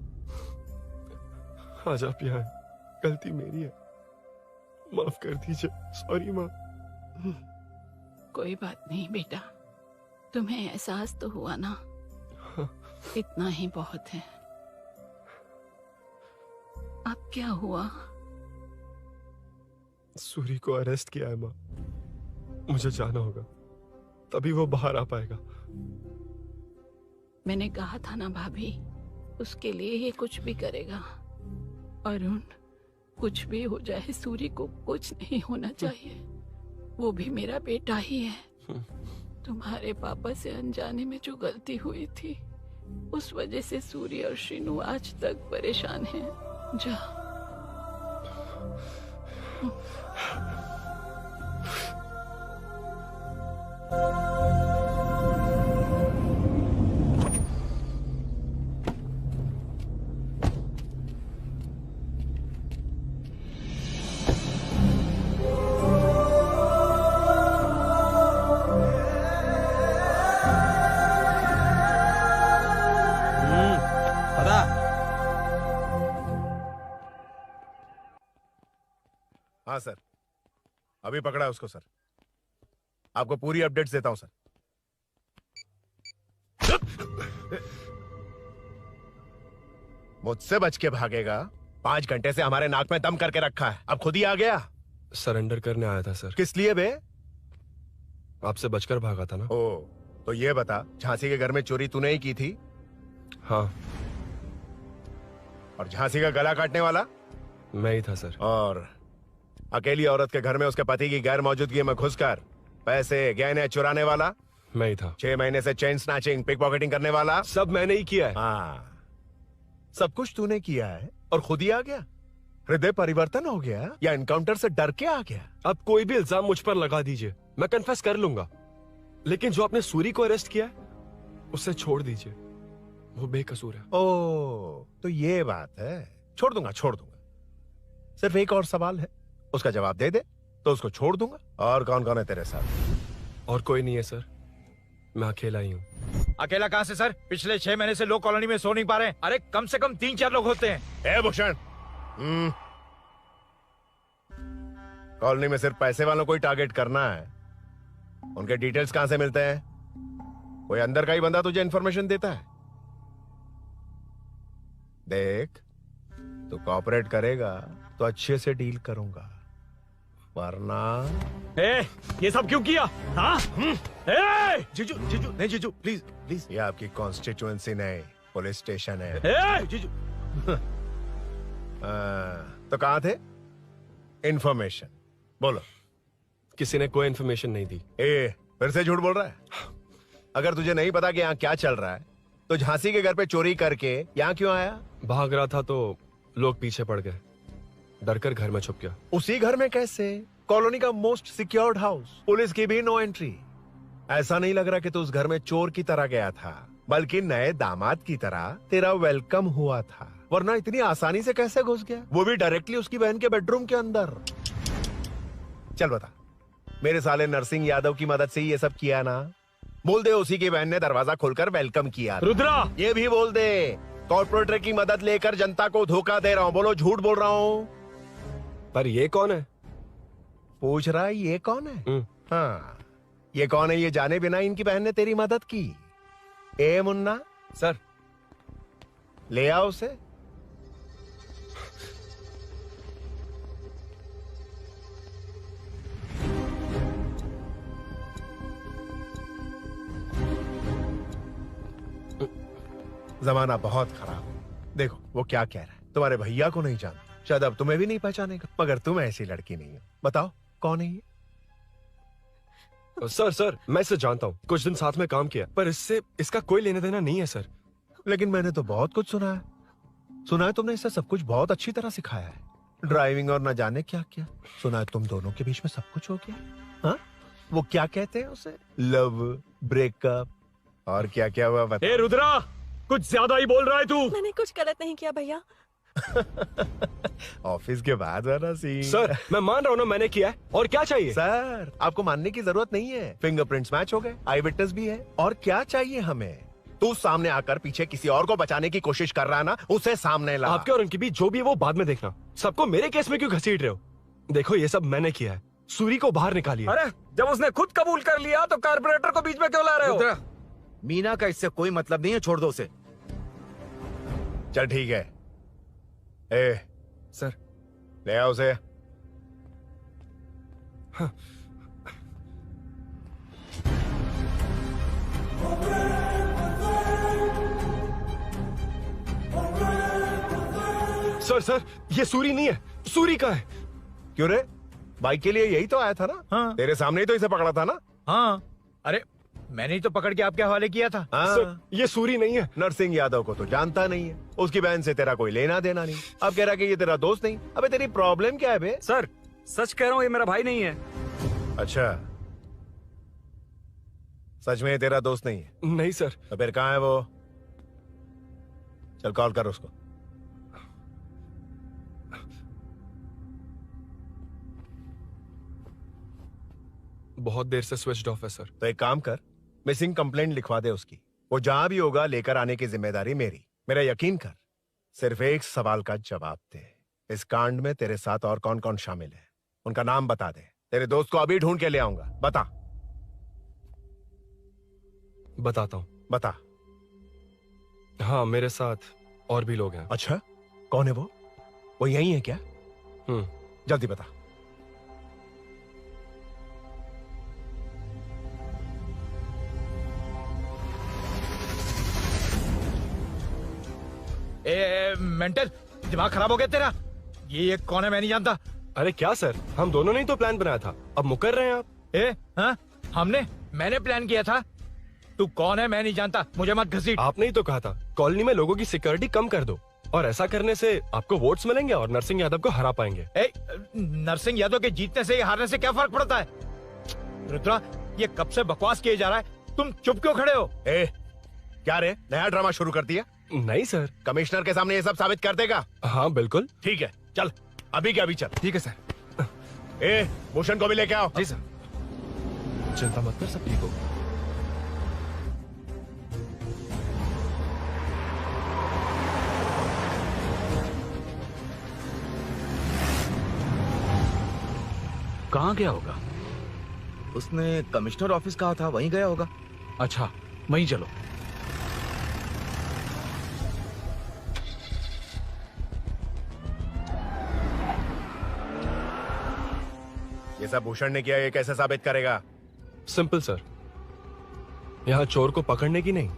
आज आप यहाँ हैं। गलती मेरी है, माफ कर दीजिए। सॉरी माँ। कोई बात नहीं बेटा, तुम्हें एहसास तो हुआ ना, इतना ही बहुत है। अब क्या हुआ? सूरी को अरेस्ट किया है माँ। मुझे जाना होगा, तभी वो बाहर आ पाएगा। मैंने कहा था ना भाभी, उसके लिए ये कुछ भी करेगा। अरुण, कुछ भी हो जाए सूरी को कुछ नहीं होना चाहिए। वो भी मेरा बेटा ही है। तुम्हारे पापा से अनजाने में जो गलती हुई थी, उस वजह से सूरी और श्रीनु आज तक परेशान हैं। जा। हाँ सर, अभी पकड़ा है उसको सर। आपको पूरी अपडेट्स देता हूं सर। मुझसे बच के भागेगा? 5 घंटे से हमारे नाक में दम करके रखा है, अब खुद ही आ गया। सरेंडर करने आया था सर। किस लिए बे? आपसे बचकर भागा था ना। ओ, तो ये बता, झांसी के घर में चोरी तूने ही की थी? हाँ। और झांसी का गला काटने वाला? मैं ही था सर। और अकेली औरत के घर में उसके पति की गैर मौजूदगी में घुसकर पैसे गहने चुराने वाला? मैं ही था। 6 महीने से चेन स्नैचिंग, पिक पॉकेटिंग करने वाला? सब मैंने ही किया है। हाँ, सब कुछ तूने किया है और खुद ही आ गया? हृदय परिवर्तन हो गया या एनकाउंटर से डर के आ गया? अब कोई भी इल्जाम मुझ पर लगा दीजिए, मैं कन्फेस कर लूंगा। लेकिन जो आपने सूरी को अरेस्ट किया है, उसे छोड़ दीजिए, वो बेकसूर है। ओ, तो ये बात है। छोड़ दूंगा, छोड़ दूंगा। सिर्फ एक और सवाल है, उसका जवाब दे दे तो उसको छोड़ दूंगा। और कौन कौन है तेरे साथ? और कोई नहीं है सर, मैं अकेला ही हूँ। अकेला कहाँ से सर? पिछले 6 महीने से लोग कॉलोनी में सो नहीं पा रहे हैं। अरे कम से कम 3-4 लोग होते हैं। ए भूषण, कॉलोनी में सिर्फ पैसे वालों को ही टारगेट करना है। उनके डिटेल्स कहां से मिलते हैं? कोई अंदर का ही बंदा तुझे इंफॉर्मेशन देता है? देख, तू कोऑपरेट करेगा तो अच्छे से डील करूंगा, वरना ये सब क्यों किया? हाँ? जीजू जीजू नहीं, जीजू प्लीज प्लीज। ये आपकी कॉन्स्टिट्यूएंसी नहीं, पुलिस स्टेशन है। जीजू। तो कहाँ थे? इंफॉर्मेशन बोलो। किसी ने कोई इन्फॉर्मेशन नहीं दी। फिर से झूठ बोल रहा है? अगर तुझे नहीं पता कि यहाँ क्या चल रहा है तो झांसी के घर पे चोरी करके यहाँ क्यों आया? भाग रहा था तो लोग पीछे पड़ गए, डरकर घर में छुप गया। उसी घर में कैसे? कॉलोनी का मोस्ट सिक्योर्ड हाउस, पुलिस की भी नो एंट्री। ऐसा नहीं लग रहा कि तू उस घर में चोर की तरह गया था, बल्कि नए दामाद की तरह तेरा वेलकम हुआ था। वरना इतनी आसानी से कैसे घुस गया, वो भी डायरेक्टली उसकी बहन के बेडरूम के अंदर? चल बता, मेरे साले नरसिंह यादव की मदद से ही ये सब किया ना? बोल दे उसी की बहन ने दरवाजा खोलकर वेलकम किया। रुद्रा! ये भी बोल दे कॉर्पोरेटर की मदद लेकर जनता को धोखा दे रहा हूँ। बोलो झूठ बोल रहा हूँ। पर ये कौन है? पूछ रहा है ये कौन है? हाँ, ये कौन है ये जाने बिना इनकी बहन ने तेरी मदद की। ए मुन्ना सर, ले आओ उसे। जमाना बहुत खराब है। देखो वो क्या कह रहा है, तुम्हारे भैया को नहीं जानता, शायद अब तुम्हें भी नहीं पहचानेगा, मगर तुम ऐसी लड़की नहीं हो। बताओ कौन है ये? सर मैं इसे जानता हूँ, कुछ दिन साथ में काम किया, पर इससे इसका कोई लेना देना नहीं है सर। लेकिन मैंने तो बहुत कुछ सुना है तुमने इसे सब कुछ बहुत अच्छी तरह सिखाया है, ड्राइविंग और न जाने क्या क्या। सुना है तुम दोनों के बीच में सब कुछ हो गया। हाँ, वो क्या कहते हैं उसे, लव, ब्रेकअप और क्या क्या हुआ बता। रुद्रा, कुछ ज्यादा ही बोल रहा है तू। मैंने कुछ गलत नहीं किया भैया। ऑफिस के बाद वाला सीन। सर मैं मान रहा हूँ ना मैंने किया है, और क्या चाहिए? सर आपको मानने की जरूरत नहीं है, फिंगरप्रिंट्स मैच हो गए, आई विटनेस भी है, और क्या चाहिए हमें? तू सामने आकर पीछे किसी और को बचाने की कोशिश कर रहा है ना, उसे सामने ला। आपके और उनके बीच जो भी है वो बाद में देखना, सबको मेरे केस में क्यों घसीट रहे हो? देखो ये सब मैंने किया है, सूरी को बाहर निकालिए। अरे जब उसने खुद कबूल कर लिया तो कारपोरेटर को बीच में क्यों ला रहे हो? मीना का इससे कोई मतलब नहीं है, छोड़ दो उसे। चल ठीक है। ए सर ले आओ उसे। हाँ। सर ये सूरी नहीं है, सूरी का है। क्यों रे, बाइक के लिए यही तो आया था ना? हाँ। तेरे सामने ही तो इसे पकड़ा था ना? हाँ, अरे मैंने ही तो पकड़ के आपके हवाले किया था। हाँ। सर ये सूरी नहीं है। नरसिंह यादव को तो जानता नहीं है, उसकी बहन से तेरा कोई लेना देना नहीं, अब कह रहा कि ये तेरा दोस्त नहीं। अबे तेरी प्रॉब्लम क्या है बे? सर सच कह रहा हूँ, ये मेरा भाई नहीं है। अच्छा, सच में ये तेरा दोस्त नहीं है? नहीं सर। तो फिर कहाँ है वो? चल कॉल कर उसको। बहुत देर से स्विच ऑफ है सर। तो एक काम कर, मिसिंग कंप्लेंट लिखवा दे उसकी, वो जहां भी होगा लेकर आने की जिम्मेदारी मेरी। मेरा यकीन कर, सिर्फ एक सवाल का जवाब दे, इस कांड में तेरे साथ और कौन कौन शामिल है, उनका नाम बता दे। तेरे दोस्त को अभी ढूंढ के ले आऊंगा। बता। बताता हूँ। बता। हाँ मेरे साथ और भी लोग हैं। अच्छा, कौन है वो यही है क्या? जल्दी बता। मेंटल, दिमाग खराब हो गया तेरा? ये कौन है, मैं नहीं जानता। अरे क्या सर, हम दोनों ने ही तो प्लान बनाया था, अब मुकर रहे हैं आप। हाँ? मैंने प्लान किया था। तू कौन है मैं नहीं जानता, मुझे मत घसीट। आपने ही तो कहा था कॉलोनी में लोगों की सिक्योरिटी कम कर दो, और ऐसा करने से आपको वोट्स मिलेंगे और नरसिंह यादव को हरा पाएंगे। नरसिंह यादव के जीतने से या हारने से क्या फर्क पड़ता है? रुद्रा, ये कब से बकवास किए जा रहा है, तुम चुप क्यों खड़े हो? क्या रे, नया ड्रामा शुरू कर दिया? नहीं सर। कमिश्नर के सामने ये सब साबित कर देगा? हाँ बिल्कुल। ठीक है, चल अभी के अभी चल। ठीक है सर। भूषण को भी लेके आओ। जी सर। चिंता मत कर, सब ठीक होगा। कहाँ गया होगा? उसने कमिश्नर ऑफिस कहा था, वहीं गया होगा। अच्छा, वहीं चलो। ये सब भूषण ने किया, ये कैसे साबित करेगा? सिंपल सर, यहाँ चोर को पकड़ने की नहीं,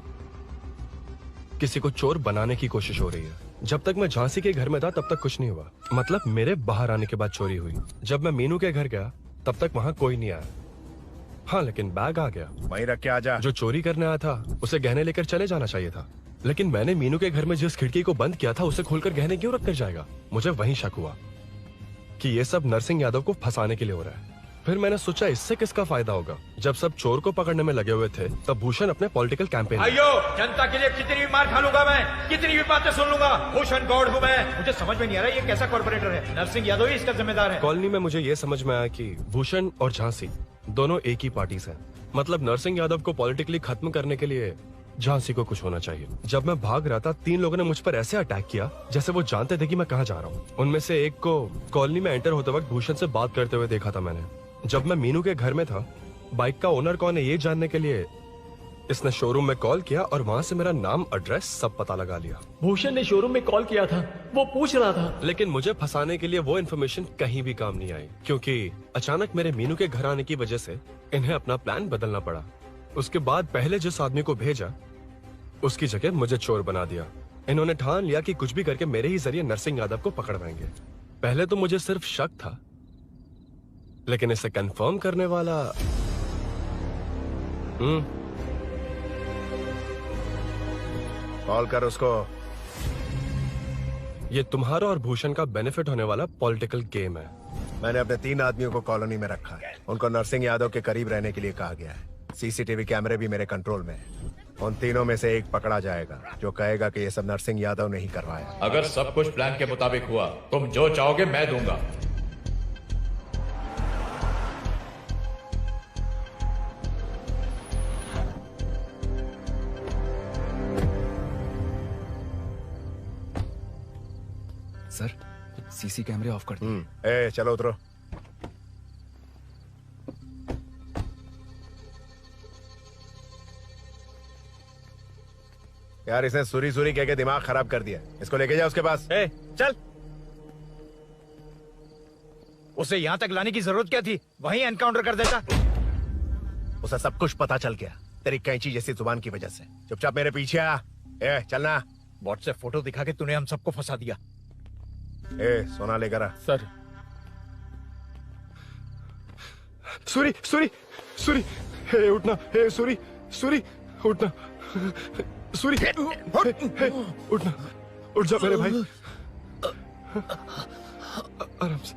किसी को चोर बनाने की कोशिश हो रही है। जब तक मैं झांसी के घर में था तब तक कुछ नहीं हुआ, मतलब मेरे बाहर आने के बाद चोरी हुई। जब मैं मीनू के घर गया तब तक वहाँ कोई नहीं आया। हाँ, लेकिन बैग आ गया। वहीं रख के आ जा। जो चोरी करने आया था उसे गहने लेकर चले जाना चाहिए था, लेकिन मैंने मीनू के घर में जिस खिड़की को बंद किया था उसे खोलकर गहने क्यों रख कर जाएगा। मुझे वहीं शक हुआ कि ये सब नरसिंह यादव को फंसाने के लिए हो रहा है। फिर मैंने सोचा इससे किसका फायदा होगा। जब सब चोर को पकड़ने में लगे हुए थे तब भूषण अपने पॉलिटिकल कैंपेन। भाइयों, जनता के लिए कितनी भी मार खा लूंगा मैं, कितनी भी बातें सुन लूंगा, भूषण गौड़ हूँ मैं। मुझे समझ में नहीं आ रहा ये कैसा कॉर्पोरेटर है। नरसिंह यादव ही इसका जिम्मेदार है। कॉलोनी में मुझे ये समझ में आया कि भूषण और झांसी दोनों एक ही पार्टी से, मतलब नरसिंह यादव को पॉलिटिकली खत्म करने के लिए झांसी को कुछ होना चाहिए। जब मैं भाग रहा था 3 लोगों ने मुझ पर ऐसे अटैक किया जैसे वो जानते थे कि मैं कहाँ जा रहा हूँ। उनमें से एक को कॉलोनी में एंटर होते वक्त भूषण से बात करते हुए देखा था मैंने। जब मैं मीनू के घर में था, बाइक का ओनर कौन है ये जानने के लिए इसने शोरूम में कॉल किया और वहाँ से मेरा नाम, एड्रेस सब पता लगा लिया। भूषण ने शोरूम में कॉल किया था, वो पूछ रहा था। लेकिन मुझे फंसाने के लिए वो इन्फॉर्मेशन कहीं भी काम नहीं आई, क्योंकि अचानक मेरे मीनू के घर आने की वजह से इन्हें अपना प्लान बदलना पड़ा। उसके बाद पहले जिस आदमी को भेजा उसकी जगह मुझे चोर बना दिया। इन्होंने ठान लिया कि कुछ भी करके मेरे ही जरिए नरसिंह यादव को पकड़वाएंगे। पहले तो मुझे सिर्फ शक था, लेकिन इसे कंफर्म करने वाला कॉल कर उसको। ये तुम्हारा और भूषण का बेनिफिट होने वाला पॉलिटिकल गेम है। मैंने अपने 3 आदमियों को कॉलोनी में रखा है। उनको नरसिंह यादव के करीब रहने के लिए कहा गया है। सीसीटीवी कैमरे भी मेरे कंट्रोल में है। उन तीनों में से एक पकड़ा जाएगा जो कहेगा कि ये सब नरसिंह यादव ने ही करवाया। अगर सब कुछ प्लान के मुताबिक हुआ, तुम जो चाहोगे मैं दूंगा। सर, सीसी कैमरे ऑफ कर दो। ए, चलो उतरो। यार इसने सुरी सुरी कह के दिमाग खराब कर दिया। इसको लेके जा उसके पास। ए, चल। उसे यहाँ तक लाने की जरूरत क्या थी? वहीं एनकाउंटर कर देता। उसे सब कुछ पता चल गया तेरी कैंची जैसी जुबान की वजह से। चुपचाप मेरे पीछे आ। ए, चलना। व्हाट्सएप फोटो दिखा के तूने हम सबको फंसा दिया। ए, सोना लेकर आ। सर। सूरी, सूरी, सूरी, हे उठना, हे सूरी, सूरी, उठना, सूरी, हे, उठना, उठ जा मेरे भाई। आराम से,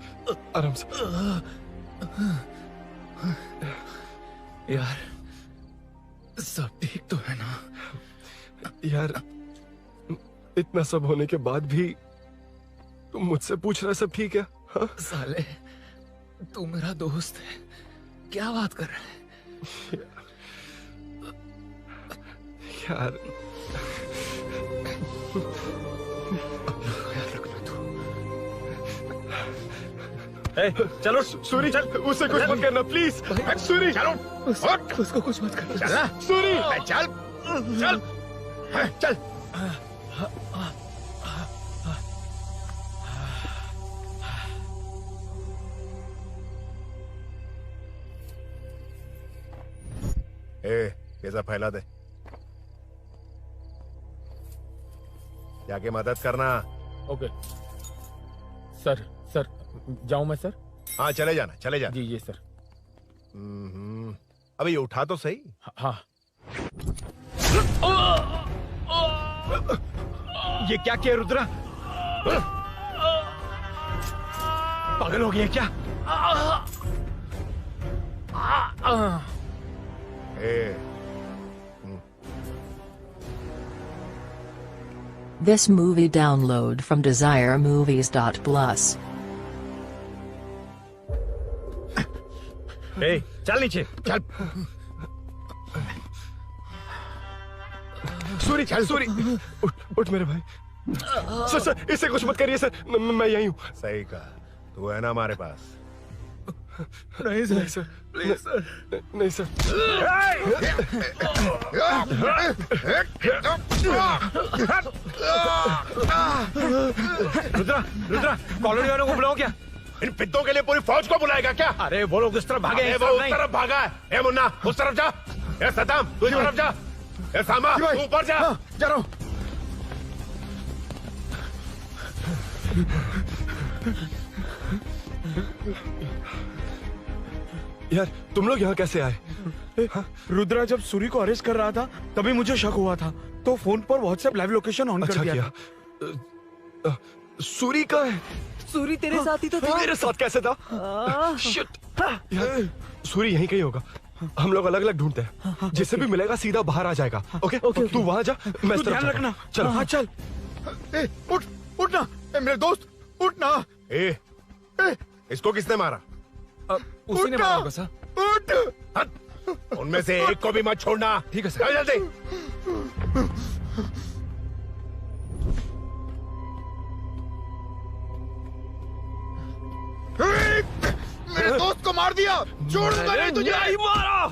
आराम से। यार, सब ठीक तो है ना? यार, इतना सब होने के बाद भी तुम मुझसे पूछ रहा सब ठीक है? हाँ? साले, तू मेरा दोस्त है, क्या बात कर रहा है? यार, चलो सूरी, चल, उसे कुछ मत करना प्लीज। सूरी, चलो, उसको कुछ मत करना। चल, सूरी, चल, चल, चल। ए, ये सब फैला दे। जाके मदद करना। Okay sir. सर जाऊं मैं सर? हाँ, चले जाना, चले जाना। जी सर। अबे ये उठा तो सही। हाँ। ये क्या किया रुद्रा? पागल हो गया क्या? This movie download from DesireMovies.plus. ए, चल नीचे, चल। सूरी, सूरी, उठ मेरे भाई। सर, सर, इसे कुछ मत करिए सर, मैं यहीं हूँ। सही कहा, तू है ना हमारे पास। नहीं सर, सर, प्लीज सर, नहीं सर। रुद्रा, रुद्रा, कॉलोनी वालों को बुलाओ क्या? इन पिद्दों के लिए पूरी फौज को बुलाएगा क्या? अरे वो लोग उस तरफ भागे हैं। वो उस तरफ भागा है। ए मुन्ना, उस तरफ जा। ए सदाम, तू इस तरफ जा। ए सामा, तू ऊपर जा। जा रहा हूँ। यार तुम लोग यहाँ कैसे आए? रुद्रा जब सूरी को अरेस्ट कर रहा था तभी मुझे शक हुआ था, तो फोन पर व्हाट्सएप लाइव लोकेशन ऑन कर दिया। सूरी का है? सूरी तेरे साथ ही तो था। मेरे साथ कैसे था? शिट। यार, सूरी यहीं कहीं होगा। हम लोग अलग अलग ढूंढते हैं, जिसे भी मिलेगा सीधा बाहर आ जाएगा। ओके तू वहां जा, मैं इस तरफ ध्यान जाता हूं। रखना। चल हाँ चल। उठ उठना मेरे दोस्त, उठना। इसको किसने मारा? उसी ने मारा होगा सर। उठ। उनमें से एक को भी मत छोड़ना। ठीक है सर। जल्दी। मेरे दोस्त को मार दिया, छोड़ दूंगा नहीं तुझे। नहीं मारा।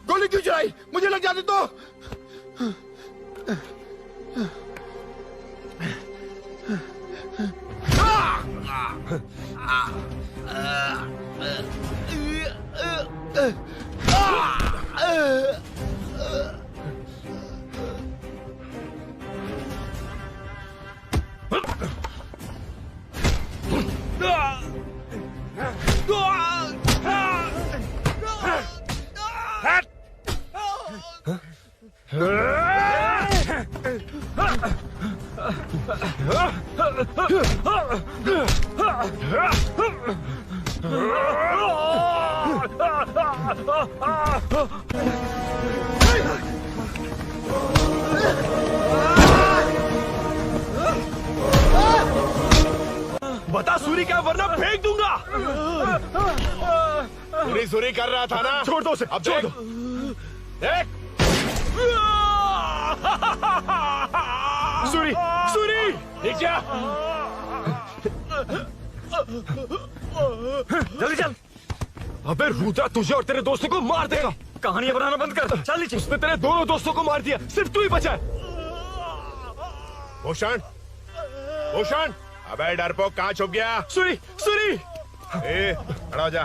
गोली क्यों चलाई? मुझे लग जाती तो। बता सूरी क्या, वरना फेंक दूंगा। सूरी कर रहा था ना? छोड़ दो उसे, अब छोड़ दो। देख। सूरी, सूरी, देख जा। जल्दी चल। अबे रुद्रा तुझे और तेरे दोस्तों को मार देगा। कहानियां बनाना बंद कर, चल नीचे। उसने तेरे दोनों दोस्तों को मार दिया, सिर्फ तू ही बचा है। भूषण, भूषण, अबे डरपोक कहाँ छुप गया? सूरी, सूरी। खड़ा हो जा।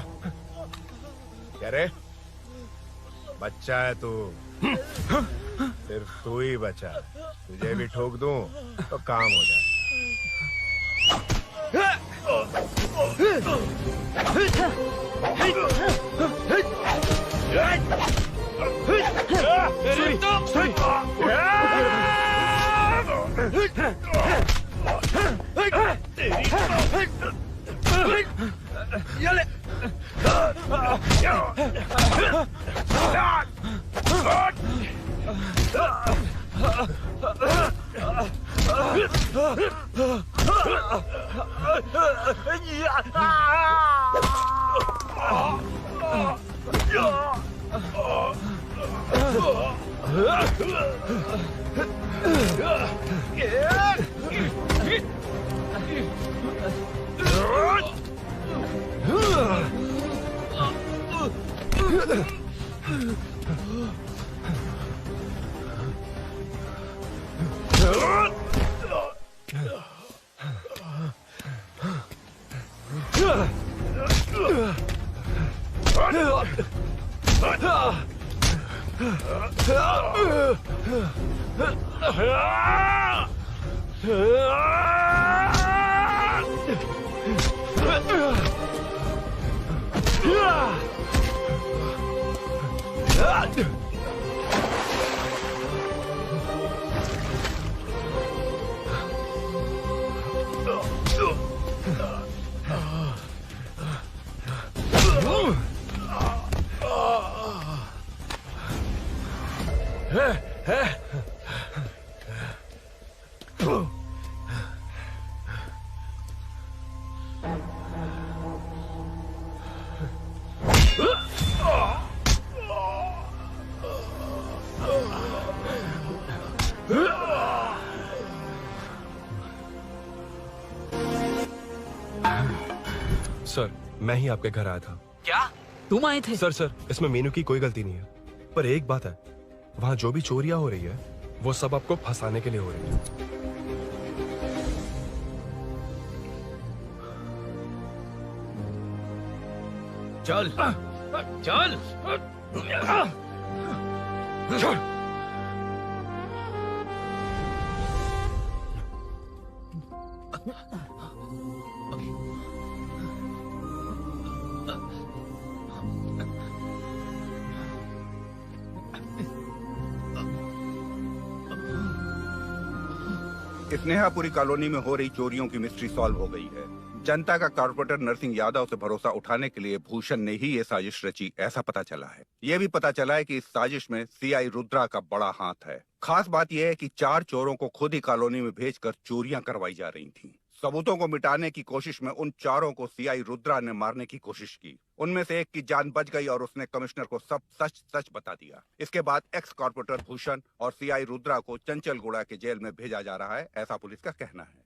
क्या रे? बच्चा है तू, सिर्फ तू ही बचा। तुझे भी ठोक दूं तो काम हो जाए। सर, मैं ही आपके घर आया था। क्या? तुम आए थे? सर इसमें मीनू की कोई गलती नहीं है, पर एक बात है, वहाँ जो भी चोरियां हो रही है वो सब आपको फंसाने के लिए हो रही है। चल चल चल। स्नेहापुरी कॉलोनी में हो रही चोरियों की मिस्ट्री सॉल्व हो गई है। जनता का कॉर्पोरेटर नरसिंह यादव से भरोसा उठाने के लिए भूषण ने ही ये साजिश रची, ऐसा पता चला है। ये भी पता चला है कि इस साजिश में सीआई रुद्रा का बड़ा हाथ है। खास बात यह है कि 4 चोरों को खुद ही कॉलोनी में भेजकर चोरियां करवाई जा रही थीं। सबूतों को मिटाने की कोशिश में उन 4 को सीआई रुद्रा ने मारने की कोशिश की। उनमें से एक की जान बच गई और उसने कमिश्नर को सब सच सच बता दिया। इसके बाद एक्स कॉर्पोरेटर भूषण और सीआई रुद्रा को चंचलगुड़ा के जेल में भेजा जा रहा है, ऐसा पुलिस का कहना है।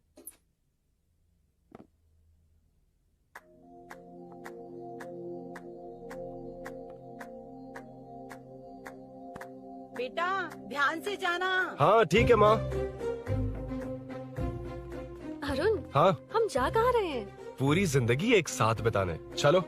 बेटा ध्यान से जाना। हाँ ठीक है माँ। अरुण, हाँ हम जा कहाँ रहे हैं? पूरी जिंदगी एक साथ बिताने, चलो।